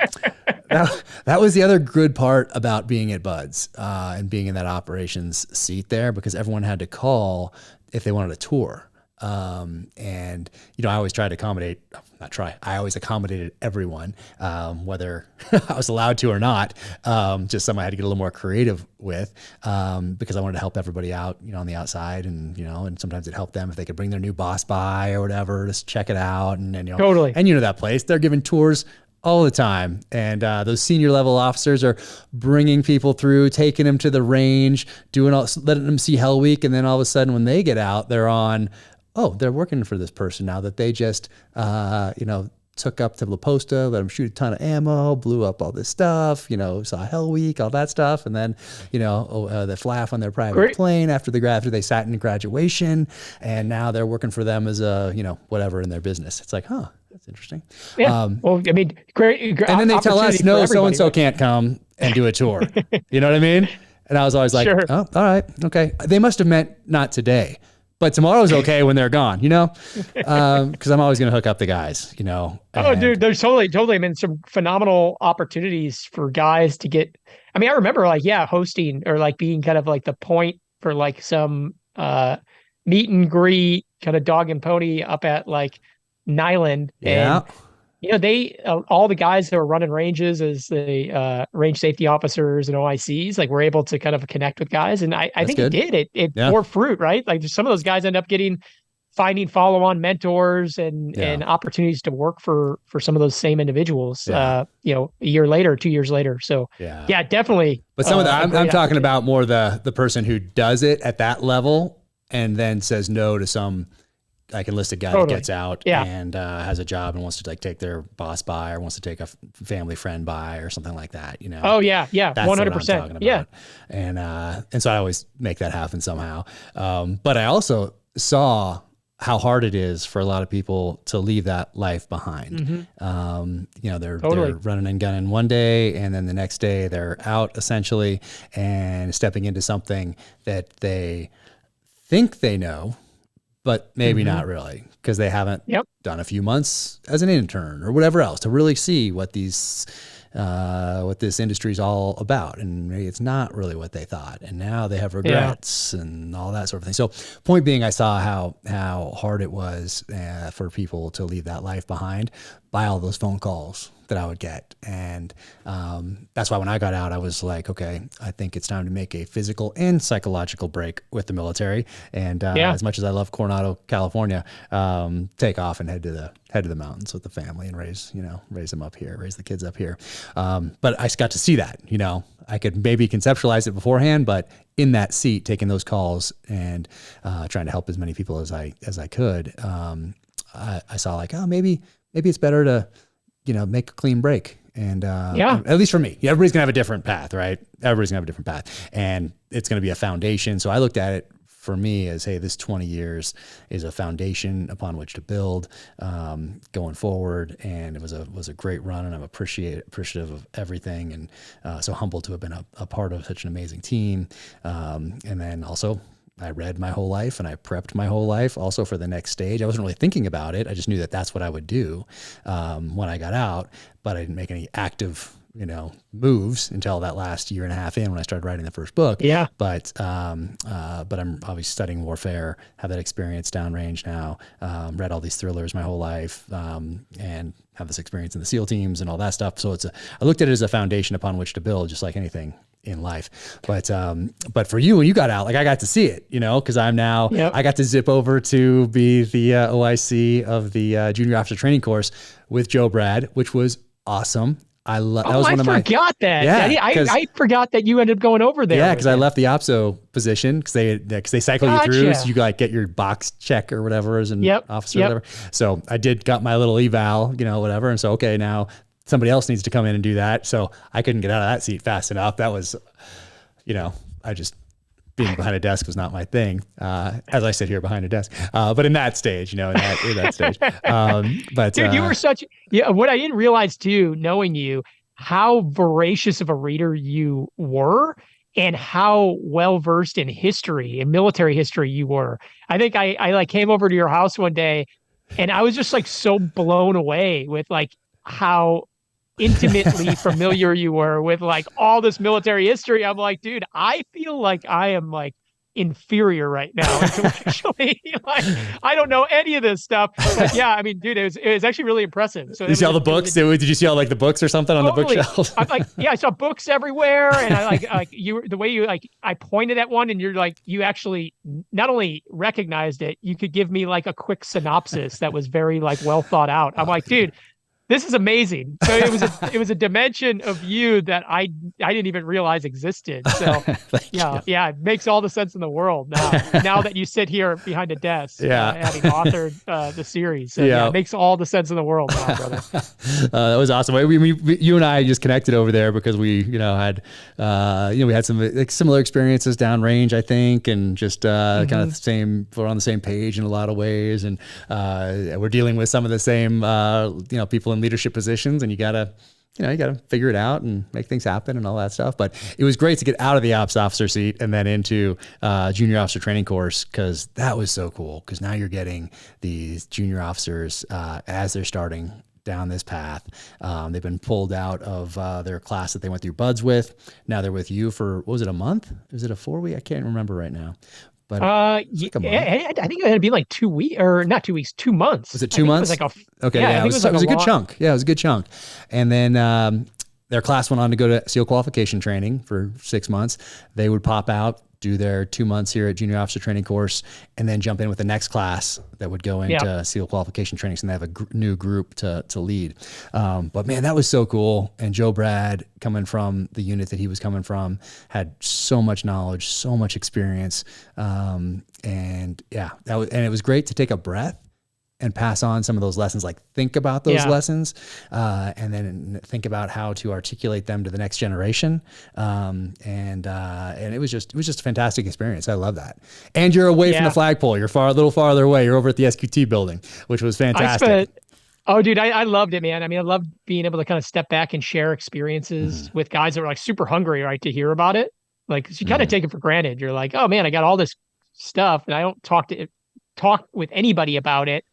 that was the other good part about being at Buds, and being in that operations seat there, because everyone had to call if they wanted a tour. And I always tried to accommodate, I always accommodated everyone, whether I was allowed to or not. Just something I had to get a little more creative with, because I wanted to help everybody out, on the outside, and sometimes it helped them if they could bring their new boss by or whatever, just check it out. And totally. And that place, they're giving tours all the time. And those senior level officers are bringing people through, taking them to the range, letting them see Hell Week. And then all of a sudden when they get out, they're on, they're working for this person now that they just, took up to La Posta, let them shoot a ton of ammo, blew up all this stuff, saw Hell Week, all that stuff. And then, they fly off on their private plane after they sat in graduation. And now they're working for them as a, whatever in their business. It's like, that's interesting. Yeah. Well, I mean, great. And then they tell us, no, so-and-so can't come and do a tour. You know what I mean? And I was always like, sure. Oh, all right. Okay. They must've meant not today. But tomorrow's okay when they're gone, because I'm always going to hook up the guys, Dude, there's totally. I mean, some phenomenal opportunities for guys to get. I mean, I remember hosting or being kind of like the point for some meet and greet kind of dog and pony up at Nyland. Yeah. And, they all the guys that were running ranges as the range safety officers and OICs, were able to kind of connect with guys. And I think good. it bore fruit, right? Some of those guys end up finding follow-on mentors and opportunities to work for some of those same individuals, a year later, 2 years later. So yeah definitely. But some of that, I'm talking about more the person who does it at that level and then says no to some enlisted guy that gets out and has a job and wants to take their boss by or wants to take a family friend by or something like that, Oh yeah. That's 100%. Yeah. And so I always make that happen somehow. But I also saw how hard it is for a lot of people to leave that life behind. Mm-hmm. They're running and gunning one day and then the next day they're out essentially and stepping into something that they think they know, but maybe not really, because they haven't done a few months as an intern or whatever else to really see what this industry is all about. And maybe it's not really what they thought. And now they have regrets and all that sort of thing. So point being, I saw how hard it was for people to leave that life behind by all those phone calls that I would get. And that's why when I got out, I was like, okay, I think it's time to make a physical and psychological break with the military. And as much as I love Coronado, California, take off and head to the mountains with the family and raise them up here, raise the kids up here. But I got to see that, I could maybe conceptualize it beforehand, but in that seat, taking those calls and trying to help as many people as I could, I saw maybe it's better to, make a clean break. And at least for me, everybody's gonna have a different path, right? Everybody's gonna have a different path and it's gonna be a foundation. So I looked at it for me as, hey, this 20 years is a foundation upon which to build going forward. And it was a great run and I'm appreciative of everything. And so humbled to have been a part of such an amazing team. And then also I read my whole life and I prepped my whole life also for the next stage. I wasn't really thinking about it. I just knew that that's what I would do when I got out, but I didn't make any active, moves until that last year and a half in when I started writing the first book. Yeah. But I'm obviously studying warfare, have that experience downrange now, read all these thrillers my whole life, and have this experience in the SEAL teams and all that stuff. So I looked at it as a foundation upon which to build, just like anything in life. But for you, when you got out, I got to see it, cause I'm now, I got to zip over to be the OIC of the junior officer training course with Joe Brad, which was awesome. That was I one of my. forgot that. Yeah, I forgot that you ended up going over there. Yeah, because I left the OPSO position because they cycle you through, so you like get your box check or whatever as an officer or whatever. So I got my little eval, whatever, and so okay, now somebody else needs to come in and do that. So I couldn't get out of that seat fast enough. That was, I just being behind a desk was not my thing. As I sit here behind a desk, but in that stage, in that stage. But dude, you were what I didn't realize too, knowing you, how voracious of a reader you were and how well versed in history and military history you were. I think I like came over to your house one day and I was just like so blown away with like how intimately familiar you were with like all this military history. I'm like, dude, I feel like I am like inferior right now intellectually. Like I don't know any of this stuff. But yeah, I mean, dude, it was actually really impressive. So did you see all the books? Did you see all like the books or something on the bookshelf? I'm like, yeah, I saw books everywhere, and I like you the way you like I pointed at one, and you're like you actually not only recognized it, you could give me like a quick synopsis that was very like well thought out. I'm like, dude, this is amazing. So it was a dimension of you that I didn't even realize existed. So yeah, it makes all the sense in the world now that you sit here behind a desk, having authored the series. So it makes all the sense in the world now, brother. That was awesome. You and I just connected over there because we had we had some like, similar experiences downrange, I think, and just kind of the same. We're on the same page in a lot of ways, and we're dealing with some of the same people in leadership positions, and you gotta figure it out and make things happen and all that stuff. But it was great to get out of the ops officer seat and then into junior officer training course, because that was so cool, because now you're getting these junior officers as they're starting down this path. They've been pulled out of their class that they went through buds with. Now they're with you for, what was it, a month? Was it a 4 week? I can't remember right now. But I think it had been like 2 weeks, or not 2 weeks, 2 months. Was it 2 months? It was like okay, yeah, it was a good chunk. Yeah, it was a good chunk. And then their class went on to go to SEAL qualification training for 6 months. They would pop out, do their 2 months here at junior officer training course, and then jump in with the next class that would go into SEAL qualification training. So they have a new group to lead. But man, that was so cool. And Joe Brad, coming from the unit that he was coming from, had so much knowledge, so much experience. And it was great to take a breath and pass on some of those lessons, like think about those lessons, and then think about how to articulate them to the next generation. And it was just a fantastic experience. I love that. And you're away from the flagpole. You're a little farther away. You're over at the SQT building, which was fantastic. Oh, dude, I loved it, man. I mean, I loved being able to kind of step back and share experiences with guys that were like super hungry, right, to hear about it. Like, you kind of take it for granted. You're like, oh man, I got all this stuff, and I don't talk with anybody about it.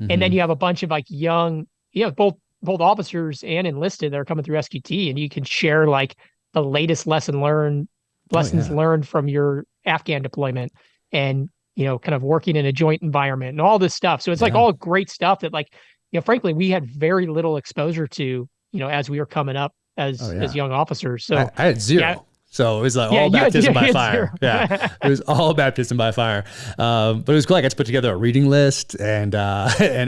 And then you have a bunch of like young, both officers and enlisted that are coming through SQT, and you can share like the latest lessons learned from your Afghan deployment, and kind of working in a joint environment and all this stuff. So it's like all great stuff that like, frankly, we had very little exposure to, as we were coming up as young officers. So I had zero. Yeah. So it was like all baptism by fire. Yeah, it was all baptism by fire. But it was cool. I got to put together a reading list, and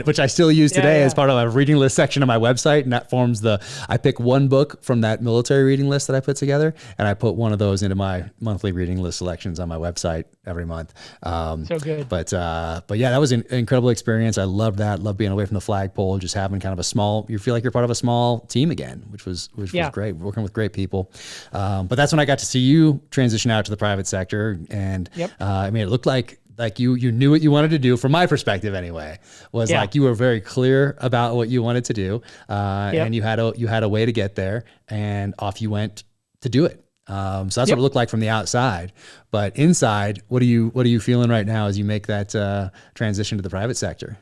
which I still use today as part of a reading list section of my website. And that forms I pick one book from that military reading list that I put together, and I put one of those into my monthly reading list selections on my website every month. So good. But yeah, that was an incredible experience. I loved that. Loved being away from the flagpole, just having kind of you feel like you're part of a small team again, which was great. Working with great people. But that's when I got to see you transition out to the private sector, and I mean, it looked like you knew what you wanted to do. From my perspective, anyway, was like you were very clear about what you wanted to do, and you had a way to get there, and off you went to do it. So that's what it looked like from the outside. But inside, what are you feeling right now as you make that transition to the private sector?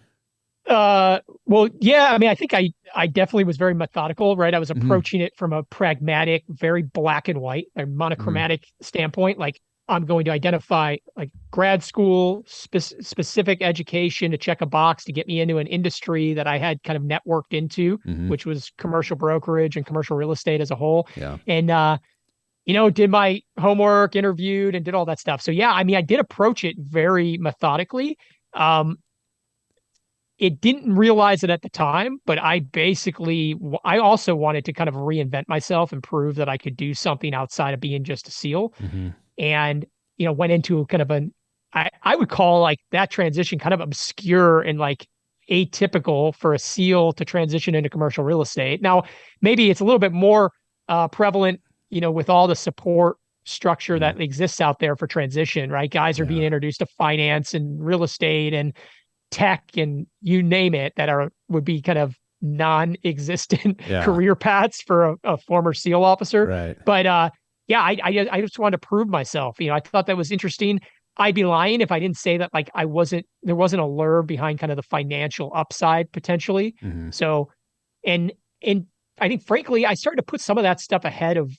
Well, yeah, I mean, I think I definitely was very methodical, right? I was approaching it from a pragmatic, very black and white, a monochromatic standpoint. Like, I'm going to identify like grad school, specific education to check a box to get me into an industry that I had kind of networked into, which was commercial brokerage and commercial real estate as a whole. Yeah. And, did my homework, interviewed, and did all that stuff. So yeah, I mean, I did approach it very methodically. it didn't realize it at the time, but I also wanted to kind of reinvent myself and prove that I could do something outside of being just a SEAL. Mm-hmm. And, went into kind of I would call like that transition kind of obscure and like atypical for a SEAL to transition into commercial real estate. Now, maybe it's a little bit more prevalent, with all the support structure Yeah. that exists out there for transition, right? Guys are being introduced to finance and real estate and tech and you name it that would be kind of non-existent career paths for a former SEAL officer. Right. But yeah, I just wanted to prove myself. I thought that was interesting. I'd be lying if I didn't say that like there wasn't a lure behind kind of the financial upside potentially. Mm-hmm. So and I think frankly, I started to put some of that stuff ahead of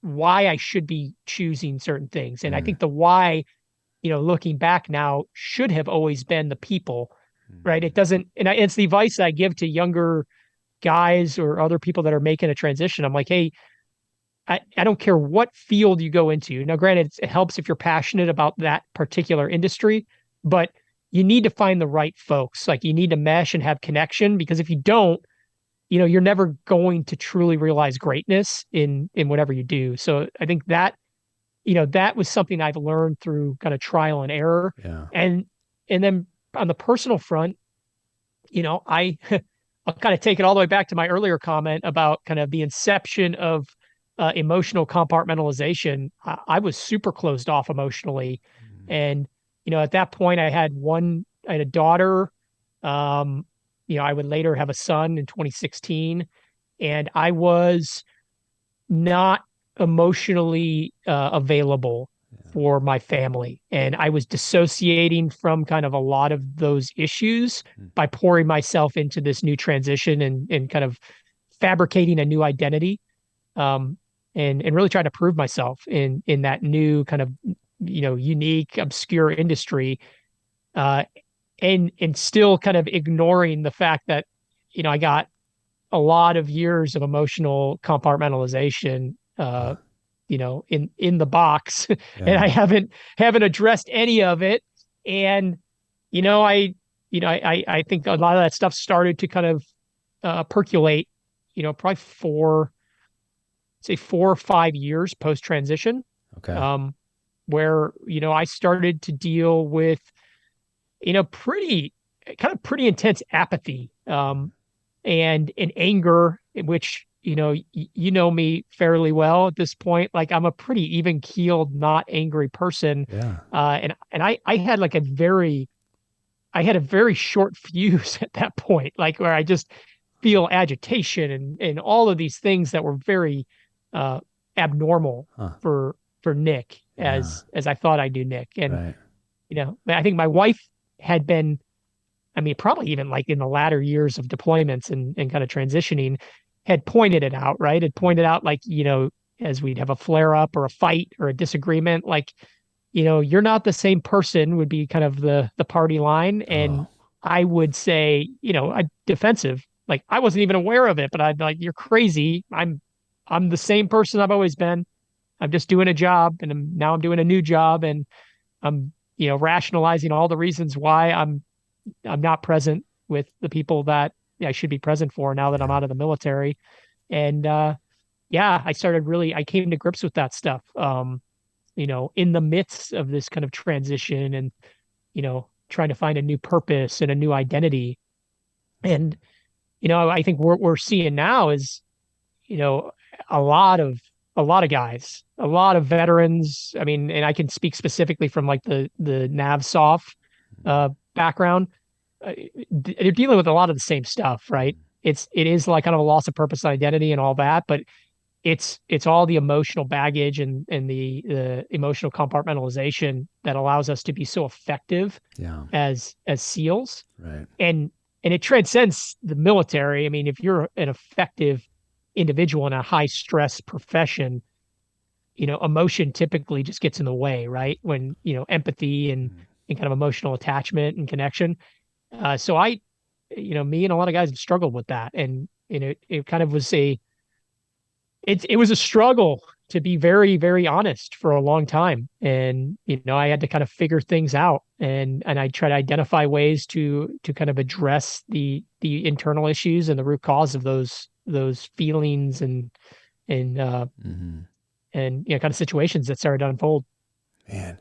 why I should be choosing certain things. And I think the why, looking back now, should have always been the people, right? It doesn't, and it's the advice I give to younger guys or other people that are making a transition. I'm like, hey, I don't care what field you go into. Now, granted, it helps if you're passionate about that particular industry, but you need to find the right folks. Like you need to mesh and have connection, because if you don't, you're never going to truly realize greatness in whatever you do. So I think that, that was something I've learned through kind of trial and error. Yeah. And then on the personal front, I'll kind of take it all the way back to my earlier comment about kind of the inception of emotional compartmentalization. I was super closed off emotionally. And, at that point I had a daughter. I would later have a son in 2016, and I was not emotionally available for my family. And I was dissociating from kind of a lot of those issues by pouring myself into this new transition and kind of fabricating a new identity. And really trying to prove myself in that new kind of, unique, obscure industry. And still kind of ignoring the fact that, I got a lot of years of emotional compartmentalization, in the box, and I haven't addressed any of it. And, I think a lot of that stuff started to kind of percolate, probably 4 or 5 years post transition. Okay. Where, I started to deal with, pretty intense apathy, and anger, which, me fairly well at this point. Like I'm a pretty even keeled, not angry person. Yeah. And I had like I had a very short fuse at that point, like where I just feel agitation and all of these things that were very abnormal for Nick as I thought I knew Nick. And, I think my wife had been, probably even like in the latter years of deployments and kind of transitioning, had pointed it out, right? Had pointed out like, as we'd have a flare up or a fight or a disagreement, like, you're not the same person would be kind of the party line. And I would say, I defensive, like I wasn't even aware of it, but I'd be like, you're crazy. I'm the same person I've always been. I'm just doing a job, and now I'm doing a new job, and I'm, rationalizing all the reasons why I'm not present with the people that I should be present for now that I'm out of the military. And I came to grips with that stuff, in the midst of this kind of transition and, trying to find a new purpose and a new identity. And, I think what we're seeing now is, a lot of guys, a lot of veterans. And I can speak specifically from like the NavSof background. They're dealing with a lot of the same stuff, right? It is like kind of a loss of purpose and identity and all that, but it's all the emotional baggage and the emotional compartmentalization that allows us to be so effective as SEALs. Right. And it transcends the military. If you're an effective individual in a high stress profession, emotion typically just gets in the way, right? When, empathy and kind of emotional attachment and connection. So me and a lot of guys have struggled with that. And, it kind of was it was a struggle to be very, very honest for a long time. And, I had to kind of figure things out, and I try to identify ways to kind of address the internal issues and the root cause of those feelings and kind of situations that started to unfold. Man.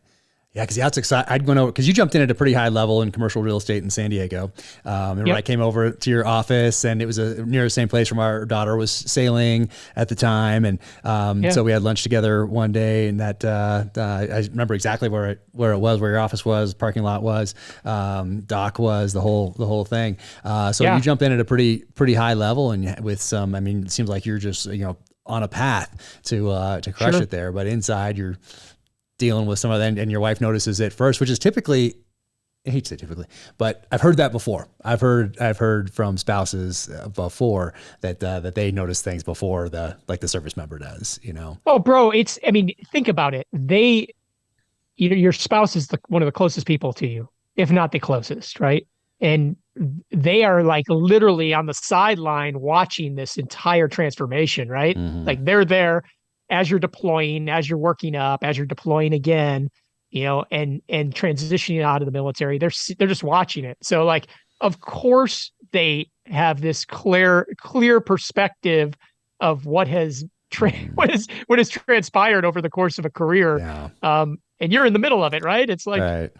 Yeah, because that's exciting. I'd went over because you jumped in at a pretty high level in commercial real estate in San Diego. And I came over to your office, and it was near the same place where our daughter was sailing at the time, and so we had lunch together one day. And that I remember exactly where it was, where your office was, parking lot was, dock was, the whole thing. So you jumped in at a pretty high level, and with some. I mean, it seems like you're just on a path to crush it there, but inside you're dealing with some of that, and your wife notices it first, which is typically, I hate to say typically, but I've heard that before. I've heard from spouses before that they notice things before the service member does. Oh, bro, think about it. Your spouse is one of the closest people to you, if not the closest, right? And they are like literally on the sideline watching this entire transformation, right? Mm-hmm. Like they're there as you're deploying, as you're working up, as you're deploying again, and transitioning out of the military. They're just watching it. So like, of course they have this clear perspective of what has what has transpired over the course of a career. Yeah. And you're in the middle of it, right? It's like, right.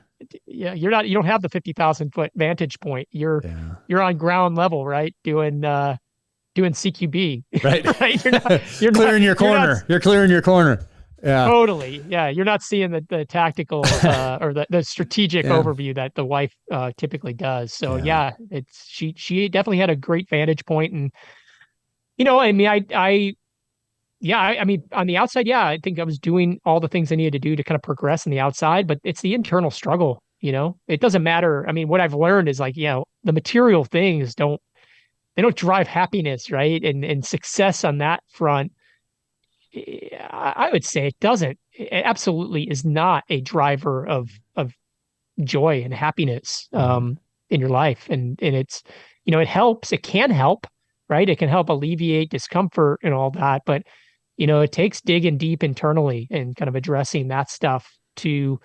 Yeah, you don't have the 50,000-foot vantage point. You're on ground level, right? Doing CQB, right? Right? You're clearing your corner. You're clearing your corner. Yeah, totally. Yeah, you're not seeing the tactical or the strategic overview that the wife typically does. So it's she definitely had a great vantage point, and I mean, on the outside, I think I was doing all the things I needed to do to kind of progress on the outside, but it's the internal struggle. It doesn't matter. I mean, what I've learned is like, the material things don't drive happiness, right? And success on that front, I would say it doesn't. It absolutely is not a driver of joy and happiness in your life. And it's, it helps. It can help, right? It can help alleviate discomfort and all that. But, it takes digging deep internally and kind of addressing that stuff to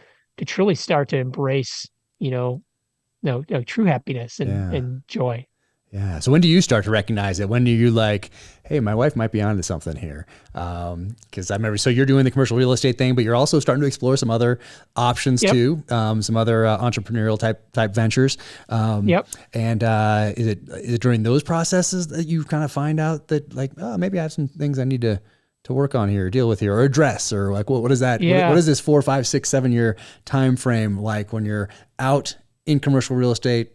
truly start to embrace, true happiness and joy. Yeah. So when do you start to recognize it? When do you like, hey, my wife might be onto something here? Because I remember, so you're doing the commercial real estate thing, but you're also starting to explore some other options too, some other entrepreneurial type ventures. And is it during those processes that you kind of find out that like, oh, maybe I have some things I need to work on here, deal with here, or address, or like, what is that? Yeah. What is this 4, 5, 6, 7 year time frame like when you're out in commercial real estate,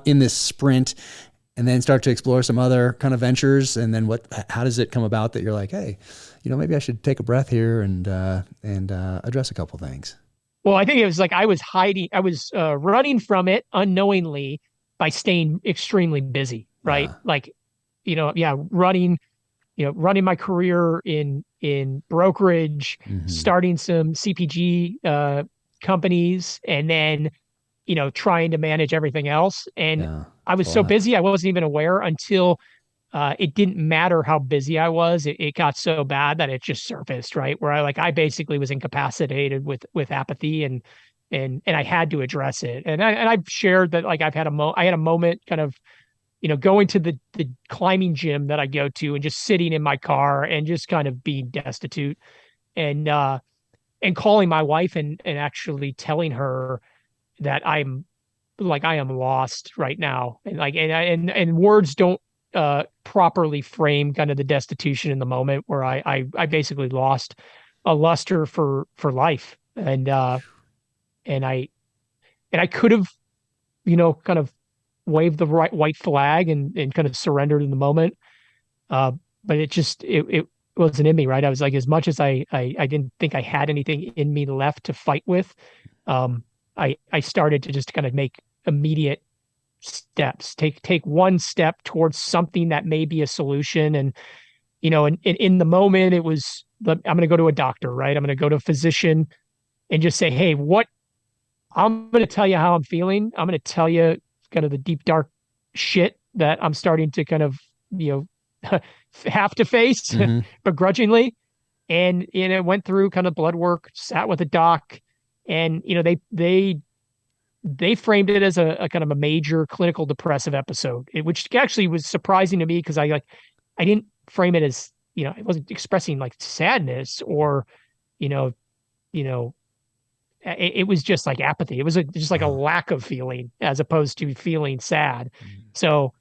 in this sprint, and then start to explore some other kind of ventures? And then how does it come about that you're like, hey, maybe I should take a breath here and address a couple things? Well, I think it was like I was running from it unknowingly by staying extremely busy, right? Like, running my career in brokerage, starting some CPG companies, and then trying to manage everything else. And I was so busy, I wasn't even aware until it didn't matter how busy I was. It got so bad that it just surfaced, right? Where I basically was incapacitated with apathy, and I had to address it. And I've shared that like I had a moment kind of, going to the climbing gym that I go to and just sitting in my car and just kind of being destitute, and calling my wife and actually telling her that I am lost right now. And like, and words don't properly frame kind of the destitution in the moment where I basically lost a luster for life. And I could have, kind of waved the white flag and kind of surrendered in the moment. But it wasn't in me, right? I was like, as much as I didn't think I had anything in me left to fight with, I started to just kind of make immediate steps, take one step towards something that may be a solution. And, in the moment it was, I'm going to go to a doctor, right? I'm going to go to a physician and just say, hey, I'm going to tell you how I'm feeling. I'm going to tell you kind of the deep, dark shit that I'm starting to kind of, have to face begrudgingly. and went through kind of blood work, sat with a doc, and they framed it as a kind of a major clinical depressive episode, which actually was surprising to me because I didn't frame it as, I wasn't expressing like sadness or, you know, you know, it was just like apathy. It was just like a lack of feeling as opposed to feeling sad. So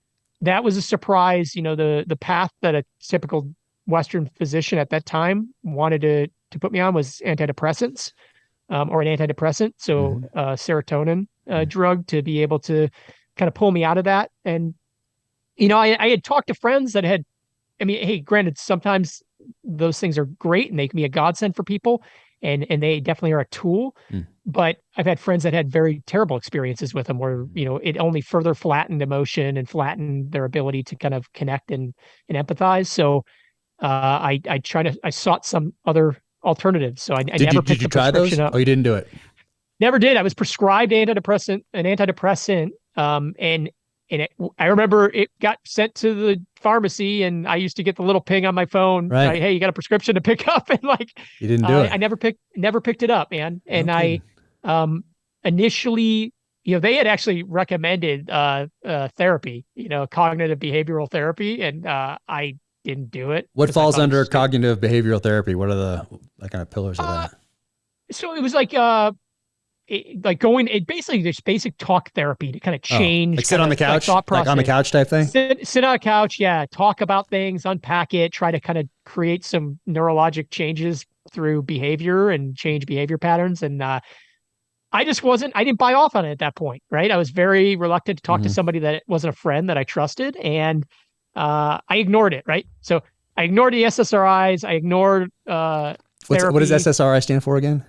that was a surprise. The path that a typical Western physician at that time wanted to put me on was antidepressants, or an antidepressant. So serotonin drug to be able to kind of pull me out of that. And, I had talked to friends that had, hey, granted, sometimes those things are great and they can be a godsend for people, and they definitely are a tool. But I've had friends that had very terrible experiences with them where, it only further flattened emotion and flattened their ability to kind of connect and empathize. So I sought some other alternatives. So I never picked the prescription up. Oh, you didn't do it? Never did. I was prescribed an antidepressant. I remember it got sent to the pharmacy, and I used to get the little ping on my phone, right? Hey, you got a prescription to pick up, and you didn't do it. I never picked it up, man. And I initially, they had actually recommended therapy, cognitive behavioral therapy, and I didn't do it. What falls under cognitive behavioral therapy? What are the kind of pillars of that? So it was basically there's basic talk therapy to kind of change, like sit on the couch, like on the couch type thing. Sit on a couch, yeah. Talk about things, unpack it, try to kind of create some neurologic changes through behavior and change behavior patterns. And I didn't buy off on it at that point, right? I was very reluctant to talk to somebody that wasn't a friend that I trusted, and I ignored it, right? So I ignored the SSRIs. I ignored therapy. What does SSRI stand for again?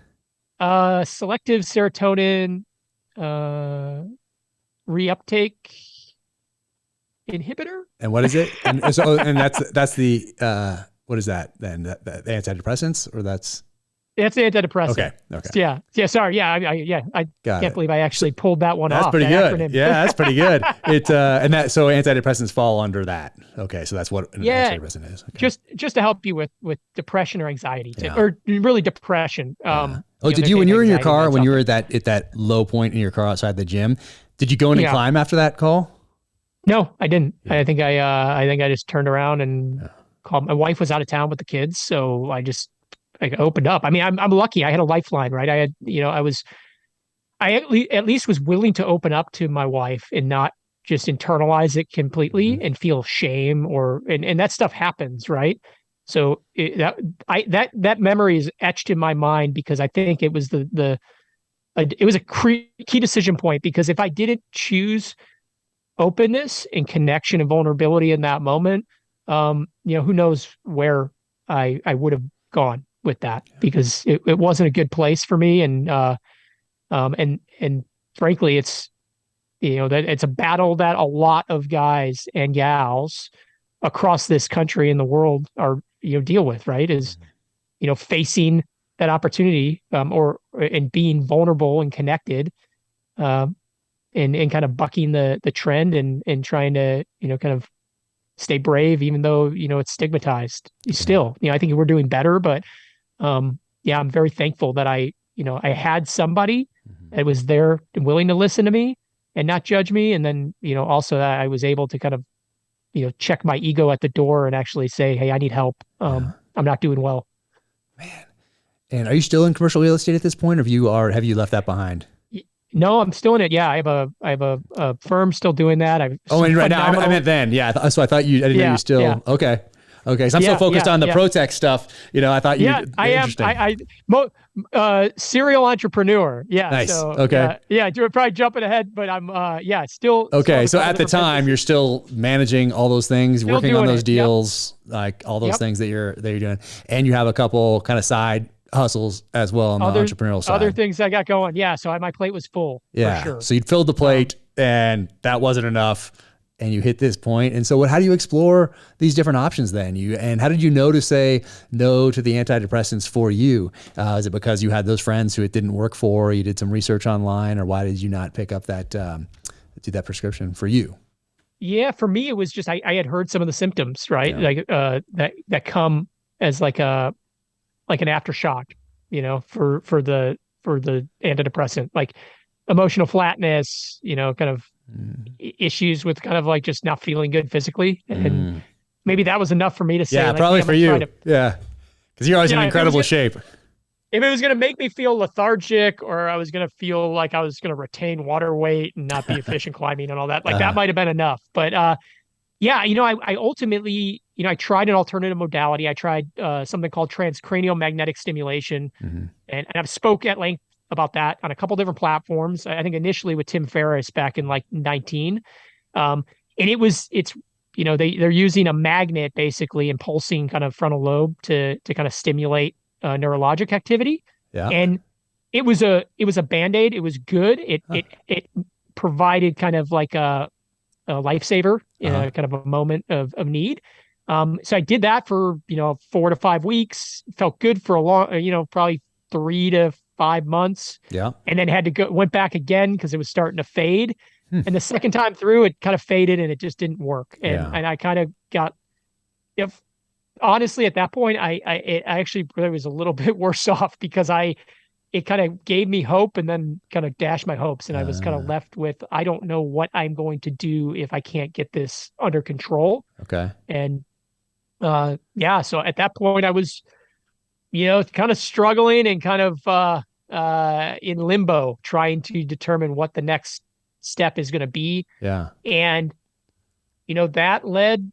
Selective serotonin reuptake inhibitor. And what is it? And that's the what is that then? The antidepressants, or that's the antidepressant. Okay. Yeah. Sorry. Yeah. I can't believe I actually pulled that one off. That's pretty good. Acronym. Yeah, that's pretty good. So antidepressants fall under that. Okay, so that's what an antidepressant is. Okay. Just to help you with depression or anxiety, or really depression. Did you, when you were in your car, when you were at that low point in your car outside the gym, did you go in and climb after that call? No, I didn't. Yeah. I think I just turned around and called. My wife was out of town with the kids, so I opened up. I'm lucky. I had a lifeline, right? I at least was willing to open up to my wife and not just internalize it completely and feel shame and that stuff happens, right? So that memory is etched in my mind because I think it was it was a key decision point, because if I didn't choose openness and connection and vulnerability in that moment, who knows where I would have gone with that, because it wasn't a good place for me. And frankly, it's, that it's a battle that a lot of guys and gals across this country and the world are, deal with, right? Is, facing that opportunity, and being vulnerable and connected, and kind of bucking the trend and trying to, kind of stay brave, even though, it's stigmatized still. I think we're doing better, but I'm very thankful that I had somebody that was there and willing to listen to me and not judge me. And then, also that I was able to kind of, check my ego at the door and actually say, hey, I need help. I'm not doing well. Man. And are you still in commercial real estate at this point, or have you left that behind? No, I'm still in it. Yeah, I have a firm still doing that. And right now, I meant then. Yeah, so I thought I didn't know you still. Yeah. Okay. So I'm so focused on the Protekt stuff. I thought you. Yeah, I am. Serial entrepreneur. Yeah. Nice. So, okay. You're probably jumping ahead, but I'm. Still. Okay, so at the time, you're still managing all those things, still working on those deals, like all those things that you're doing, and you have a couple kind of side hustles as well on the entrepreneurial side. Other things I got going. Yeah. So my plate was full. Yeah. For sure. So you'd filled the plate, and that wasn't enough. And you hit this point. And so how do you explore these different options then? And how did you know to say no to the antidepressants for you? Is it because you had those friends who it didn't work for, or you did some research online, or why did you not pick up do that prescription for you? Yeah, for me, it was just, I had heard some of the symptoms, right? Yeah. Like, that come as like like an aftershock, for the antidepressant, like emotional flatness, kind of issues with kind of like just not feeling good physically. And Mm. maybe that was enough for me to say, Yeah, like, probably hey, I'm for gonna try you. to, Yeah. Because you're always in yeah, incredible shape. if it was going to make me feel lethargic, or I was going to feel like I was going to retain water weight and not be efficient climbing and all that, like that Uh, might have been enough. But yeah, I ultimately, I tried an alternative modality. I tried something called transcranial magnetic stimulation, mhm. and I've spoke at length about that on a couple different platforms. I think initially with Tim Ferriss back in like 19. And they're using a magnet basically impulsing kind of frontal lobe to kind of stimulate neurologic activity. Yeah. And it was a Band-Aid. It was good. It Huh. it provided kind of like a lifesaver in Uh-huh. a kind of a moment of need. So I did that for 4 to 5 weeks. Felt good for a long, probably 3 to 5 months, Yeah. and then went back again because it was starting to fade. Hmm. And the second time through, it kind of faded and it just didn't work. And Yeah. and I kind of got, if honestly, at that point, I actually really was a little bit worse off because it kind of gave me hope and then kind of dashed my hopes. And I was kind of Uh, left with, I don't know what I'm going to do if I can't get this under control. okay. And yeah, so at that point I was, kind of struggling and kind of in limbo, trying to determine what the next step is going to be. Yeah. And, that led,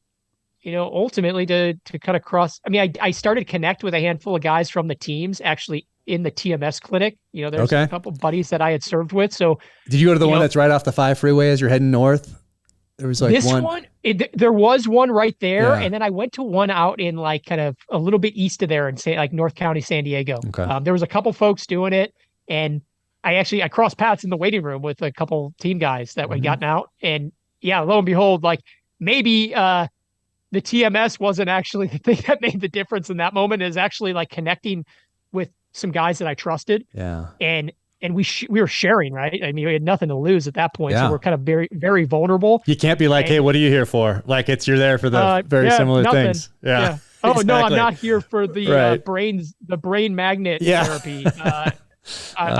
ultimately to kind of cross. I mean, I started to connect with a handful of guys from the teams actually in the TMS clinic. There's a Okay. couple buddies that I had served with. So, Did you go to the you one know, that's right off the 5 freeway as you're heading north? There was like this one. one, there was one right there. Yeah. And then I went to one out in like kind of a little bit east of there in say like North County, San Diego. Okay. There was a couple folks doing it. And I crossed paths in the waiting room with a couple team guys that had Mhm. gotten out. And yeah, lo and behold, like maybe, the TMS wasn't actually the thing that made the difference in that moment. Is actually like connecting with some guys that I trusted, Yeah. and we were sharing, right? I mean, we had nothing to lose at that point, so Yeah. we're kind of very very vulnerable. You can't be like, hey, And what are you here for? Like you're there for the very yeah, similar nothing. things. Yeah. Yeah. Oh no, I'm Exactly. not here for the Right. brain magnet Yeah. therapy. I'm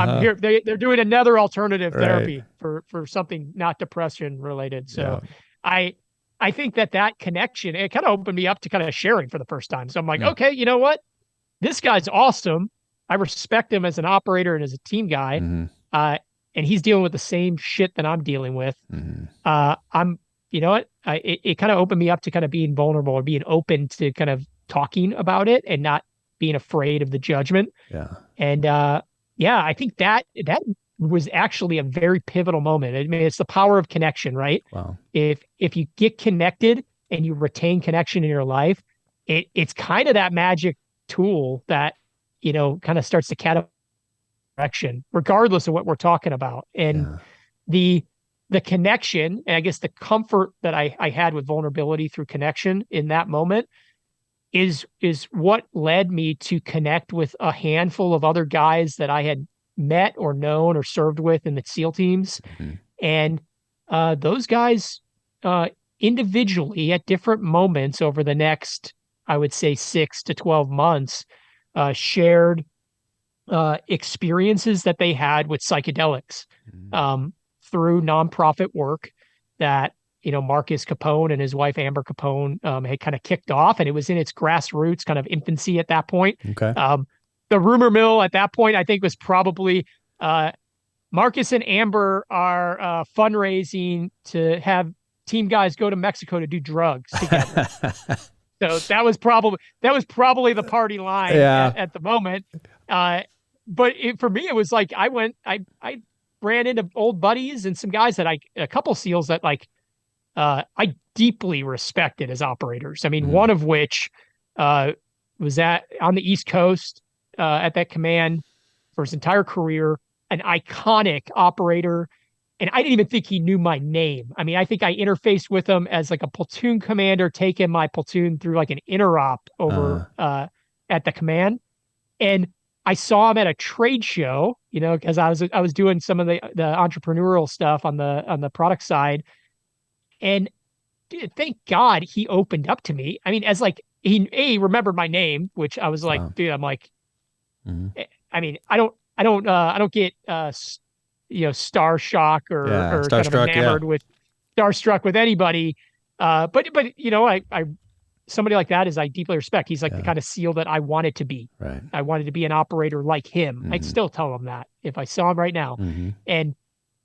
Uh-huh. here. They're doing another alternative Right. therapy for something not depression related. So Yeah. I think that connection, it kind of opened me up to kind of sharing for the first time. So I'm like, Mm. okay, you know what? This guy's awesome. I respect him as an operator and as a team guy. Mhm. Uh, and he's dealing with the same shit that I'm dealing with. Mhm. You know what? It kind of opened me up to kind of being vulnerable or being open to kind of talking about it and not being afraid of the judgment. Yeah. And yeah, I think that was actually a very pivotal moment. I mean, it's the power of connection, right? Wow. If you get connected and you retain connection in your life, it's kind of that magic tool that, kind of starts to catapult direction, regardless of what we're talking about. And Yeah. the the connection, and I guess the comfort that I had with vulnerability through connection in that moment is what led me to connect with a handful of other guys that I had met or known or served with in the SEAL teams. Mhm. And those guys, uh, individually at different moments over the next, I would say, 6 to 12 months, shared experiences that they had with psychedelics, Mhm. through nonprofit work that, Marcus Capone and his wife Amber Capone had kind of kicked off, and it was in its grassroots kind of infancy at that point. Okay. The rumor mill at that point, I think, was probably uh, Marcus and Amber are fundraising to have team guys go to Mexico to do drugs together. So that was probably the party line Yeah. at the moment. But for me, it was like I ran into old buddies and some guys a couple SEALs that like I deeply respected as operators. I mean, Mhm. one of which uh, was on the East Coast at that command for his entire career, an iconic operator. And I didn't even think he knew my name. I mean, I think I interfaced with him as like a platoon commander, taking my platoon through like an interop over Uh, at the command. And I saw him at a trade show, because I was doing some of the entrepreneurial stuff on the product side. And dude, thank God he opened up to me. I mean, as like he remembered my name, which I was like, wow. dude, I'm like, I mean, I don't get, star shock Yeah, or kind of starstruck. Yeah, enamored with starstruck with anybody. But somebody like that is I deeply respect. He's like the yeah, kind of SEAL that I wanted to be. right. I wanted to be an operator like him. I'd still tell him that if I saw him right now. And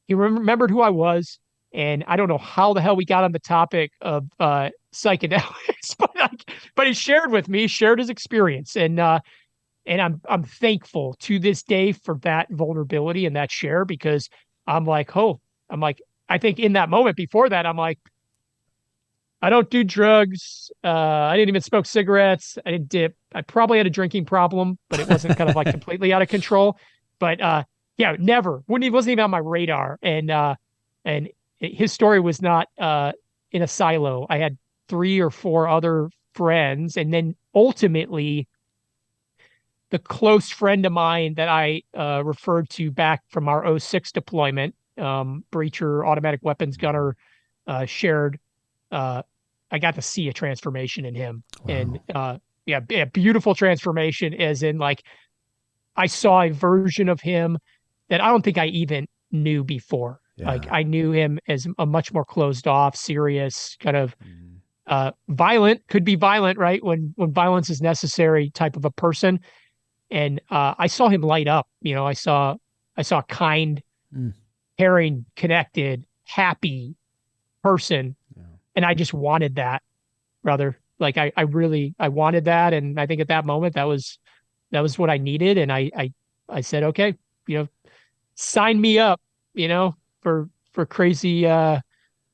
he remembered who I was. And I don't know how the hell we got on the topic of psychedelics, but he shared with me, shared his experience, and I'm thankful to this day for that vulnerability and that share because I'm like, I think in that moment before that, I'm like, I don't do drugs. I didn't even smoke cigarettes. I didn't dip. I probably had a drinking problem, but it wasn't kind of like completely out of control. But yeah, never. It wasn't even on my radar. And his story was not in a silo. I had 3 or 4 other friends, and then ultimately the close friend of mine that I referred to back from our '06 deployment, breacher, automatic weapons gunner, shared. I got to see a transformation in him, Wow. and yeah, a beautiful transformation, as in like I saw a version of him that I don't think I even knew before. Yeah. Like I knew him as a much more closed off, serious, kind of violent, could be violent, right? When violence is necessary type of a person. And I saw him light up. I saw a kind, caring, connected, happy person. Yeah. And I just wanted that, brother. Like I really wanted that. And I think at that moment that was what I needed. And I said, okay, sign me up, for crazy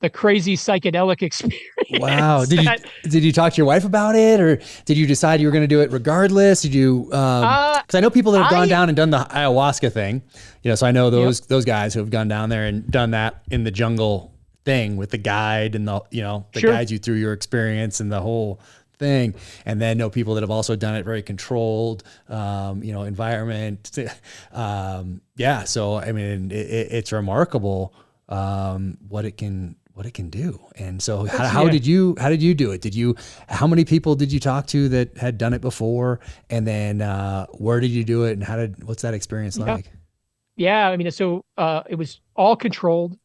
the crazy psychedelic experience. Wow. Did you talk to your wife about it, or did you decide you were going to do it regardless? Did you, cause I know people that have gone down and done the ayahuasca thing, so I know those guys who have gone down there and done that in the jungle thing with the guide and the Sure. guides you through your experience and the whole thing. And then know people that have also done it very controlled, environment. Yeah. So, I mean, it's remarkable, what it can do. And so how did you do it? How many people did you talk to that had done it before? And then, where did you do it, and what's that experience like? Yeah. I mean, so, it was all controlled,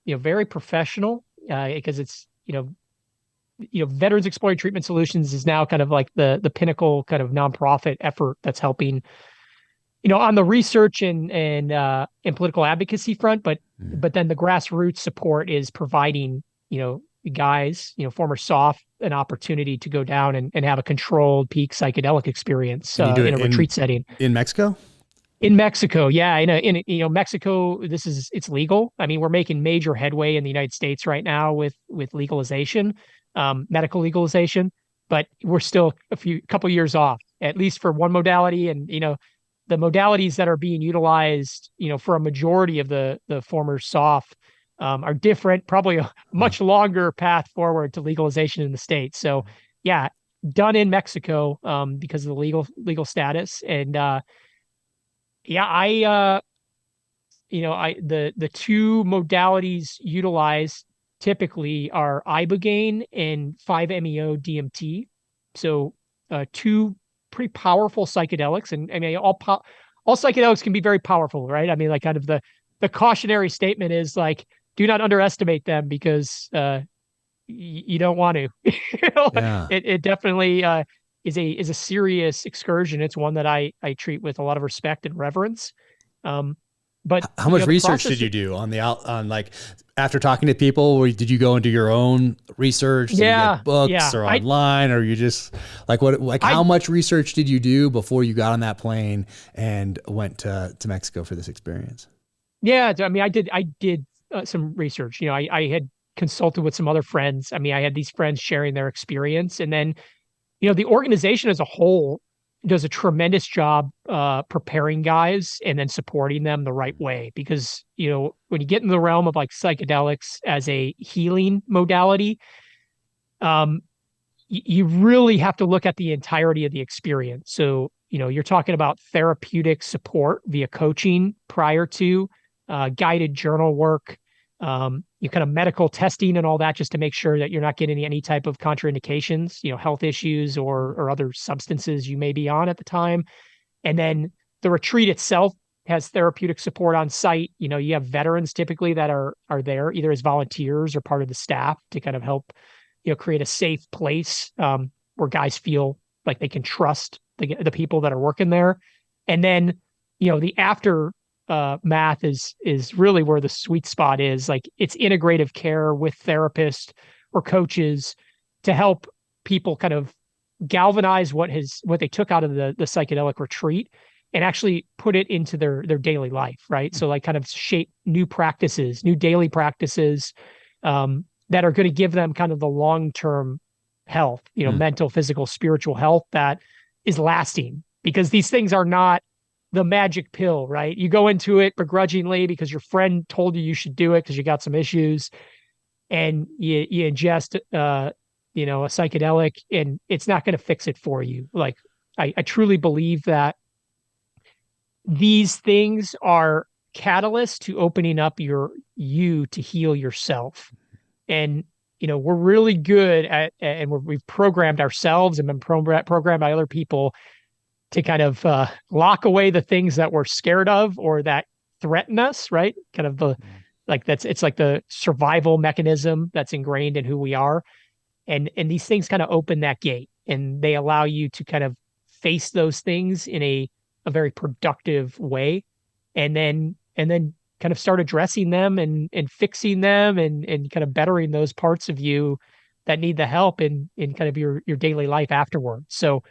very professional, because it's, Veterans Exploring Treatment Solutions is now kind of like the pinnacle kind of nonprofit effort that's helping, on the research and political advocacy front, but then the grassroots support is providing, guys, former soft, an opportunity to go down and have a controlled peak psychedelic experience in a retreat setting. In Mexico? In Mexico, yeah, in Mexico, it's legal. I mean, we're making major headway in the United States right now with legalization, medical legalization, but we're still couple years off, at least for one modality. And the modalities that are being utilized, for a majority of the former soft, are different, probably a much longer path forward to legalization in the States. So yeah, done in Mexico, because of the legal status. And yeah, the 2 modalities utilized typically are ibogaine and 5-MeO DMT. So 2 pretty powerful psychedelics. And I mean, all psychedelics can be very powerful, right? I mean, like kind of the cautionary statement is like, do not underestimate them, because you don't want to. Yeah. It definitely is a serious excursion. It's one that I treat with a lot of respect and reverence. But how much research did you do on like after talking to people? Or did you go and do your own research? Did you get books or online, or you just how much research did you do before you got on that plane and went to Mexico for this experience? Yeah, I mean, I did some research. I had consulted with some other friends. I mean, I had these friends sharing their experience, and then, the organization as a whole does a tremendous job preparing guys and then supporting them the right way. Because, when you get in the realm of like psychedelics as a healing modality, you really have to look at the entirety of the experience. So, you're talking about therapeutic support via coaching prior to guided journal work, you kind of medical testing and all that, just to make sure that you're not getting any type of contraindications, health issues or other substances you may be on at the time. And then the retreat itself has therapeutic support on site. You have veterans typically that are there either as volunteers or part of the staff to kind of help, create a safe place where guys feel like they can trust the people that are working there. And then, the after math is really where the sweet spot is. Like, it's integrative care with therapists or coaches to help people kind of galvanize what they took out of the psychedelic retreat and actually put it into their daily life, right? So like kind of shape new practices, new daily practices that are going to give them kind of the long-term health, mental, physical, spiritual health that is lasting, because these things are not the magic pill, right? You go into it begrudgingly because your friend told you should do it because you got some issues, and you ingest a psychedelic, and it's not going to fix it for you. Like, I truly believe that these things are catalysts to opening up you to heal yourself. And, we're really good at, and we've programmed ourselves and been programmed by other people to kind of lock away the things that we're scared of or that threaten us, right? Kind of it's like the survival mechanism that's ingrained in who we are. And these things kind of open that gate, and they allow you to kind of face those things in a very productive way, and then kind of start addressing them and fixing them and kind of bettering those parts of you that need the help in kind of your daily life afterwards. So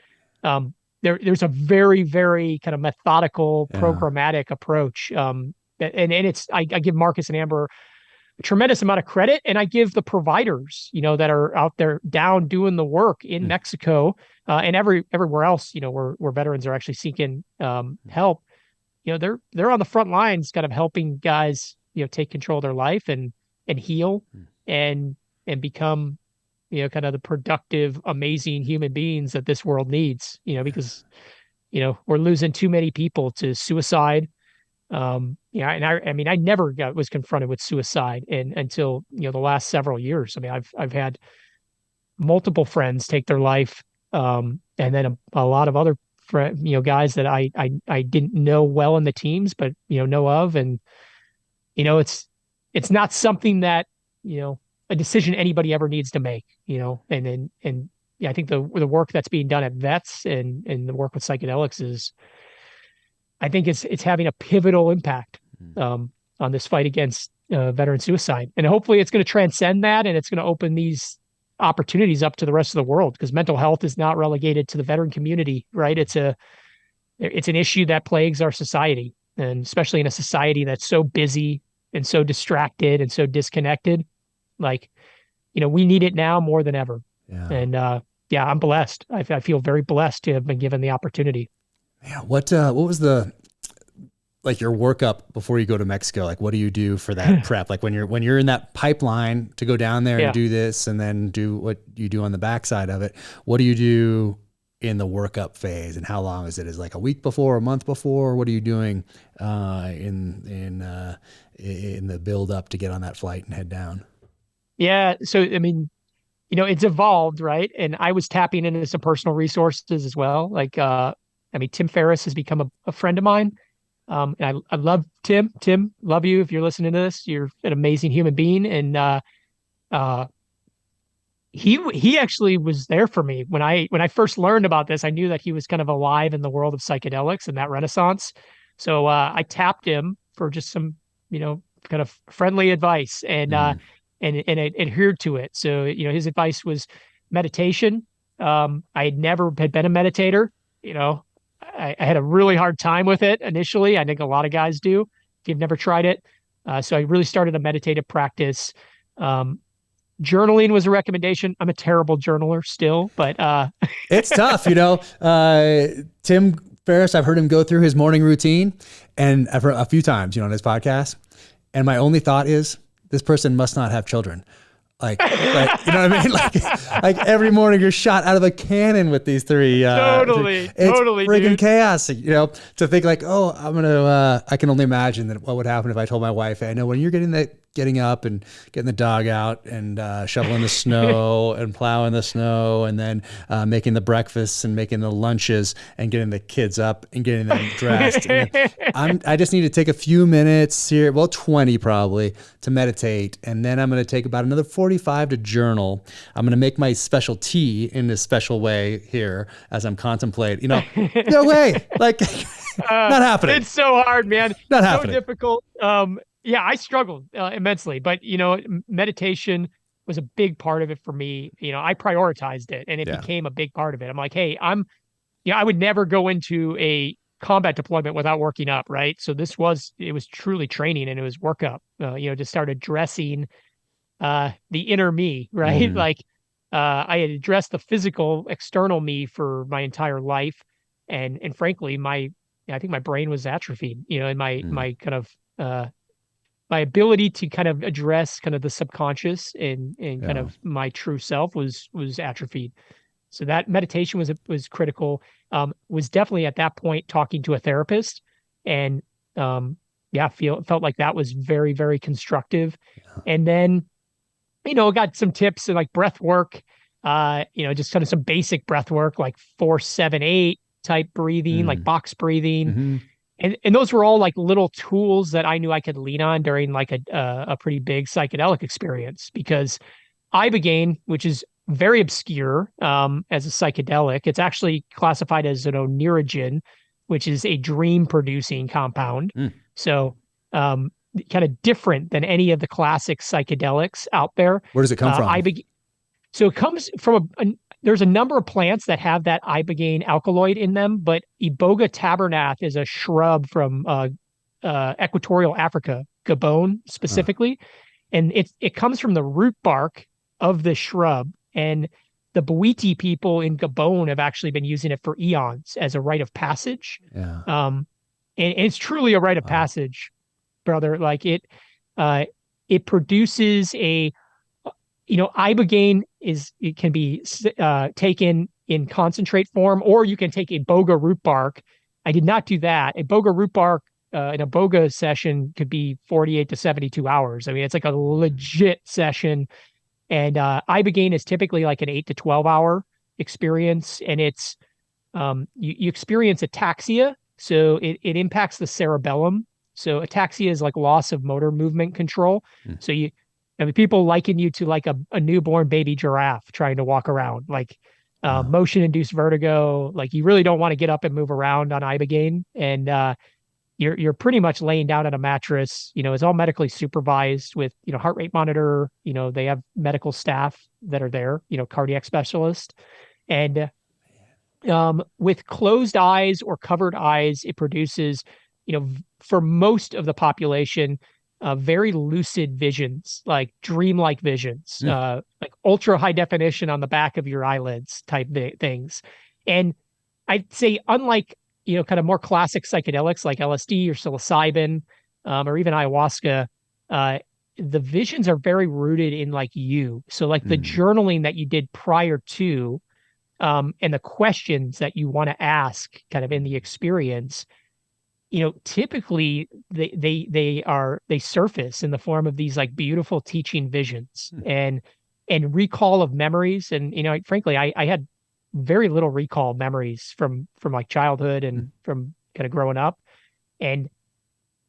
there's a very, very kind of methodical, programmatic approach. And it's I give Marcus and Amber a tremendous amount of credit, and I give the providers, that are out there down doing the work in Mexico and everywhere else, where veterans are actually seeking help. They're on the front lines, kind of helping guys, take control of their life and heal and become, kind of the productive, amazing human beings that this world needs. Because we're losing too many people to suicide. And I never was confronted with suicide until the last several years. I mean, I've had multiple friends take their life, and then a lot of other guys that I didn't know well in the teams, but know of, and it's not something that a decision anybody ever needs to make. And I think the work that's being done at vets and the work with psychedelics is, I think it's having a pivotal impact on this fight against veteran suicide. And hopefully it's going to transcend that, and it's going to open these opportunities up to the rest of the world, because mental health is not relegated to the veteran community, right? It's an issue that plagues our society, and especially in a society that's so busy and so distracted and so disconnected. Like, we need it now more than ever. Yeah. And I'm blessed. I feel very blessed to have been given the opportunity. Yeah. What was your workup before you go to Mexico? Like, what do you do for that prep? Like when you're in that pipeline to go down there and do this, and then do what you do on the backside of it, what do you do in the workup phase, and how long is it? Is it like a week before, a month before? What are you doing in the build up to get on that flight and head down? Yeah. So, I mean, it's evolved, right? And I was tapping into some personal resources as well. Like, Tim Ferriss has become a friend of mine. And I love Tim. Tim, love you. If you're listening to this, you're an amazing human being. And he actually was there for me when I first learned about this. I knew that he was kind of alive in the world of psychedelics and that renaissance. So I tapped him for just some, kind of friendly advice, and adhered to it. So his advice was meditation. I had never been a meditator. I had a really hard time with it initially. I think a lot of guys do if you've never tried it. So I really started a meditative practice. Journaling was a recommendation. I'm a terrible journaler still, but it's tough. Tim Ferriss, I've heard him go through his morning routine, and I've heard a few times, on his podcast. And my only thought is, this person must not have children. Like, you know what I mean? Like every morning you're shot out of a cannon with these three. Totally, it's friggin' dude. Chaos. To think like, oh, I can only imagine that what would happen if I told my wife, hey, I know when you're getting that getting up and getting the dog out and shoveling the snow and plowing the snow, and then making the breakfasts and making the lunches and getting the kids up and getting them dressed. And I just need to take a few minutes here, well, 20 probably, to meditate. And then I'm going to take about another 45 to journal. I'm going to make my special tea in this special way here as I'm contemplating, no way, like not happening. It's so hard, man. Not so happening. Difficult. Yeah, I struggled immensely, but meditation was a big part of it for me. I prioritized it, and it became a big part of it. I'm like, hey, I would never go into a combat deployment without working up, right? So it was truly training, and it was workup, to start addressing the inner me, right? Mm-hmm. Like, I had addressed the physical external me for my entire life. And frankly, I think my brain was atrophied, and my kind of, my ability to kind of address kind of the subconscious and kind of my true self was atrophied. So that meditation was critical. Was definitely at that point talking to a therapist, and felt like that was very, very constructive. Yeah. And then, got some tips and like breath work, just kind of some basic breath work, like 4-7-8 type breathing, like box breathing. Mm-hmm. And those were all like little tools that I knew I could lean on during like a pretty big psychedelic experience, because Ibogaine, which is very obscure as a psychedelic, it's actually classified as an oneirogen, which is a dream producing compound. So kind of different than any of the classic psychedelics out there. Where does it come from? So it comes from there's a number of plants that have that ibogaine alkaloid in them, but Iboga tabernath is a shrub from equatorial Africa, Gabon specifically, and it comes from the root bark of the shrub. And the Bwiti people in Gabon have actually been using it for eons as a rite of passage. Yeah. And it's truly a rite of passage, brother. Like it produces ibogaine it can be taken in concentrate form, or you can take iboga root bark. I did not do that. Iboga root bark in a boga session could be 48 to 72 hours. I mean, it's like a legit session. And ibogaine is typically like an 8 to 12 hour experience, and it's you experience ataxia, so it impacts the cerebellum. So ataxia is like loss of motor movement control. So people liken you to like a newborn baby giraffe trying to walk around, like motion-induced vertigo. Like you really don't want to get up and move around on ibogaine, and you're pretty much laying down on a mattress. It's all medically supervised with heart rate monitor. They have medical staff that are there, cardiac specialists, and with closed eyes or covered eyes, it produces, for most of the population, very lucid visions, like dreamlike visions, like ultra high definition on the back of your eyelids type things. And I'd say, unlike, kind of more classic psychedelics like LSD or psilocybin, or even ayahuasca, the visions are very rooted in like you. So like the journaling that you did prior to, and the questions that you want to ask kind of in the experience, typically they surface in the form of these like beautiful teaching visions and recall of memories. And, frankly, I had very little recall memories from like childhood and from kind of growing up. And,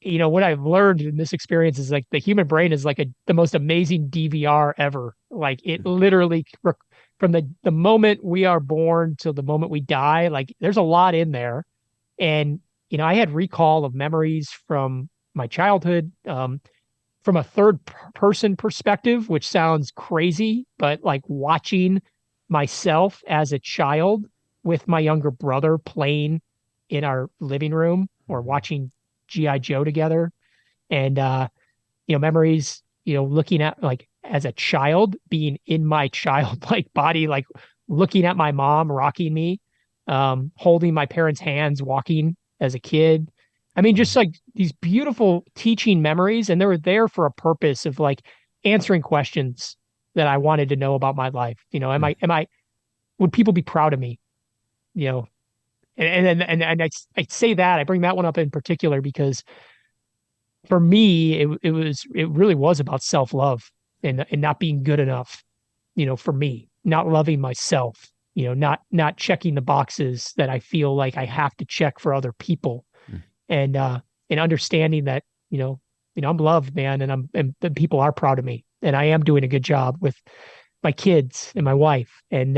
what I've learned in this experience is like the human brain is like the most amazing DVR ever. Like it literally, from the moment we are born till the moment we die, like there's a lot in there. And, I had recall of memories from my childhood, from a third person perspective, which sounds crazy, but like watching myself as a child with my younger brother playing in our living room, or watching G.I. Joe together. And, memories, looking at like as a child, being in my childlike body, like looking at my mom rocking me, holding my parents' hands, walking as a kid. I mean, just like these beautiful teaching memories. And they were there for a purpose of like answering questions that I wanted to know about my life. Would people be proud of me? And I say that, I bring that one up in particular because for me, it really was about self-love and not being good enough, for me, not loving myself, not checking the boxes that I feel like I have to check for other people. Mm. And understanding that, I'm loved, man, and the people are proud of me, and I am doing a good job with my kids and my wife. And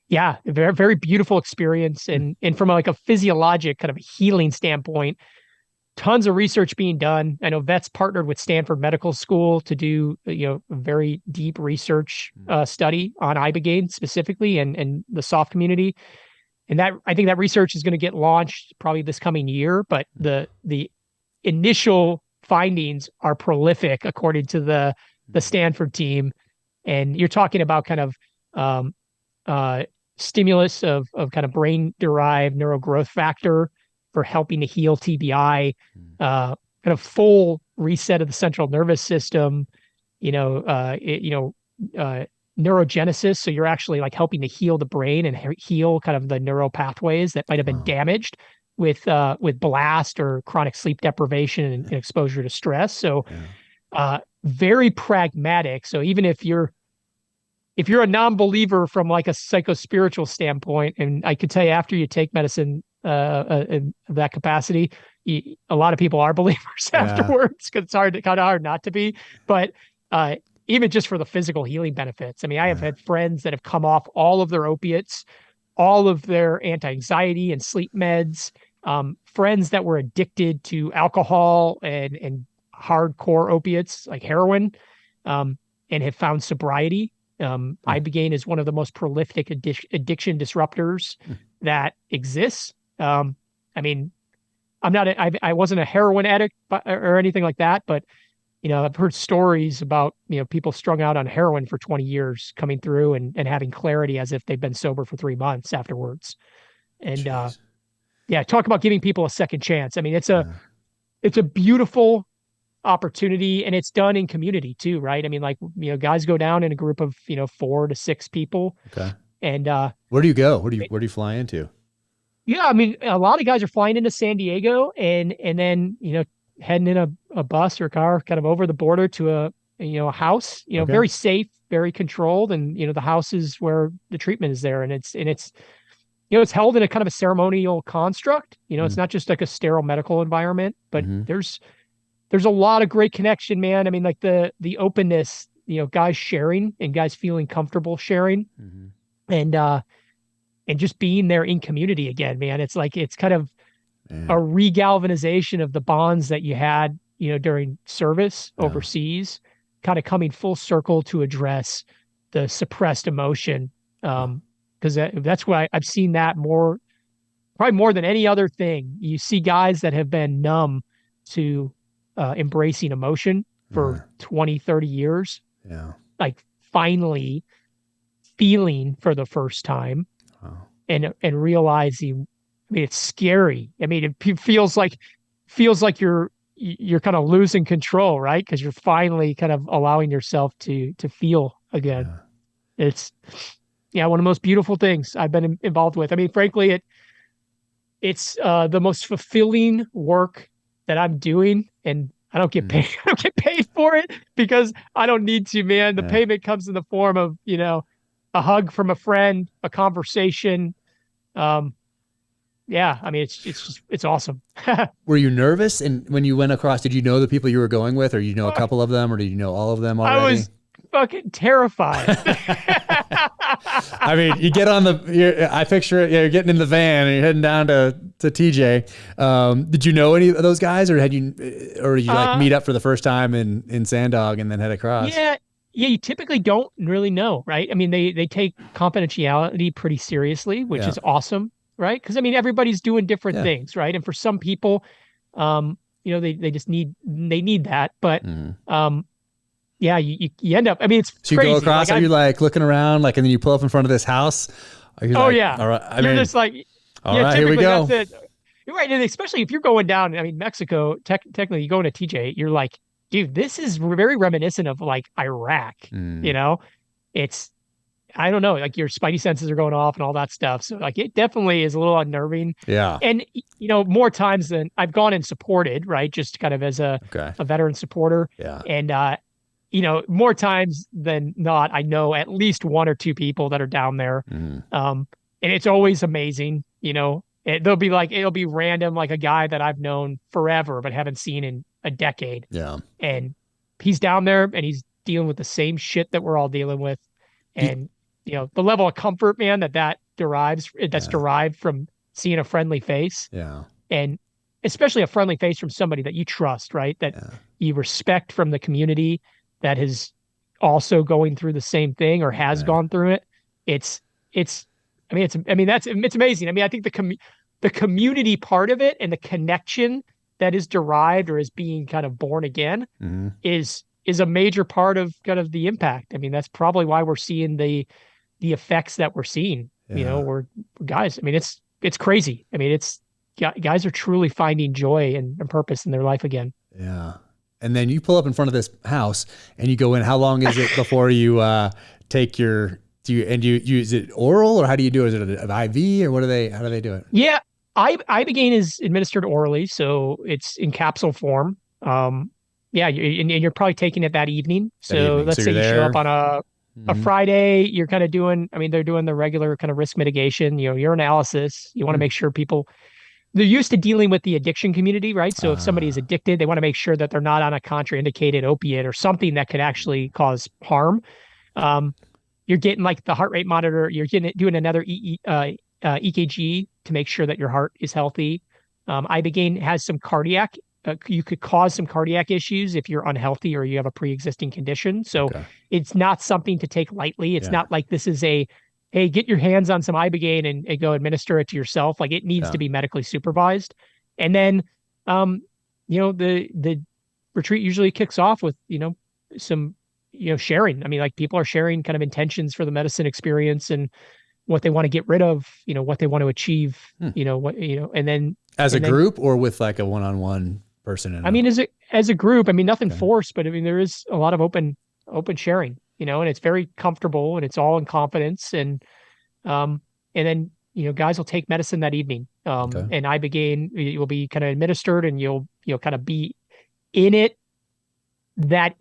yeah, a very, very beautiful experience. And from like a physiologic kind of healing standpoint, tons of research being done. I know Vets partnered with Stanford Medical School to do, a very deep research study on ibogaine specifically and the soft community. And that, I think that research is going to get launched probably this coming year, but the initial findings are prolific according to the Stanford team. And you're talking about kind of stimulus of kind of brain derived neurogrowth factor for helping to heal TBI, kind of full reset of the central nervous system, neurogenesis. So you're actually like helping to heal the brain and heal kind of the neural pathways that might have been damaged with blast or chronic sleep deprivation and exposure to stress. So very pragmatic. So even if you're a non-believer from like a psychospiritual standpoint, and I could tell you after you take medicine in that capacity, a lot of people are believers afterwards, because it's kind of hard not to be. But even just for the physical healing benefits, I mean, I have had friends that have come off all of their opiates, all of their anti-anxiety and sleep meds, friends that were addicted to alcohol and hardcore opiates like heroin, and have found sobriety. Ibogaine is one of the most prolific addiction disruptors that exists. I mean, I wasn't a heroin addict or anything like that, but I've heard stories about people strung out on heroin for 20 years coming through and having clarity as if they've been sober for 3 months afterwards. And talk about giving people a second chance. I mean, it's a beautiful opportunity, and it's done in community too, right? I mean, like, guys go down in a group of 4 to 6 people. Okay. And where do you go? Where do you fly into? Yeah, I mean, a lot of guys are flying into San Diego and then heading in a bus or a car kind of over the border to a house, very safe, very controlled, and the house is where the treatment is there, and it's it's held in a kind of a ceremonial construct. It's not just like a sterile medical environment, but there's a lot of great connection, man. I mean, like the openness, guys sharing and guys feeling comfortable sharing, and just being there in community again, man. It's like, it's kind of a regalvanization of the bonds that you had, during service overseas, kind of coming full circle to address the suppressed emotion. Because that's why I've seen that probably more than any other thing. You see guys that have been numb to embracing emotion for 20, 30 years. Yeah. Like finally feeling for the first time. Wow. And realizing, I mean, it's scary. I mean, it feels like you're kind of losing control, right? Because you're finally kind of allowing yourself to feel again. Yeah. It's one of the most beautiful things I've been involved with. I mean, frankly, it's the most fulfilling work that I'm doing, and I don't get paid. I don't get paid for it because I don't need to, man. The payment comes in the form of a hug from a friend, a conversation. I mean, it's awesome. Were you nervous? And when you went across, did you know the people you were going with, or a couple of them, or did you know all of them already? I was fucking terrified. I mean, you get on I picture it, you're getting in the van and you're heading down to TJ. Did you know any of those guys, or did you like meet up for the first time in Sandog and then head across? Yeah, you typically don't really know, right? I mean, they take confidentiality pretty seriously, which is awesome, right? Because I mean, everybody's doing different things, right? And for some people, they just need that, but you end up. I mean, it's so crazy. You go across, are you like looking around, like, and then you pull up in front of this house? Are you all right. You're just like, all right, here we go. That's it. You're right, and especially if you're going down. I mean, Mexico, technically, you go into TJ, you're like, dude, this is very reminiscent of like Iraq. It's I don't know, like your spidey senses are going off and all that stuff. So like it definitely is a little unnerving. Yeah. And more times than I've gone and supported, right? Just kind of as Okay. a veteran supporter. Yeah. And more times than not, I know at least one or two people that are down there. Mm. And it's always amazing, They'll be like, it'll be random, like a guy that I've known forever but haven't seen in a decade. Yeah. And he's down there and he's dealing with the same shit that we're all dealing with. And the level of comfort, man, that's derived from seeing a friendly face. Yeah. And especially a friendly face from somebody that you trust, right? That you respect from the community that is also going through the same thing or has gone through it. It's amazing. I mean, I think the community part of it and the connection that is derived or is being kind of born again is a major part of kind of the impact. I mean, that's probably why we're seeing the effects that we're seeing. We're guys. I mean, it's crazy. I mean, guys are truly finding joy and purpose in their life again. Yeah. And then you pull up in front of this house and you go in. How long is it before you take your? Do you use it oral or how do you do it? Is it an IV or how do they do it? Yeah, Ibogaine is administered orally, so it's in capsule form. Yeah, and you're probably taking it that evening. So let's say you show up on a Friday, you're kind of they're doing the regular kind of risk mitigation, urinalysis. You want to make sure they're used to dealing with the addiction community, right? So if somebody is addicted, they want to make sure that they're not on a contraindicated opiate or something that could actually cause harm. You're getting like the heart rate monitor, doing another EKG to make sure that your heart is healthy. Ibogaine has some cardiac, you could cause some cardiac issues if you're unhealthy or you have a pre-existing condition. So it's not something to take lightly. It's not like this is hey, get your hands on some Ibogaine and go administer it to yourself. Like it needs to be medically supervised. And then, the retreat usually kicks off with, some, sharing. I mean, like people are sharing kind of intentions for the medicine experience and what they want to get rid of, what they want to achieve, and then as a group or with like a one-on-one person. As a group, nothing forced, but there is a lot of open sharing, and it's very comfortable and it's all in confidence. And then, guys will take medicine that evening. And Ibogaine will be kind of administered and you'll kind of be in it that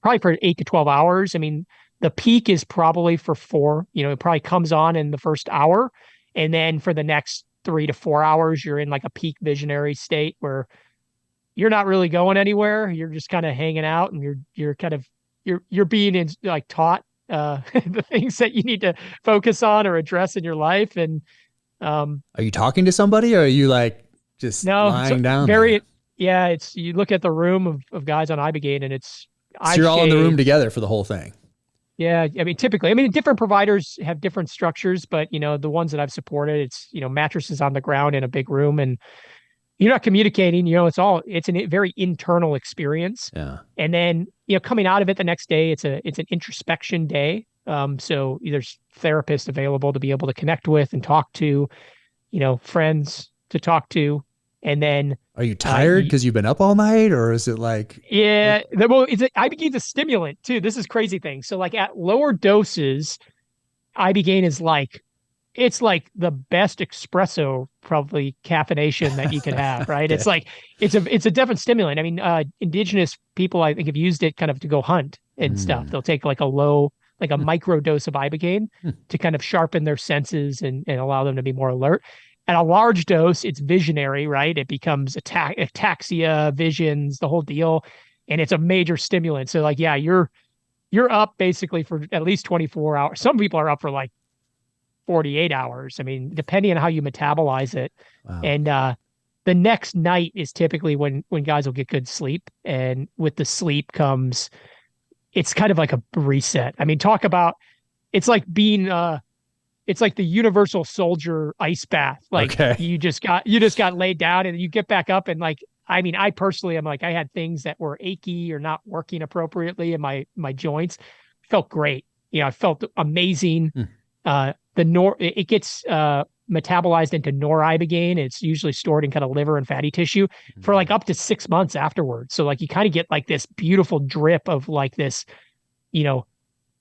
probably for 8 to 12 hours. I mean, the peak is probably for 4, it probably comes on in the first hour. And then for the next 3 to 4 hours, you're in like a peak visionary state where you're not really going anywhere. You're just kind of hanging out and you're being taught the things that you need to focus on or address in your life. And are you talking to somebody or are you like just lying down? It's you look at the room of guys on Ibogaine and it's so you're all in the room together for the whole thing. Yeah, typically, different providers have different structures, but the ones that I've supported, it's mattresses on the ground in a big room, and you're not communicating. It's a very internal experience. Yeah. And then coming out of it the next day, it's an introspection day. So there's therapists available to be able to connect with and talk to, friends to talk to, and then. Are you tired because you've been up all night, or is it like? Yeah, Ibogaine's a stimulant too. This is crazy thing. So like at lower doses, Ibogaine is it's like the best espresso probably caffeination that you could have, right? It's like it's a different stimulant. I mean, indigenous people I think have used it kind of to go hunt and stuff. They'll take like a micro dose of Ibogaine to kind of sharpen their senses and allow them to be more alert. At a large dose, it's visionary, right? It becomes ataxia, visions, the whole deal, and it's a major stimulant. So, like, yeah, you're up basically for at least 24 hours. Some people are up for like 48 hours. I mean, depending on how you metabolize it. Wow. And the next night is typically when guys will get good sleep, and with the sleep comes, it's kind of like a reset. I mean, talk about it's like being it's like the universal soldier ice bath. Like you just got laid down and you get back up and like, I mean, I personally am like, I had things that were achy or not working appropriately in my joints. Felt great. I felt amazing. It gets metabolized into noribogaine. It's usually stored in kind of liver and fatty tissue for like up to 6 months afterwards. So like you kind of get like this beautiful drip of like this,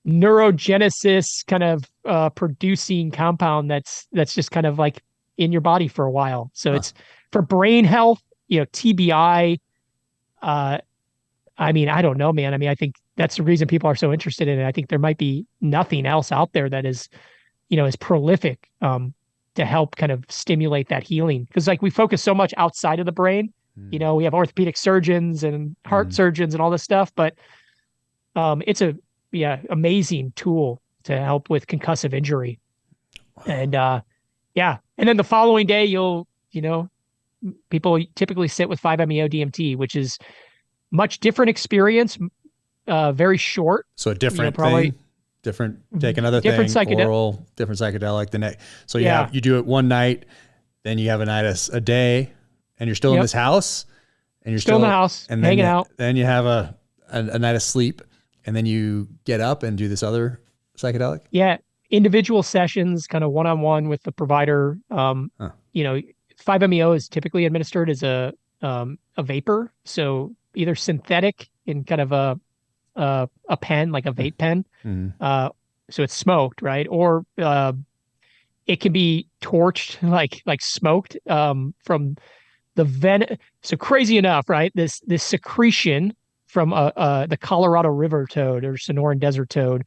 neurogenesis kind of producing compound that's just kind of like in your body for a while. So it's for brain health, TBI. I mean, I don't know, man. I mean, I think that's the reason people are so interested in it. I think there might be nothing else out there that is, is prolific to help kind of stimulate that healing. Because like we focus so much outside of the brain. We have orthopedic surgeons and heart surgeons and all this stuff, but it's a amazing tool to help with concussive injury. And and then the following day people typically sit with 5-MeO DMT, which is much different experience, very short. So a different thing, take another different thing, oral, different psychedelic the next. So you do it one night, then you have a day, and you're still in this house, and you're still in the house, and hanging out. Then you have a night of sleep, and then you get up and do this other psychedelic. Yeah, individual sessions, kind of one-on-one with the provider. 5-MeO is typically administered as a vapor, so either synthetic in kind of a pen, like a vape pen. So it's smoked, right? Or it can be torched, like smoked from the So crazy enough, right? This secretion from the Colorado River toad or Sonoran desert toad.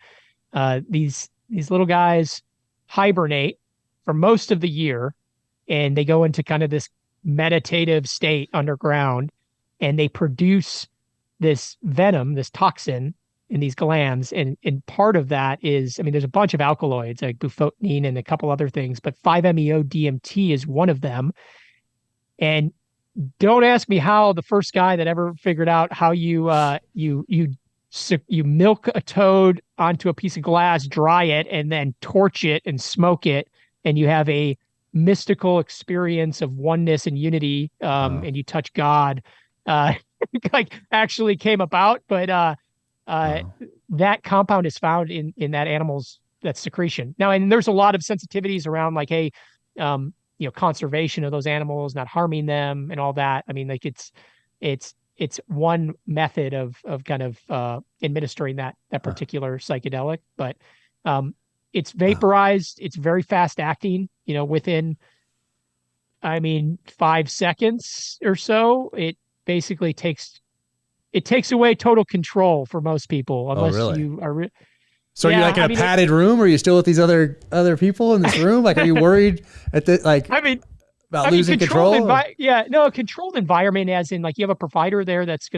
These little guys hibernate for most of the year, and they go into kind of this meditative state underground, and they produce this venom, this toxin in these glands. And part of that is, I mean, there's a bunch of alkaloids like bufotenine and a couple other things, but 5-MeO DMT is one of them. And don't ask me how the first guy that ever figured out how you milk a toad onto a piece of glass, dry it, and then torch it and smoke it, and you have a mystical experience of oneness and unity, and you touch God, like actually came about. But that compound is found in that animal's that secretion. Now, and there's a lot of sensitivities around like, hey, conservation of those animals, not harming them and all that. I mean, like it's one method of kind of administering that particular psychedelic, but it's vaporized. It's very fast acting, within, 5 seconds or so, it basically takes away total control for most people, unless you are. So you're like in a padded room, or are you still with these other people in this room? Like, are you worried at the, about losing control? A controlled environment, as in like you have a provider there that's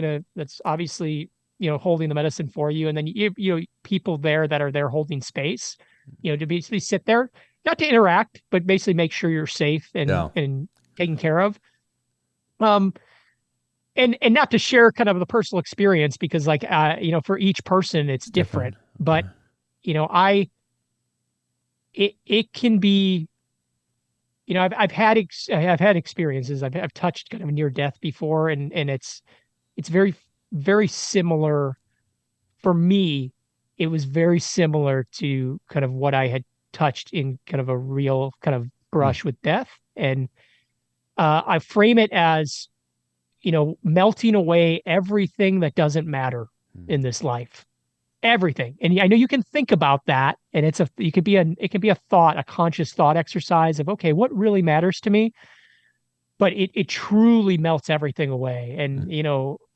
obviously, holding the medicine for you. And then you people there that are there holding space, to basically sit there, not to interact, but basically make sure you're safe and taken care of. And not to share kind of the personal experience, because like, for each person it's different, but it can be, I've had experiences. I've touched kind of near death before, and it's very, very similar for me. It was very similar to kind of what I had touched in kind of a real kind of brush with death. And I frame it as, melting away everything that doesn't matter in this life. Everything. And I know you can think about that, and it can be a thought, a conscious thought exercise of, okay, what really matters to me? But it truly melts everything away. And,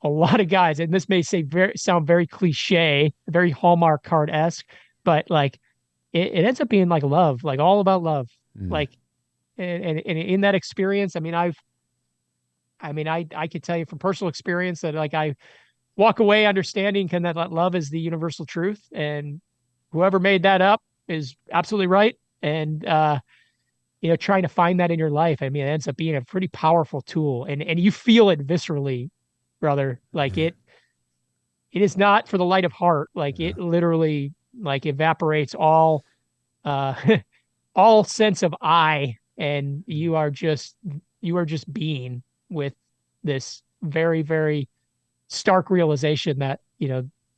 a lot of guys, and this may sound very cliche, very Hallmark card-esque, but like it ends up being like love, like all about love. Like, and in that experience, I could tell you from personal experience that like I walk away understanding that love is the universal truth, and whoever made that up is absolutely right. And trying to find that in your life, it ends up being a pretty powerful tool, and you feel it viscerally, brother. Like it is not for the light of heart. Like it literally like evaporates all all sense of I, and you are just being with this very, very stark realization that,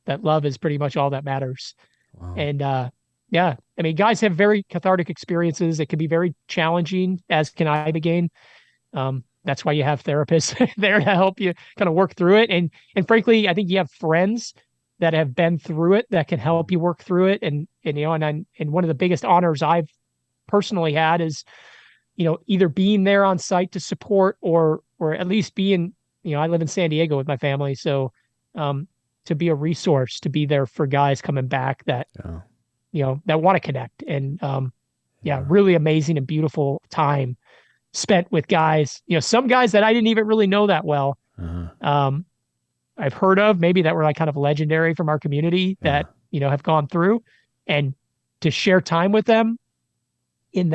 that love is pretty much all that matters. Wow. And guys have very cathartic experiences. It can be very challenging, as can I again. That's why you have therapists there to help you kind of work through it. And frankly, I think you have friends that have been through it that can help you work through it. And one of the biggest honors I've personally had is, either being there on site to support or at least being, I live in San Diego with my family. So, to be a resource, to be there for guys coming back that, that want to connect. And, really amazing and beautiful time spent with guys, some guys that I didn't even really know that well. I've heard of, maybe that were like kind of legendary from our community that, have gone through, and to share time with them in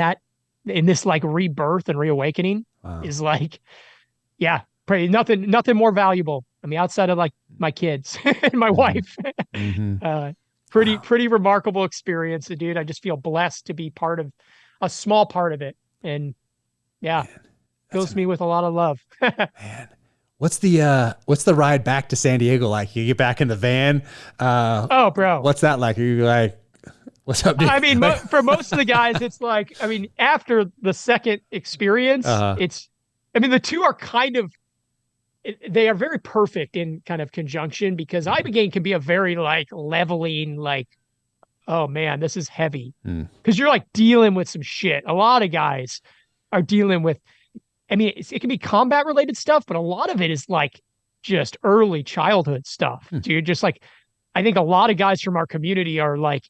this like rebirth and reawakening is like, probably nothing more valuable. I mean, outside of like my kids and my wife, pretty remarkable experience, dude. I just feel blessed to be a small part of it. And fills me with a lot of love. Man. What's the ride back to San Diego like? You get back in the van. Oh, bro. What's that like? Are you like, what's up, dude? I mean, for most of the guys, it's like, I mean, after the second experience, the two are kind of, they are very perfect in kind of conjunction, because Ibogaine can be a very like leveling, like, oh man, this is heavy. Because you're like dealing with some shit. A lot of guys are dealing with, I mean, it can be combat related stuff, but a lot of it is like just early childhood stuff, dude. Just like, I think a lot of guys from our community are like,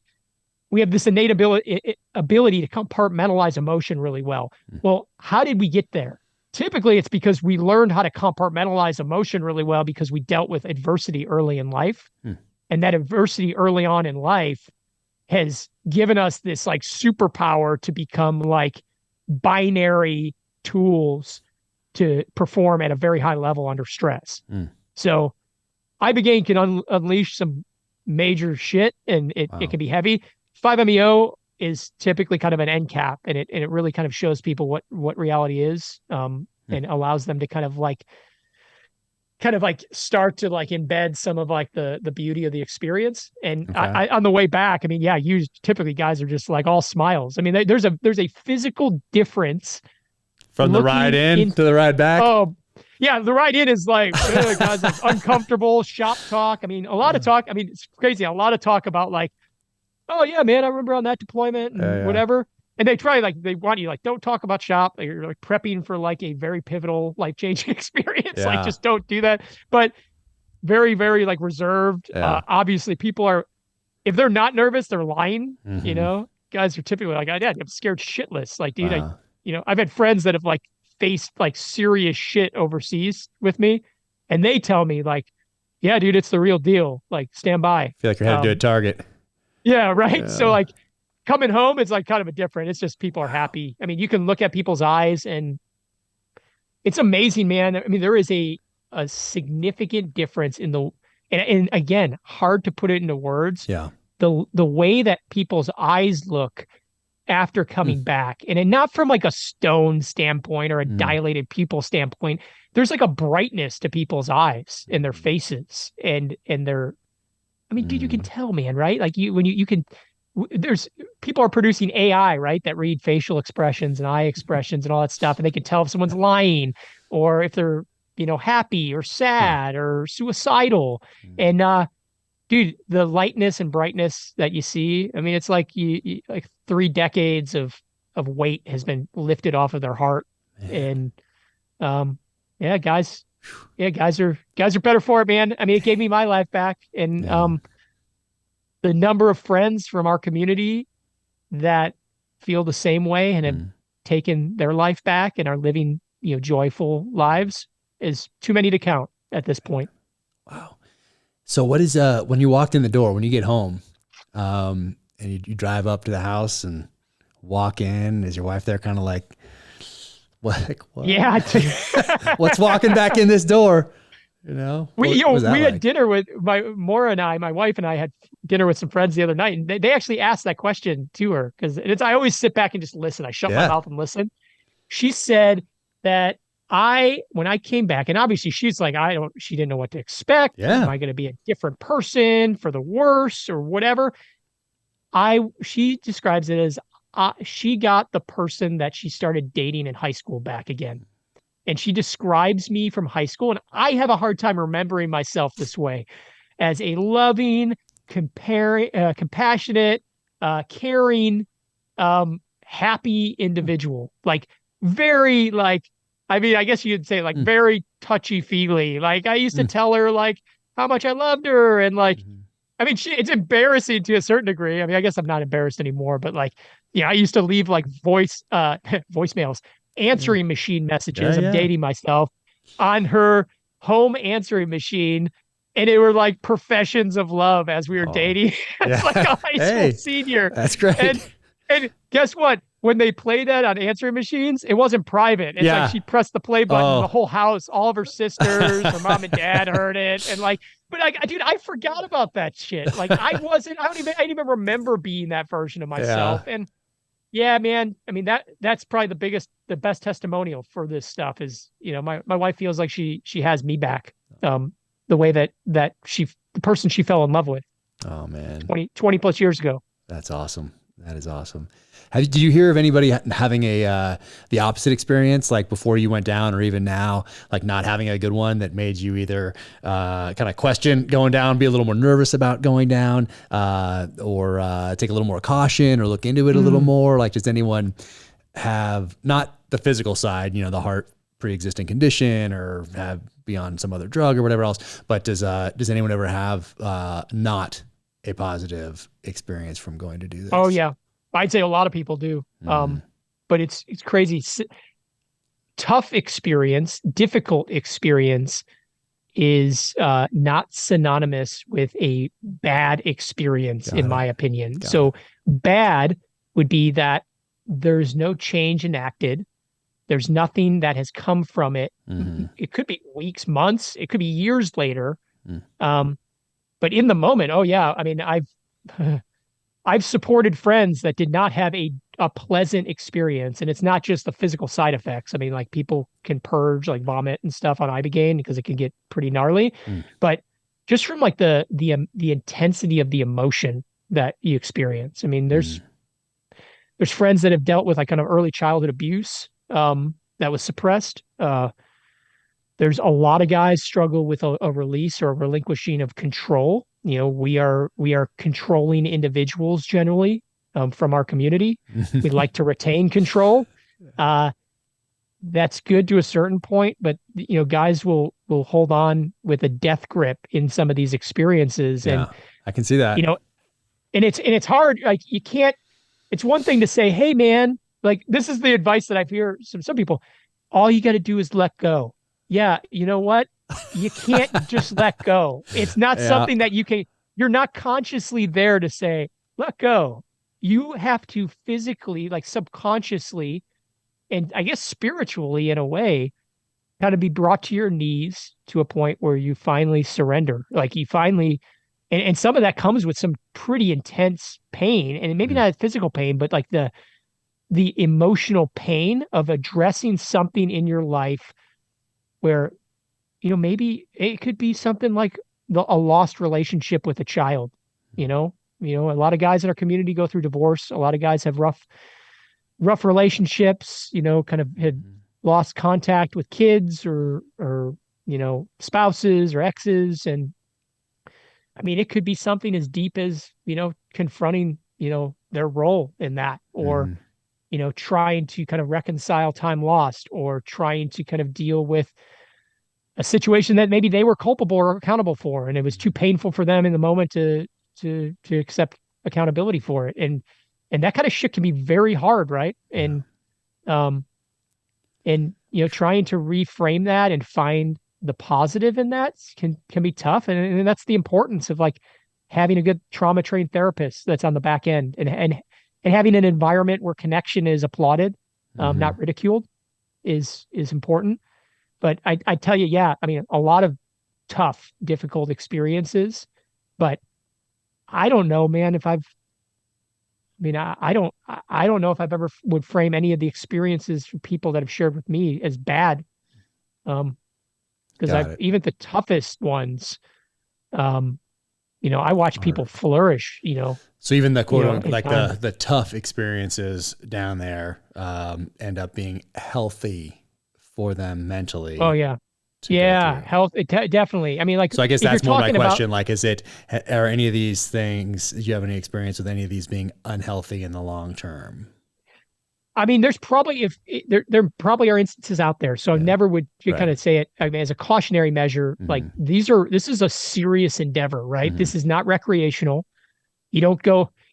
we have this innate ability to compartmentalize emotion really well. Well, how did we get there? Typically, it's because we learned how to compartmentalize emotion really well because we dealt with adversity early in life. And that adversity early on in life has given us this like superpower to become like binary tools to perform at a very high level under stress. So Ibogaine can unleash some major shit, and it can be heavy. 5-MeO is typically kind of an end cap, and it really kind of shows people what reality is, and allows them to kind of like start to like embed some of like the beauty of the experience. And I on the way back, I mean, typically guys are just like all smiles. I mean, there's a physical difference from the ride in to the ride back. Oh, yeah. The ride in is like, guys, like uncomfortable shop talk. I mean, a lot of talk. I mean, it's crazy. A lot of talk about like, oh yeah, man, I remember on that deployment and whatever. And they want you like, don't talk about shop. You're like prepping for like a very pivotal, life-changing experience. Like, just don't do that. But very, very like reserved. Obviously people are, if they're not nervous, they're lying. Guys are typically like, I'm scared shitless. Like, dude, I've had friends that have like faced like serious shit overseas with me, and they tell me like, yeah, dude, it's the real deal. Like, stand by. I feel like you're headed to a target. Yeah. Right. Yeah. So like coming home, it's like kind of a different, it's just people are happy. I mean, you can look at people's eyes and it's amazing, man. I mean, there is a significant difference in and again, hard to put it into words. Yeah. The way that people's eyes look after coming back, and not from like a stone standpoint or a dilated pupil standpoint. There's like a brightness to people's eyes and their faces and their, I mean, dude, you can tell, man, right? Like there's people are producing AI, right? That read facial expressions and eye expressions and all that stuff. And they can tell if someone's lying or if they're, happy or sad or suicidal. And, dude, the lightness and brightness that you see, I mean, it's like like 3 decades of weight has been lifted off of their heart. Man. And, guys are better for it, man. I mean, it gave me my life back. And, the number of friends from our community that feel the same way and have taken their life back and are living, joyful lives is too many to count at this point. Wow. So what is, when you walked in the door, when you get home, and you drive up to the house and walk in, is your wife there kind of like, what? Yeah. What's walking back in this door? We had dinner with my wife and I had dinner with some friends the other night, and they actually asked that question to her because I always sit back and just listen. I shut my mouth and listen. She said that when I came back, and obviously she's like, she didn't know what to expect. Yeah. Am I going to be a different person for the worse or whatever? She describes it as she got the person that she started dating in high school back again. And she describes me from high school, and I have a hard time remembering myself this way. as a loving, compassionate, caring, happy individual. Like very like, I mean, I guess you'd say like very touchy feely. Like I used to tell her like how much I loved her, and like, I mean, it's embarrassing to a certain degree. I mean, I guess I'm not embarrassed anymore, but like, I used to leave like voicemails, answering machine messages. I'm dating myself, on her home answering machine. And it were like professions of love as we were dating. It's like a high school senior. That's great. And guess what? When they play that on answering machines, it wasn't private. It's like she pressed the play button, the whole house, all of her sisters, her mom and dad heard it. And like, but dude, I forgot about that shit. Like I didn't even remember being that version of myself. Yeah. And yeah, man, I mean, that's probably the best testimonial for this stuff is, my wife feels like she has me back. The way that the person she fell in love with. Oh man. 20 plus years ago. That's awesome. That is awesome. Did you hear of anybody having the opposite experience, like before you went down, or even now, like not having a good one that made you either kind of question going down, be a little more nervous about going down, or take a little more caution or look into it a little more? Like, does anyone have, not the physical side, the heart pre-existing condition, or have be on some other drug or whatever else, but does anyone ever have not a positive experience from going to do this? Oh yeah, I'd say a lot of people do. But it's crazy. Tough experience, difficult experience is not synonymous with a bad experience, in my opinion. So bad would be that there's no change enacted. There's nothing that has come from it. It could be weeks, months. It could be years later. But in the moment, oh yeah, I mean, I've supported friends that did not have a pleasant experience, and it's not just the physical side effects. I mean, like people can purge, like vomit and stuff on Ibogaine because it can get pretty gnarly. But just from like the intensity of the emotion that you experience. I mean, there's friends that have dealt with like kind of early childhood abuse that was suppressed. There's a lot of guys struggle with a release or a relinquishing of control. We are controlling individuals generally from our community. We like to retain control. That's good to a certain point, but guys will hold on with a death grip in some of these experiences. Yeah, and I can see that. And it's hard. Like you can't. It's one thing to say, "Hey, man," like this is the advice that I've heard some people. All you got to do is let go. Yeah, you know what? You can't just let go. It's not something that you're not consciously there to say, let go. You have to physically, like subconsciously, and I guess spiritually in a way, kind of be brought to your knees to a point where you finally surrender. Like you finally, and some of that comes with some pretty intense pain, and maybe not physical pain, but like the emotional pain of addressing something in your life where, maybe it could be something like a lost relationship with a child. A lot of guys in our community go through divorce. A lot of guys have rough relationships, kind of had lost contact with kids or spouses or exes. And I mean, it could be something as deep as, confronting, their role in that, or, trying to kind of reconcile time lost, or trying to kind of deal with a situation that maybe they were culpable or accountable for, and it was too painful for them in the moment to accept accountability for it. And that kind of shit can be very hard, right? And trying to reframe that and find the positive in that can be tough. And that's the importance of like having a good trauma trained therapist that's on the back end, and having an environment where connection is applauded, not ridiculed, is important. But I tell you, yeah, I mean, a lot of tough, difficult experiences, but I don't know, man, I don't know if I've ever would frame any of the experiences for people that have shared with me as bad. Because even the toughest ones, I watch people flourish, So even the quote, like the tough experiences down there, end up being healthy for them mentally. Oh yeah. Yeah, health, definitely. I mean, like, so I guess if that's you're more my talking about, question. Like, are any of these things, do you have any experience with any of these being unhealthy in the long term? I mean, there's probably, there probably are instances out there. So I Yeah. never would kind Right. of say it, I mean, as a cautionary measure. Like, Mm-hmm. this is a serious endeavor, right? Mm-hmm. This is not recreational. You're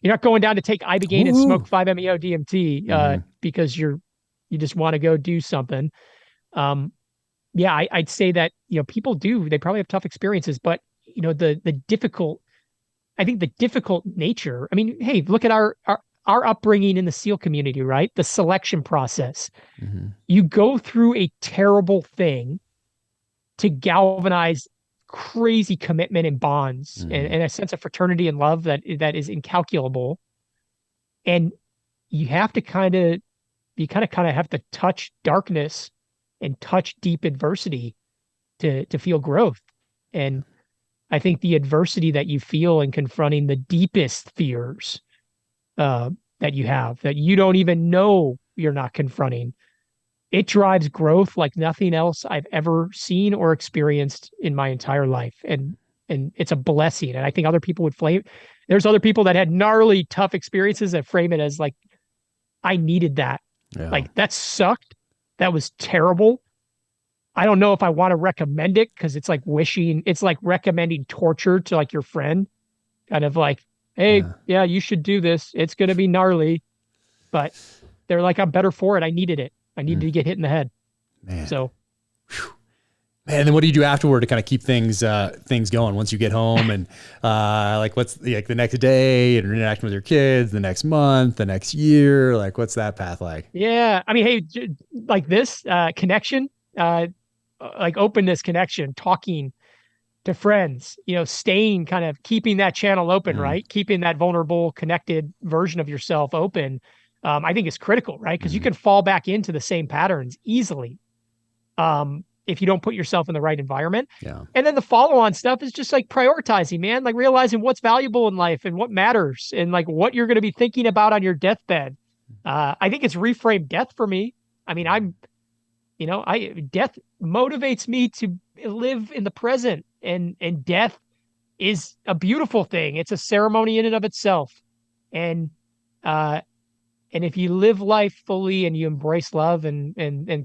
not going down to take Ibogaine and smoke Woo. 5-MeO DMT Mm-hmm. because you just want to go do something. Um, yeah, I'd say that, people they probably have tough experiences, but I think the difficult nature, I mean, hey, look at our upbringing in the SEAL community, right? The selection process. Mm-hmm. You go through a terrible thing to galvanize crazy commitment and bonds Mm-hmm. and a sense of fraternity and love that is incalculable. And you have to kind of have to touch darkness and touch deep adversity to feel growth. And I think the adversity that you feel in confronting the deepest fears uh, that you have, that you don't even know you're not confronting, it drives growth like nothing else I've ever seen or experienced in my entire life. And it's a blessing. And I think other people would flame. There's other people that had gnarly, tough experiences that frame it as like, I needed that. Yeah. Like, that sucked. That was terrible. I don't know if I want to recommend it because it's like recommending torture to like your friend, kind of like, hey, Yeah. yeah, you should do this. It's going to be gnarly, but they're like, I'm better for it. I needed it. I needed to get hit in the head. Man. So, Man, and then what do you do afterward to kind of keep things going once you get home and like what's like the next day and interacting with your kids, the next month, the next year, like what's that path like? yeah, I mean, hey, like this connection, like openness, connection, talking to friends, staying kind of keeping that channel open, Mm-hmm. right? Keeping that vulnerable, connected version of yourself open, I think is critical, right? Because you Mm-hmm. can fall back into the same patterns easily if you don't put yourself in the right environment. Yeah. And then the follow-on stuff is just like prioritizing, man, like realizing what's valuable in life and what matters and like what you're going to be thinking about on your deathbed. I think it's reframed death for me. I mean, death motivates me to live in the present, and death is a beautiful thing. It's a ceremony in and of itself. And uh and if you live life fully and you embrace love and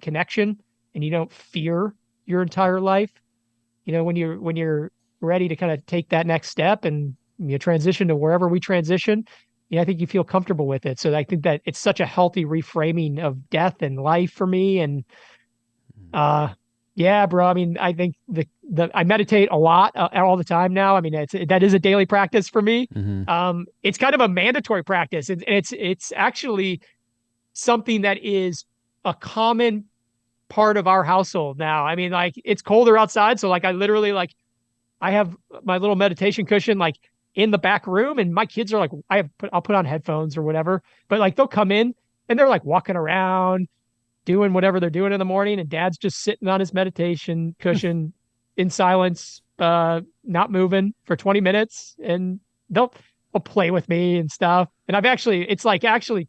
connection and you don't fear your entire life, when you're ready to kind of take that next step and you transition to wherever we transition, I think you feel comfortable with it. So I think that it's such a healthy reframing of death and life for me. And uh, yeah, bro. I mean, I think I meditate a lot all the time now. I mean, that is a daily practice for me. Mm-hmm. It's kind of a mandatory practice. It's actually something that is a common part of our household now. I mean, like, it's colder outside, so like I literally like I have my little meditation cushion like in the back room, and my kids are like, I'll put on headphones or whatever, but like they'll come in and they're like walking around doing whatever they're doing in the morning, and dad's just sitting on his meditation cushion in silence, not moving for 20 minutes, and they'll play with me and stuff. And it's like actually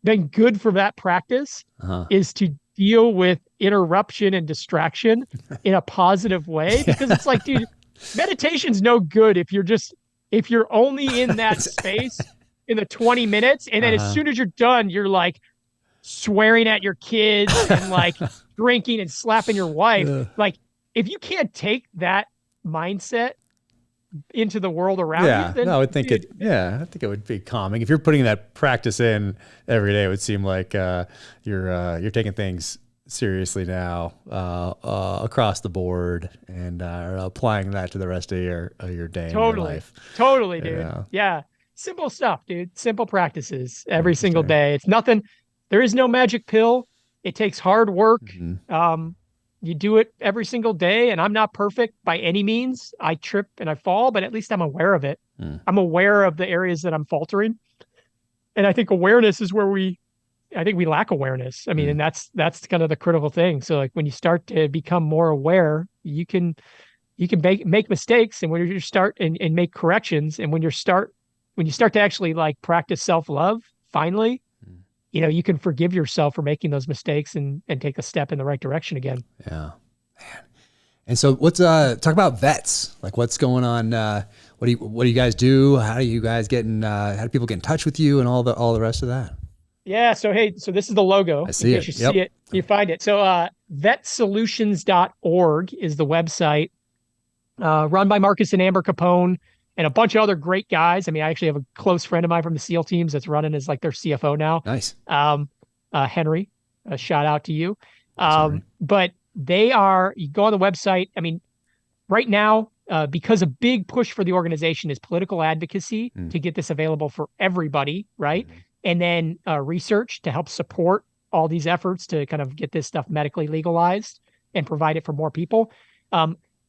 been good for that practice Uh-huh. is to deal with interruption and distraction in a positive way, because it's like, dude, meditation's no good if you're only in that space in the 20 minutes, and then as Uh-huh. soon as you're done, you're like swearing at your kids and like drinking and slapping your wife. Like, if you can't take that mindset into the world around you, Yeah, then no, I would think dude, I think it would be calming. If you're putting that practice in every day, it would seem like you're taking things seriously now across the board and applying that to the rest of your day and your totally, life. totally, dude. Yeah, Yeah. Simple stuff, dude. Simple practices every single interesting. day. It's nothing. There is no magic pill. It takes hard work. Mhm. You do it every single day, and I'm not perfect by any means. I trip and I fall, but at least I'm aware of it. Mm. I'm aware of the areas that I'm faltering. And I think awareness is where I think we lack awareness. I mean, Mm. and that's kind of the critical thing. So like when you start to become more aware, you can make mistakes, and when you start and make corrections, and when you start to actually like practice self-love, finally, Mm. you can forgive yourself for making those mistakes and take a step in the right direction again. Yeah. And so what's talk about vets? Like what's going on? What do you guys do? How do you guys how do people get in touch with you and all the rest of that? Yeah. So, hey, so this is the logo. I see it. You see it, you find it. So vetsolutions.org is the website, run by Marcus and Amber Capone and a bunch of other great guys. I mean, I actually have a close friend of mine from the SEAL teams that's running as like their CFO now. Nice. Henry, a shout out to you. But you go on the website. I mean, right now, because a big push for the organization is political advocacy to get this available for everybody, right? And then research to help support all these efforts to kind of get this stuff medically legalized and provide it for more people.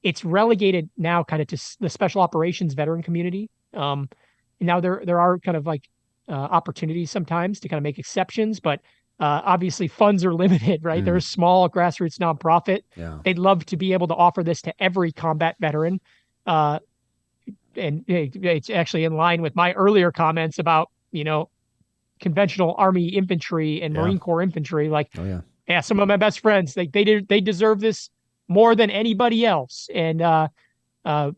It's relegated now kind of to the special operations veteran community. Now there are kind of like opportunities sometimes to kind of make exceptions, but obviously funds are limited, right? They're a small grassroots nonprofit. Yeah. They'd love to be able to offer this to every combat veteran. And it's actually in line with my earlier comments about, conventional Army infantry and Marine Corps infantry. Like, some of my best friends, like they deserve this more than anybody else. And, there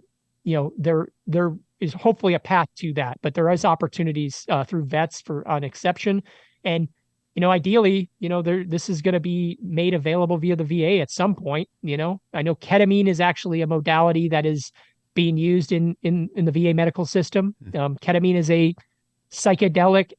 is hopefully a path to that, but there is opportunities through vets for an exception. And, ideally, this is going to be made available via the VA at some point. I know ketamine is actually a modality that is being used in the VA medical system. Ketamine is a psychedelic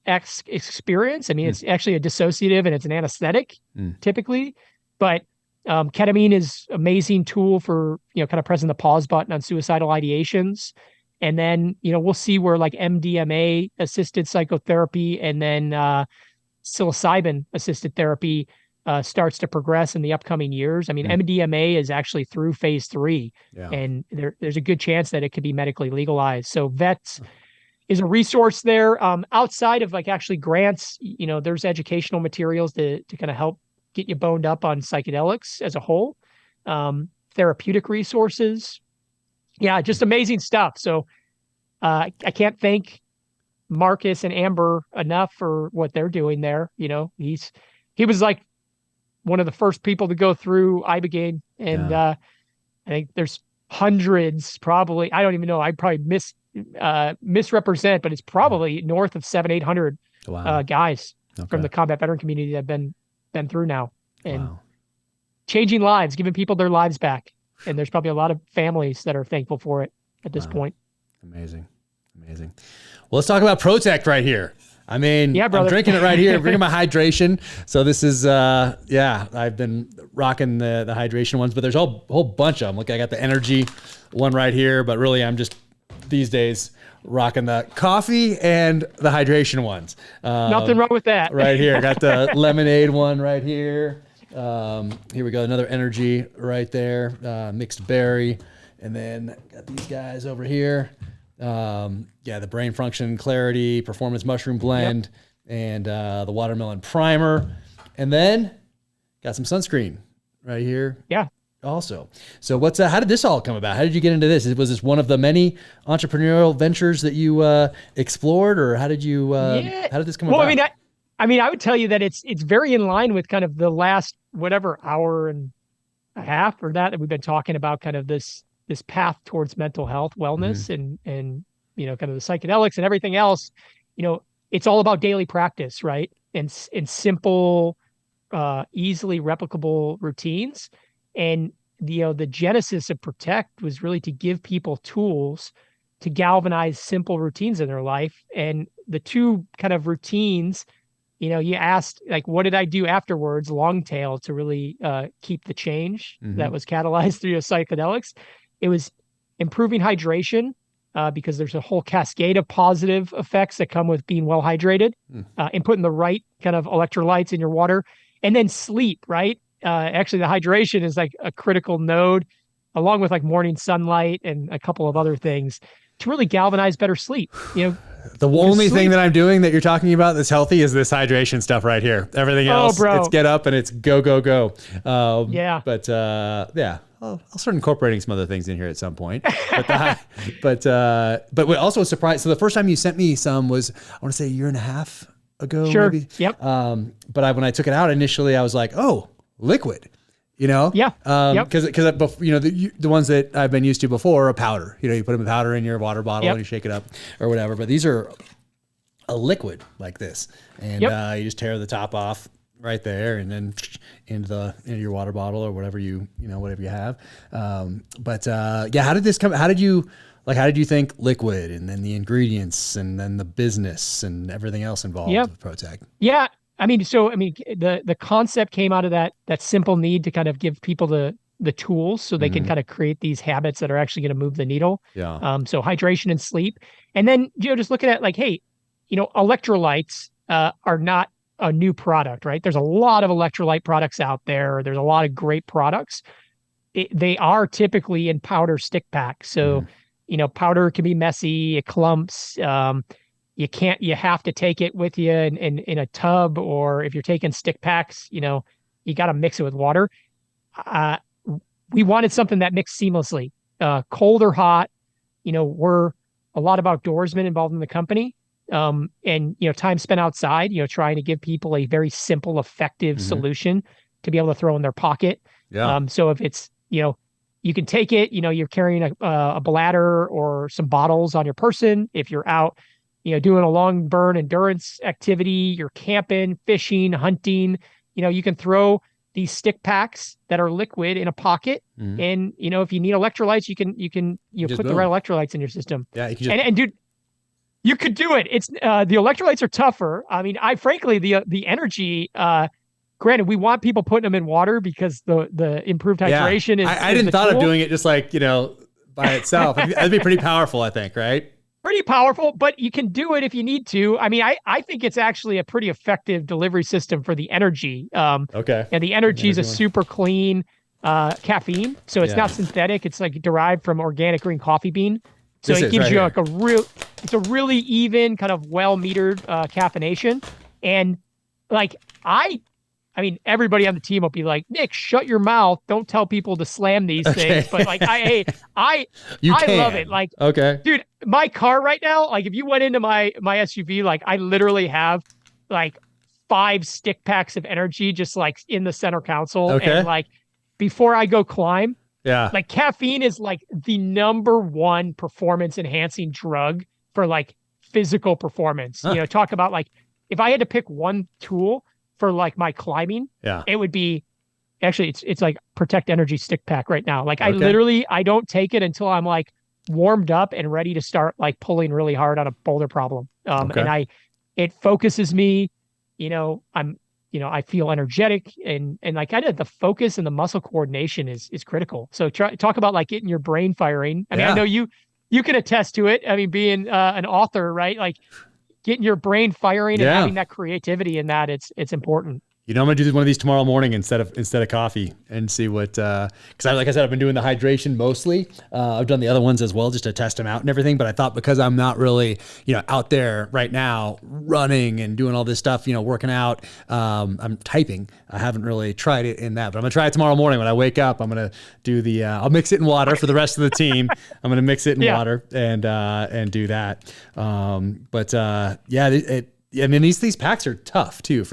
experience. I mean, it's actually a dissociative and it's an anesthetic typically, but ketamine is amazing tool for, kind of pressing the pause button on suicidal ideations. And then, we'll see where like MDMA assisted psychotherapy and then psilocybin assisted therapy starts to progress in the upcoming years. I mean, MDMA is actually through phase 3 and there's a good chance that it could be medically legalized. So vets is a resource there. Outside of like actually grants, there's educational materials to kind of help get you boned up on psychedelics as a whole, therapeutic resources. Yeah, just amazing stuff. So I can't thank Marcus and Amber enough for what they're doing there. He was like one of the first people to go through Ibogaine, and I think there's hundreds, probably. I don't even know. I probably misrepresent, but it's probably north of 700-800 guys from the combat veteran community that have been through now and changing lives, giving people their lives back. And there's probably a lot of families that are thankful for it at this point. Amazing. Well, let's talk about Protekt right here. I mean, I'm drinking it right here. I'm drinking my hydration. So this is, I've been rocking the hydration ones, but there's a whole bunch of them. Look, I got the energy one right here, but really I'm just these days rocking the coffee and the hydration ones. Nothing wrong with that. Right here. Got the lemonade one right here. Here we go. Another energy right there. Mixed berry. And then got these guys over here. The brain function clarity performance mushroom blend and the watermelon primer, and then got some sunscreen right here also. So how did this all come about? How did you get into this? Was this one of the many entrepreneurial ventures that you explored, or how did this come about? I mean I would tell you that it's very in line with kind of the last hour and a half or that we've been talking about, kind of this path towards mental health, wellness, and kind of the psychedelics and everything else. It's all about daily practice, right? And simple, easily replicable routines. And the genesis of Protekt was really to give people tools to galvanize simple routines in their life. And the two kind of routines, you asked, like, what did I do afterwards, long tail, to really keep the change that was catalyzed through the psychedelics. It was improving hydration, because there's a whole cascade of positive effects that come with being well hydrated, and putting the right kind of electrolytes in your water, and then sleep, right? Actually, the hydration is like a critical node, along with like morning sunlight and a couple of other things to really galvanize better sleep. The only thing that I'm doing that you're talking about that's healthy is this hydration stuff right here. Everything else, it's get up and it's go, go, go. I'll start incorporating some other things in here at some point. But we also was surprised. So the first time you sent me some was, I want to say, a year and a half ago. Sure. Maybe. Yep. But when I took it out initially, I was like, oh, liquid. You know, Yeah. Yep. because the ones that I've been used to before are powder. You know, you put them in powder in your water bottle and you shake it up or whatever. But these are a liquid like this, and you just tear the top off right there, and then into your water bottle or whatever whatever you have. How did this come? How did you think liquid, and then the ingredients, and then the business and everything else involved with Protekt? Yeah. The concept came out of that simple need to kind of give people the tools so they can kind of create these habits that are actually going to move the needle. Yeah. So hydration and sleep. And then, just looking at like, hey, electrolytes are not a new product, right? There's a lot of electrolyte products out there. There's a lot of great products. They are typically in powder stick packs. So, powder can be messy, it clumps. You have to take it with you in a tub, or if you're taking stick packs, you got to mix it with water. We wanted something that mixed seamlessly, cold or hot. We're a lot of outdoorsmen involved in the company. And time spent outside, trying to give people a very simple, effective solution to be able to throw in their pocket. Yeah. So if it's, you can take it, you're carrying a bladder or some bottles on your person. If you're out, doing a long burn endurance activity, you're camping, fishing, hunting, you can throw these stick packs that are liquid in a pocket. And, if you need electrolytes, you can put the right electrolytes in your system. Yeah. You can just... and dude, you could do it. It's the electrolytes are tougher. I mean, frankly, the energy, granted, we want people putting them in water because the improved hydration is. I didn't thought of doing it just like, by itself. That'd be pretty powerful, I think, right? Pretty powerful, but you can do it if you need to. I mean, I think it's actually a pretty effective delivery system for the energy. Okay. And the energy is a super clean caffeine. So it's not synthetic. It's like derived from organic green coffee bean. So it gives you like it's a really even kind of well-metered caffeination. And like, I mean, everybody on the team will be like, Nick, shut your mouth. Don't tell people to slam these things. But like, I love it. Like, dude, my car right now, like if you went into my SUV, like I literally have like 5 stick packs of energy, just like in the center console. And like, before I go climb, like caffeine is like the #1 performance enhancing drug for like physical performance. Talk about like, if I had to pick one tool for like my climbing, it would be actually it's like Protekt Energy stick pack right now. Like I don't take it until I'm like warmed up and ready to start like pulling really hard on a boulder problem. And it focuses me, I feel energetic and like kind of the focus and the muscle coordination is critical. So talk about like getting your brain firing. I mean, I know you can attest to it. I mean, being an author, right? Like getting your brain firing and having that creativity in that, it's important. I'm gonna do one of these tomorrow morning instead of coffee and see what, because like I said, I've been doing the hydration mostly. I've done the other ones as well just to test them out and everything. But I thought because I'm not really, out there right now running and doing all this stuff, working out, I'm typing. I haven't really tried it in that, but I'm gonna try it tomorrow morning when I wake up. I'm gonna do I'll mix it in water for the rest of the team. I'm gonna mix it in water and do that. These packs are tough too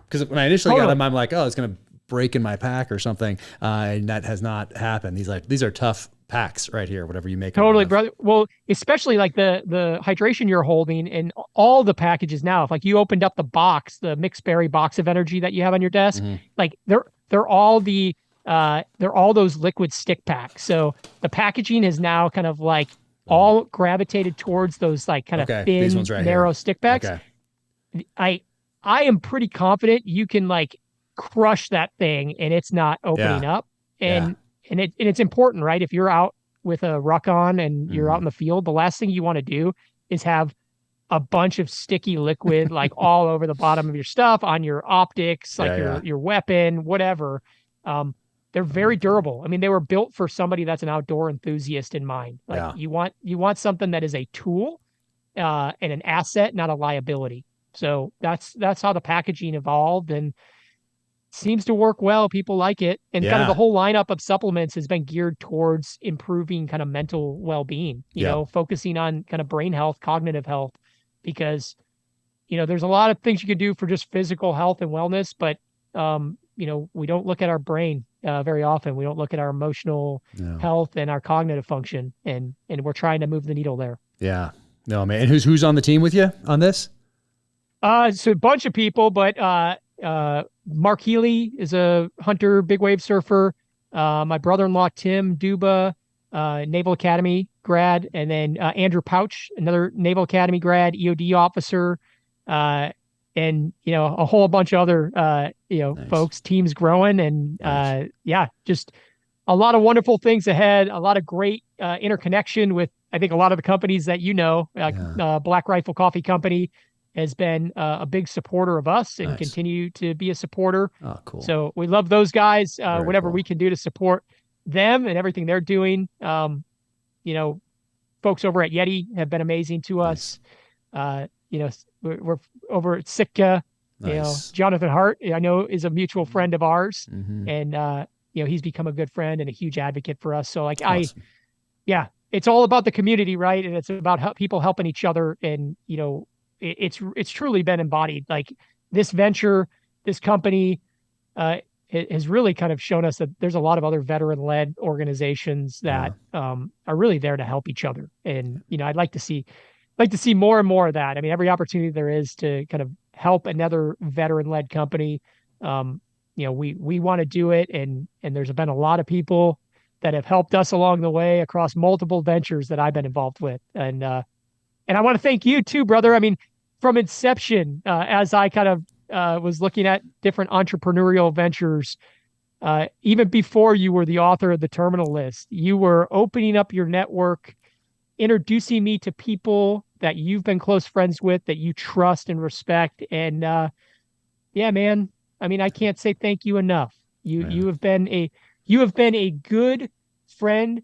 because when I initially got them, I'm like, oh, it's going to break in my pack or something. And that has not happened. These are tough packs right here, whatever you make. Totally, brother. Well, especially like the hydration you're holding and all the packages now. If like you opened up the box, the mixed berry box of energy that you have on your desk, like they're all those liquid stick packs. So the packaging is now kind of like all gravitated towards those like kind of thin, narrow stick packs. I am pretty confident you can like crush that thing and it's not opening up. And it's important, right? If you're out with a ruck on and you're out in the field, the last thing you want to do is have a bunch of sticky liquid like all over the bottom of your stuff, on your optics, like your weapon, whatever. They're very durable. I mean, they were built for somebody that's an outdoor enthusiast in mind. Like you want something that is a tool and an asset, not a liability. So that's how the packaging evolved and seems to work well. People like it. And kind of the whole lineup of supplements has been geared towards improving kind of mental well-being, focusing on kind of brain health, cognitive health, because, there's a lot of things you can do for just physical health and wellness, but we don't look at our brain very often. We don't look at our emotional health and our cognitive function, and we're trying to move the needle there. Yeah. No, man. And who's on the team with you on this? So a bunch of people, but Mark Healey is a hunter, big wave surfer. My brother-in-law, Tim Duba, Naval Academy grad, and then Andrew Pouch, another Naval Academy grad, EOD officer, and a whole bunch of other nice. Folks, teams growing, and nice. Just a lot of wonderful things ahead, a lot of great interconnection with, I think, a lot of the companies that Black Rifle Coffee Company has been a big supporter of us and continue to be a supporter. Oh, cool. So we love those guys, whatever cool. we can do to support them and everything they're doing. Folks over at Yeti have been amazing to us. We're over at Sitka, nice. Jonathan Hart, I know, is a mutual friend of ours, mm-hmm. and he's become a good friend and a huge advocate for us. So awesome. It's all about the community, right? And it's about people helping each other. And, it's truly been embodied. Like this venture, this company, has really kind of shown us that there's a lot of other veteran-led organizations that are really there to help each other. And, I'd like to see more and more of that. I mean, every opportunity there is to kind of help another veteran-led company, we want to do it. And there's been a lot of people that have helped us along the way across multiple ventures that I've been involved with. And I want to thank you too, brother. I mean, from inception, as I kind of was looking at different entrepreneurial ventures, even before you were the author of the Terminal List, you were opening up your network, introducing me to people that you've been close friends with, that you trust and respect. And man, I mean, I can't say thank you enough. You have been a good friend,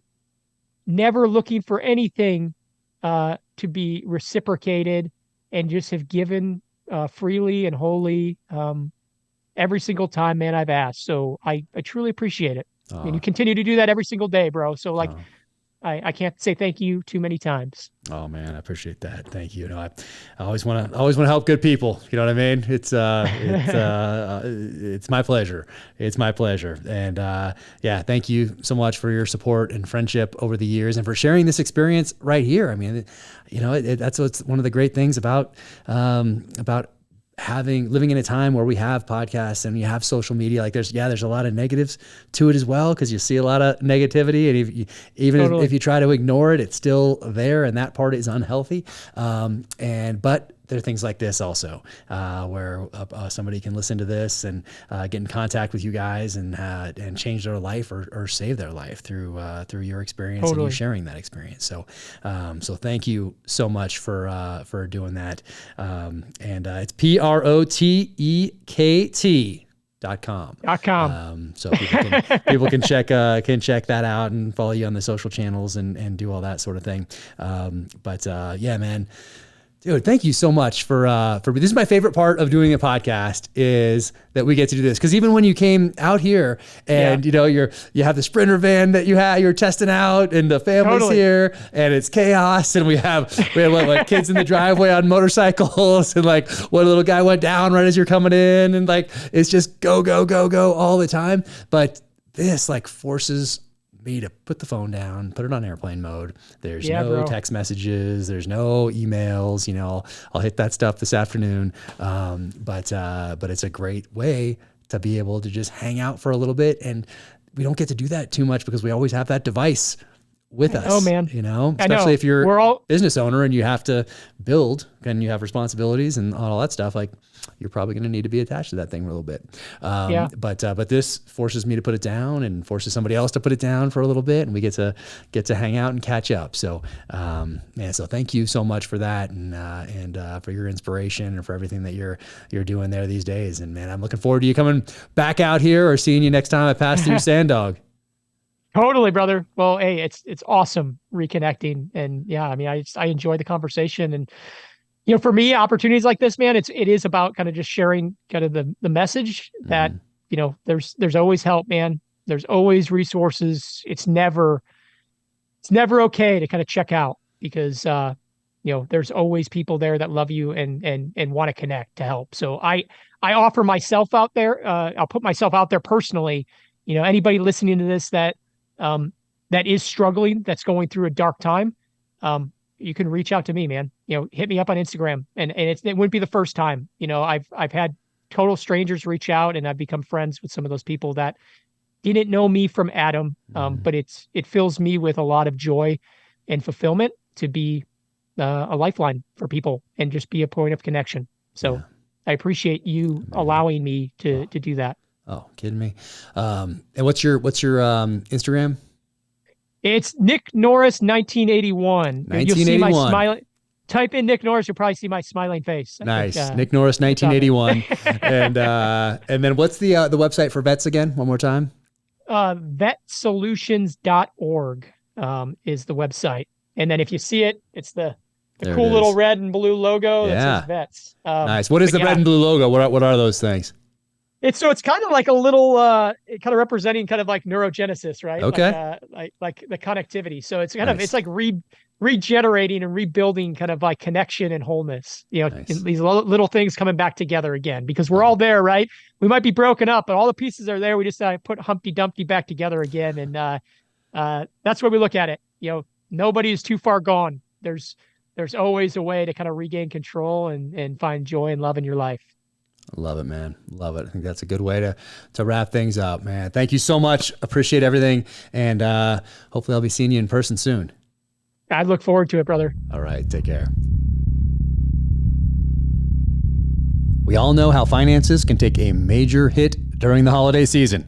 never looking for anything to be reciprocated, and just have given freely and wholly every single time, man, I've asked. So I truly appreciate it. And you continue to do that every single day, bro. So I can't say thank you too many times. Oh man, I appreciate that. Thank you. I always want to help good people. You know what I mean? It's my pleasure. It's my pleasure. And thank you so much for your support and friendship over the years, and for sharing this experience right here. I mean, that's what's one of the great things about living in a time where we have podcasts and you have social media. Like there's a lot of negatives to it as well, because you see a lot of negativity, and if you try to ignore it, it's still there, and that part is unhealthy. But there are things like this also, where somebody can listen to this and get in contact with you guys and change their life or save their life through your experience and you sharing that experience. So thank you so much for doing that. And it's protekt.com. So people can check that out and follow you on the social channels and do all that sort of thing. Man. Dude, thank you so much for this is my favorite part of doing a podcast, is that we get to do this. Because even when you came out here and you have the Sprinter van that you're testing out, and the family's here, and it's chaos, and we have what kids in the driveway on motorcycles, and like one little guy went down right as you're coming in, and like it's just go all the time. But this like forces me to put the phone down, put it on airplane mode. There's no text messages. There's no emails. I'll hit that stuff this afternoon. But it's a great way to be able to just hang out for a little bit. And we don't get to do that too much because we always have that device with us. Oh man. Especially if you're a business owner and you have to build and you have responsibilities and all that stuff, like you're probably going to need to be attached to that thing for a little bit. But this forces me to put it down and forces somebody else to put it down for a little bit, and we get to hang out and catch up. So, so thank you so much for that, and for your inspiration and for everything that you're doing there these days. And man, I'm looking forward to you coming back out here or seeing you next time I pass through Sand Dog. Totally, brother. Well, hey, it's awesome reconnecting, and I enjoy the conversation. And for me, opportunities like this, man, it is about kind of just sharing kind of the message that there's always help, man. There's always resources. It's never okay to kind of check out, because there's always people there that love you and want to connect to help. So I offer myself out there. I'll put myself out there personally. Anybody listening to this that is struggling, that's going through a dark time, you can reach out to me, man. Hit me up on Instagram, and it wouldn't be the first time. I've had total strangers reach out, and I've become friends with some of those people that didn't know me from Adam. But it fills me with a lot of joy and fulfillment to be a lifeline for people and just be a point of connection. So I appreciate you allowing me to do that. Oh, kidding me. And what's your Instagram? It's Nick Norris 1981. You'll see my smiling. Type in Nick Norris, you'll probably see my smiling face. Nice. Nick Norris 1981. and then what's the website for vets again? One more time. Vetsolutions.org is the website. And then if you see it, it's the cool little red and blue logo that says vets. Nice. What is the red and blue logo? What are those things? It's kind of like a little, kind of representing kind of like neurogenesis, right? Okay. Like the connectivity. So it's kind of, it's like regenerating and rebuilding kind of like connection and wholeness, these little things coming back together again, because we're all there, right? We might be broken up, but all the pieces are there. We just put Humpty Dumpty back together again. And that's where we look at it. Nobody is too far gone. There's always a way to kind of regain control and find joy and love in your life. Love it, man. Love it. I think that's a good way to wrap things up, man. Thank you so much. Appreciate everything. And hopefully I'll be seeing you in person soon. I look forward to it, brother. All right. Take care. We all know how finances can take a major hit during the holiday season.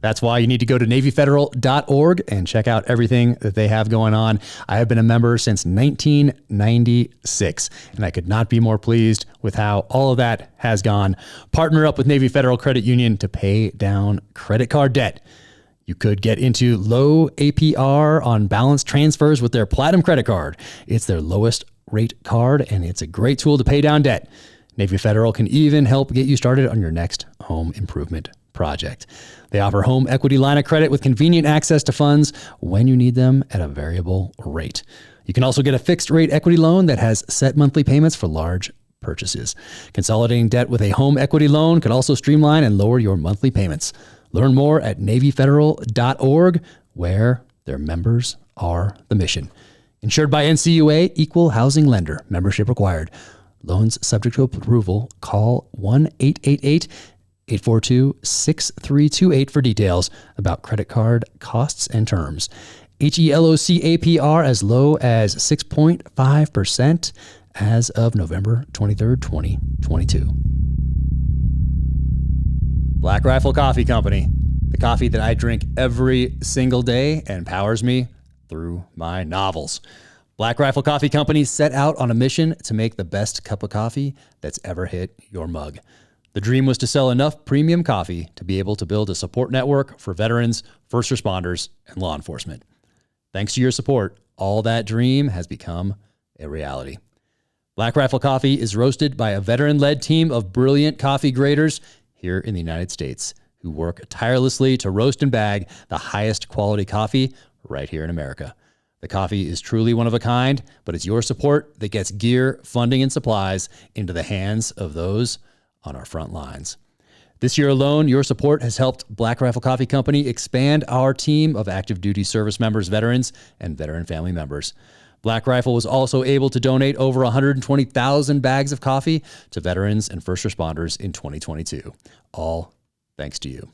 That's why you need to go to NavyFederal.org and check out everything that they have going on. I have been a member since 1996, and I could not be more pleased with how all of that has gone. Partner up with Navy Federal Credit Union to pay down credit card debt. You could get into low APR on balance transfers with their Platinum credit card. It's their lowest rate card, and it's a great tool to pay down debt. Navy Federal can even help get you started on your next home improvement project. They offer home equity line of credit with convenient access to funds when you need them at a variable rate. You can also get a fixed rate equity loan that has set monthly payments for large purchases. Consolidating debt with a home equity loan could also streamline and lower your monthly payments. Learn more at NavyFederal.org, where their members are the mission. Insured by NCUA, Equal Housing Lender. Membership required. Loans subject to approval. Call 1-888-842-6328 for details about credit card costs and terms. HELOC APR as low as 6.5% as of November 23rd, 2022. Black Rifle Coffee Company, the coffee that I drink every single day and powers me through my novels. Black Rifle Coffee Company set out on a mission to make the best cup of coffee that's ever hit your mug. The dream was to sell enough premium coffee to be able to build a support network for veterans, first responders, and law enforcement. Thanks to your support, all that dream has become a reality. Black Rifle Coffee is roasted by a veteran-led team of brilliant coffee graders here in the United States who work tirelessly to roast and bag the highest quality coffee right here in America. The coffee is truly one of a kind, but it's your support that gets gear, funding, and supplies into the hands of those on our front lines. This year alone, your support has helped Black Rifle Coffee Company expand our team of active duty service members, veterans, and veteran family members. Black Rifle was also able to donate over 120,000 bags of coffee to veterans and first responders in 2022. All thanks to you.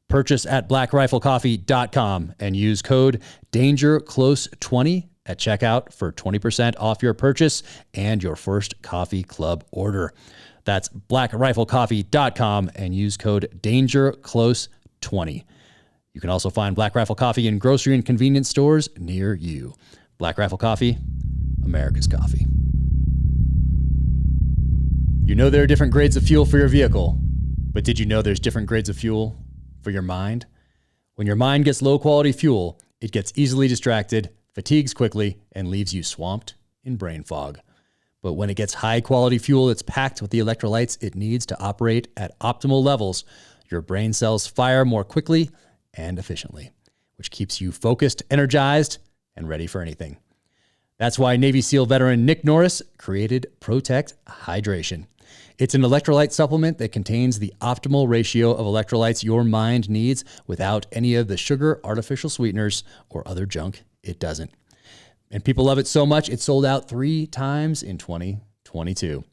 Purchase at blackriflecoffee.com and use code DangerClose20 at checkout for 20% off your purchase and your first coffee club order. That's blackriflecoffee.com and use code DangerClose20. You can also find Black Rifle Coffee in grocery and convenience stores near you. Black Rifle Coffee, America's coffee. You know there are different grades of fuel for your vehicle, but did you know there's different grades of fuel for your mind? When your mind gets low quality fuel, it gets easily distracted, fatigues quickly, and leaves you swamped in brain fog. But when it gets high quality fuel that's packed with the electrolytes it needs to operate at optimal levels, your brain cells fire more quickly and efficiently, which keeps you focused, energized, and ready for anything. That's why Navy SEAL veteran Nick Norris created Protekt Hydration. It's an electrolyte supplement that contains the optimal ratio of electrolytes your mind needs without any of the sugar, artificial sweeteners, or other junk it doesn't. And people love it so much, it sold out 3 times in 2022.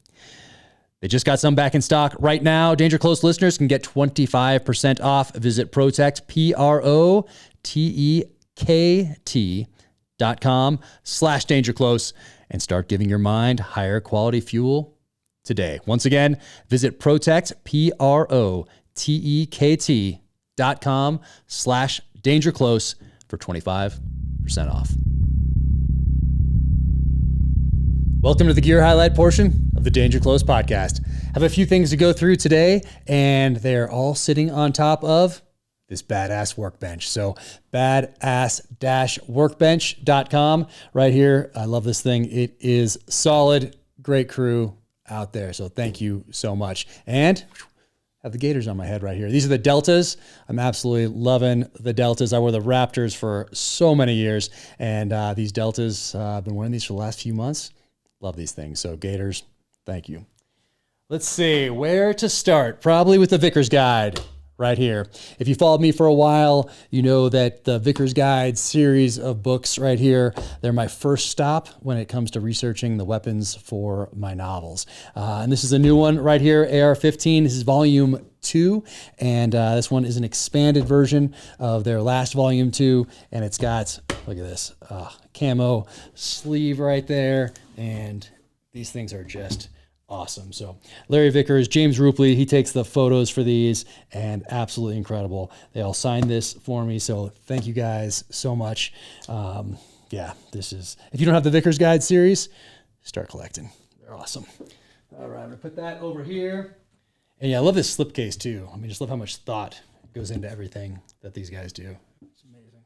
They just got some back in stock right now. Danger Close listeners can get 25% off. Visit Protekt, PROTEKT.com/dangerclose and start giving your mind higher quality fuel today. Once again, visit Protekt, PROTEKT.com/dangerclose for 25% off. Welcome to the gear highlight portion of the Danger Close podcast. I have a few things to go through today, and they're all sitting on top of this badass workbench. So badass-workbench.com right here. I love this thing. It is solid, great crew out there. So thank you so much. And I have the Gators on my head right here. These are the Deltas. I'm absolutely loving the Deltas. I wore the Raptors for so many years, and these Deltas, I've been wearing these for the last few months. Love these things. So Gators, thank you. Let's see where to start. Probably with the Vickers Guide right here. If you followed me for a while, you know that the Vickers Guide series of books right here, they're my first stop when it comes to researching the weapons for my novels. And this is a new one right here, AR-15. This is volume 2, and this one is an expanded version of their last volume 2, and it's got, look at this, camo sleeve right there, and these things are just awesome. So Larry Vickers, James Rupley, he takes the photos for these, and absolutely incredible. They all signed this for me, so thank you guys so much. Yeah, this is, if you don't have the Vickers Guide series, start collecting. They're awesome. All right, I'm gonna put that over here. And yeah, I love this slipcase too. I mean, just love how much thought goes into everything that these guys do. It's amazing.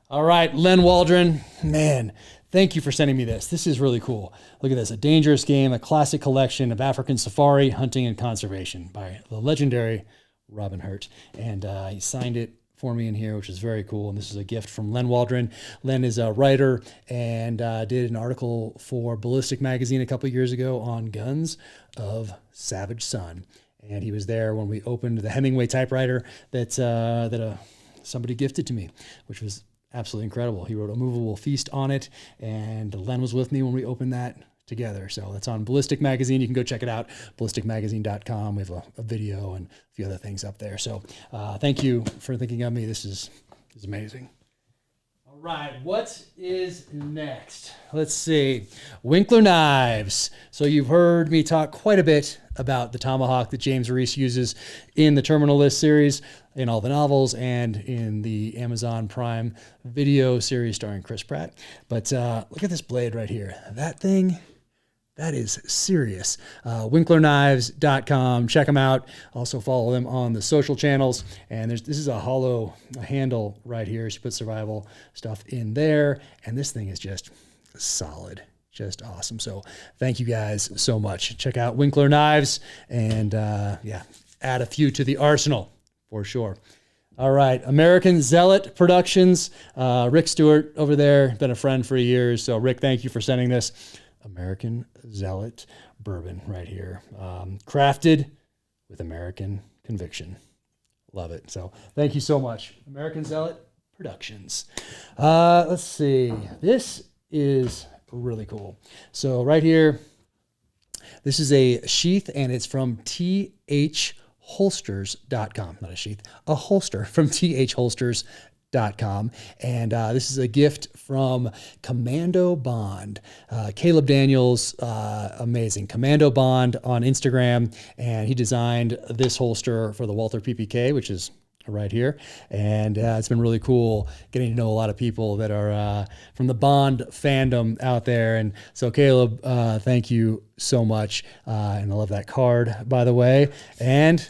All right, Len Waldron, man, thank you for sending me this. This is really cool. Look at this, A Dangerous Game, a classic collection of African safari, hunting, and conservation by the legendary Robin Hurt. And he signed it for me in here, which is very cool. And this is a gift from Len Waldron. Len is a writer and did an article for Ballistic Magazine a couple years ago on guns of Savage Son. And he was there when we opened the Hemingway typewriter that somebody gifted to me, which was absolutely incredible. He wrote A Movable Feast on it, and Len was with me when we opened that together. So it's on Ballistic Magazine. You can go check it out, ballisticmagazine.com. We have a video and a few other things up there. So thank you for thinking of me. This is amazing. All right, what is next? Let's see. Winkler knives. So you've heard me talk quite a bit about the tomahawk that James Reese uses in the Terminal List series, in all the novels, and in the Amazon Prime video series starring Chris Pratt. But look at this blade right here. That thing, that is serious. WinklerKnives.com. Check them out. Also follow them on the social channels. And this is a hollow handle right here. She put survival stuff in there. And this thing is just solid. Just awesome. So thank you guys so much. Check out Winkler Knives and yeah, add a few to the arsenal for sure. All right. American Zealot Productions. Rick Stewart over there, been a friend for years. So Rick, thank you for sending this. American Zealot bourbon right here. Crafted with American conviction. Love it. So thank you so much. American Zealot Productions. Let's see. This is really cool. So right here, this is a sheath, and it's from thholsters.com. Not a sheath, a holster from thholsters.com. And this is a gift from Commando Bond. Caleb Daniels, amazing. Commando Bond on Instagram, and he designed this holster for the Walther PPK, which is right here. And it's been really cool getting to know a lot of people that are from the Bond fandom out there. And so Caleb, thank you so much. And I love that card, by the way. And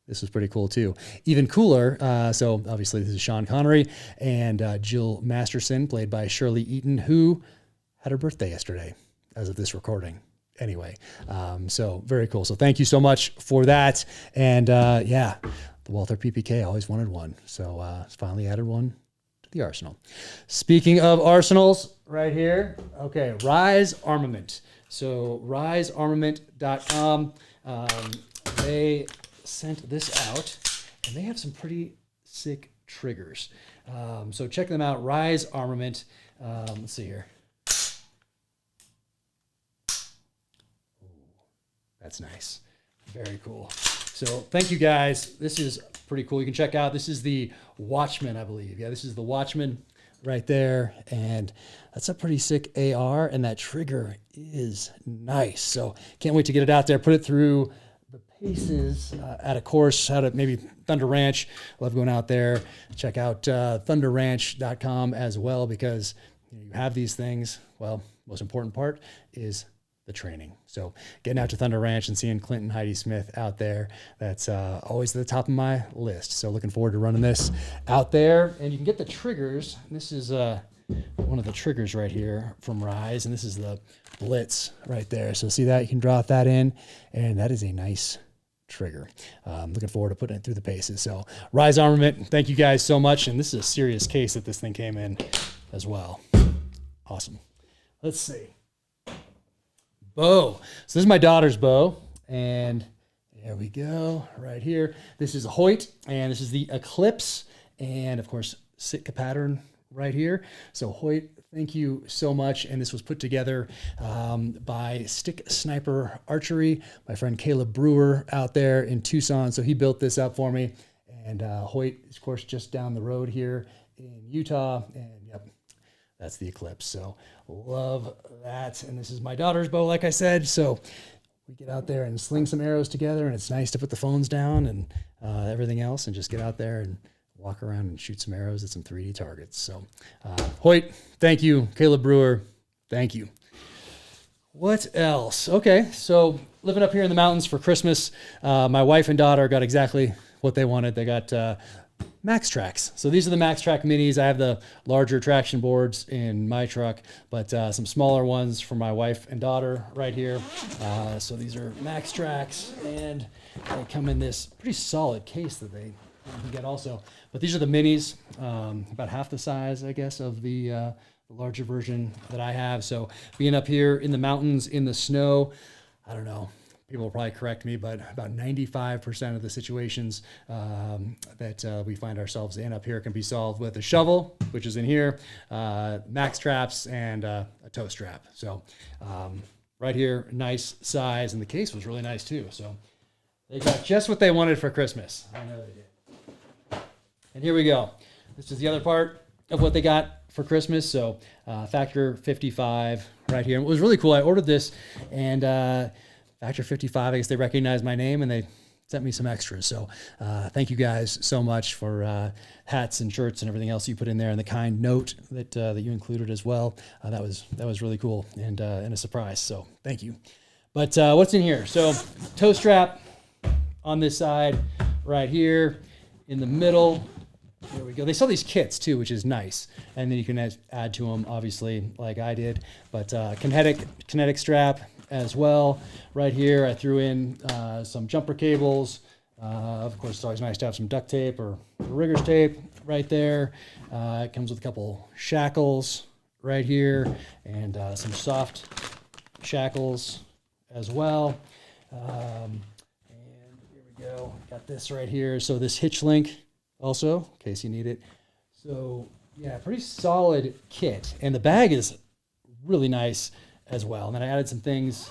this was pretty cool too. Even cooler. So obviously this is Sean Connery and Jill Masterson, played by Shirley Eaton, who had her birthday yesterday as of this recording. Anyway, so very cool. So thank you so much for that. And yeah, the Walther PPK, always wanted one. So finally added one to the arsenal. Speaking of arsenals, right here, okay, Rise Armament. So risearmament.com, they sent this out, and they have some pretty sick triggers. So check them out, Rise Armament. Let's see here. Ooh, that's nice. Very cool. So thank you guys. This is pretty cool. You can check out, this is the Watchman, I believe. Yeah, this is the Watchman right there. And that's a pretty sick AR, and that trigger is nice. So can't wait to get it out there, put it through the paces at a course out at maybe Thunder Ranch. Love going out there. Check out thunderranch.com as well, because you have these things. Well, most important part is the training. So getting out to Thunder Ranch and seeing Clint and Heidi Smith out there, that's always at the top of my list. So looking forward to running this out there. And you can get the triggers. This is one of the triggers right here from Rise, and this is the Blitz right there. So see that? You can drop that in, and that is a nice trigger. Looking forward to putting it through the paces. So Rise Armament, thank you guys so much. And this is a serious case that this thing came in as well. Awesome. Let's see. Bow. So this is my daughter's bow, and there we go right here. This is a Hoyt, and this is the Eclipse, and of course Sitka pattern right here. So Hoyt, thank you so much. And this was put together by Stick Sniper Archery, my friend Caleb Brewer out there in Tucson. So he built this up for me, and Hoyt is of course just down the road here in Utah, and yep, that's the Eclipse. So love that. And this is my daughter's bow, like I said. So we get out there and sling some arrows together, and it's nice to put the phones down and everything else and just get out there and walk around and shoot some arrows at some 3D targets. So Hoyt, thank you. Caleb Brewer, thank you. What else? Okay, so living up here in the mountains for Christmas, my wife and daughter got exactly what they wanted. They got Max Tracks. So these are the Max Track Minis. I have the larger traction boards in my truck, but some smaller ones for my wife and daughter right here. So these are Max Tracks, and they come in this pretty solid case that they can get also. But these are the Minis, about half the size, I guess, of the larger version that I have. So being up here in the mountains, in the snow, I don't know. People will probably correct me, but about 95% of the situations that we find ourselves in up here can be solved with a shovel, which is in here, max traps, and a toe strap. So right here, nice size, and the case was really nice too. So they got just what they wanted for Christmas. I know they did. And here we go. This is the other part of what they got for Christmas. So Factor 55 right here. And it was really cool. I ordered this, and Factor 55, I guess they recognized my name, and they sent me some extras. So thank you guys so much for hats and shirts and everything else you put in there, and the kind note that that you included as well. That was really cool and a surprise. So thank you. But what's in here? So toe strap on this side right here in the middle. There we go. They sell these kits too, which is nice. And then you can add to them, obviously, like I did. But kinetic strap as well. Right here, I threw in some jumper cables. Of course, it's always nice to have some duct tape or rigger's tape right there. It comes with a couple shackles right here, and some soft shackles as well. And here we go. Got this right here. So this hitch link also, in case you need it. So yeah, pretty solid kit. And the bag is really nice as well. And then I added some things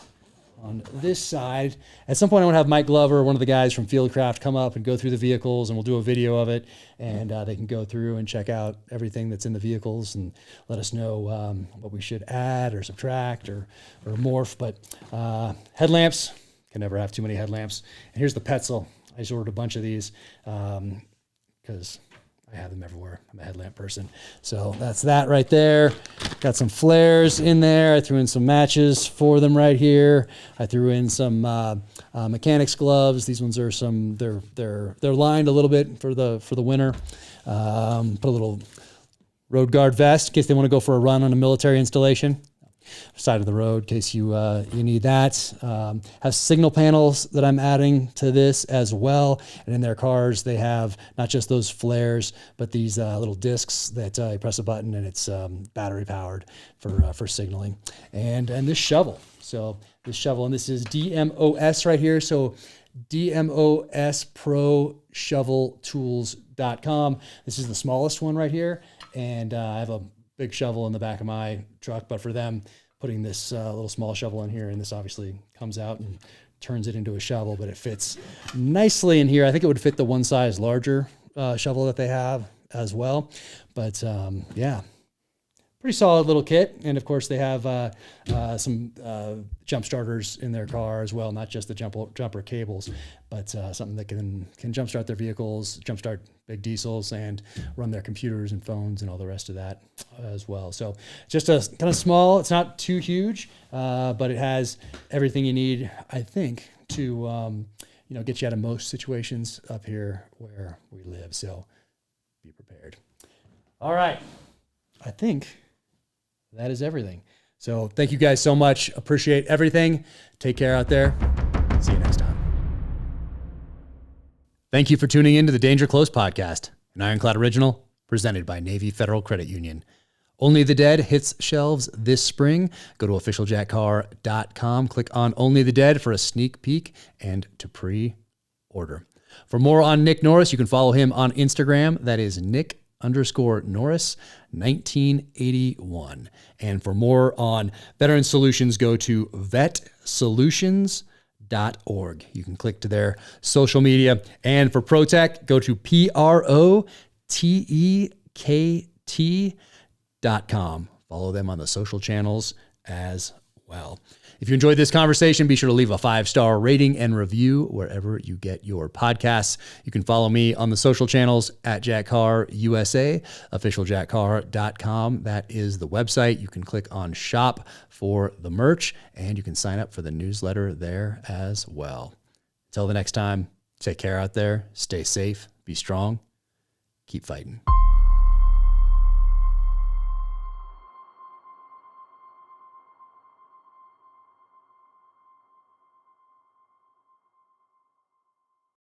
on this side. At some point, I want to have Mike Glover, one of the guys from Fieldcraft, come up and go through the vehicles, and we'll do a video of it, and they can go through and check out everything that's in the vehicles and let us know what we should add or subtract or morph. But headlamps, can never have too many headlamps. And here's the Petzl. I just ordered a bunch of these because I have them everywhere. I'm a headlamp person. So that's that right there. Got some flares in there. I threw in some matches for them right here. I threw in some mechanics gloves. These ones are they're lined a little bit for the winter. Put a little road guard vest in case they want to go for a run on a military installation. side of the road in case you need that. Have signal panels that I'm adding to this as well. And in their cars, they have not just those flares, but these little discs that you press a button and it's battery powered for signaling. And this shovel. So this shovel, and this is DMOS right here. So DMOSProShovelTools.com. This is the smallest one right here. And I have a big shovel in the back of my truck, but for them, putting this little small shovel in here, and this obviously comes out and turns it into a shovel, but it fits nicely in here. I think it would fit the one size larger shovel that they have as well. But yeah, pretty solid little kit. And of course they have some jump starters in their car as well, not just the jumper cables, but something that can jump start their vehicles, jump start big diesels, and run their computers and phones and all the rest of that as well. So just a kind of small, it's not too huge, but it has everything you need, I think, to get you out of most situations up here where we live. So be prepared. All right. I think that is everything. So thank you guys so much. Appreciate everything. Take care out there. See you next time. Thank you for tuning in to the Danger Close podcast, an Ironclad original presented by Navy Federal Credit Union. Only the Dead hits shelves this spring. Go to officialjackcarr.com, click on Only the Dead for a sneak peek and to pre-order. For more on Nick Norris, you can follow him on Instagram. That is Nick_Norris 1981. And for more on Veteran Solutions, go to vetsolutions.org. You can click to their social media. And for Protekt, go to protekt.com. Follow them on the social channels as well. If you enjoyed this conversation, be sure to leave a 5-star rating and review wherever you get your podcasts. You can follow me on the social channels at Jack Carr USA, officialjackcarr.com. That is the website. You can click on shop for the merch, and you can sign up for the newsletter there as well. Until the next time, take care out there, stay safe, be strong, keep fighting.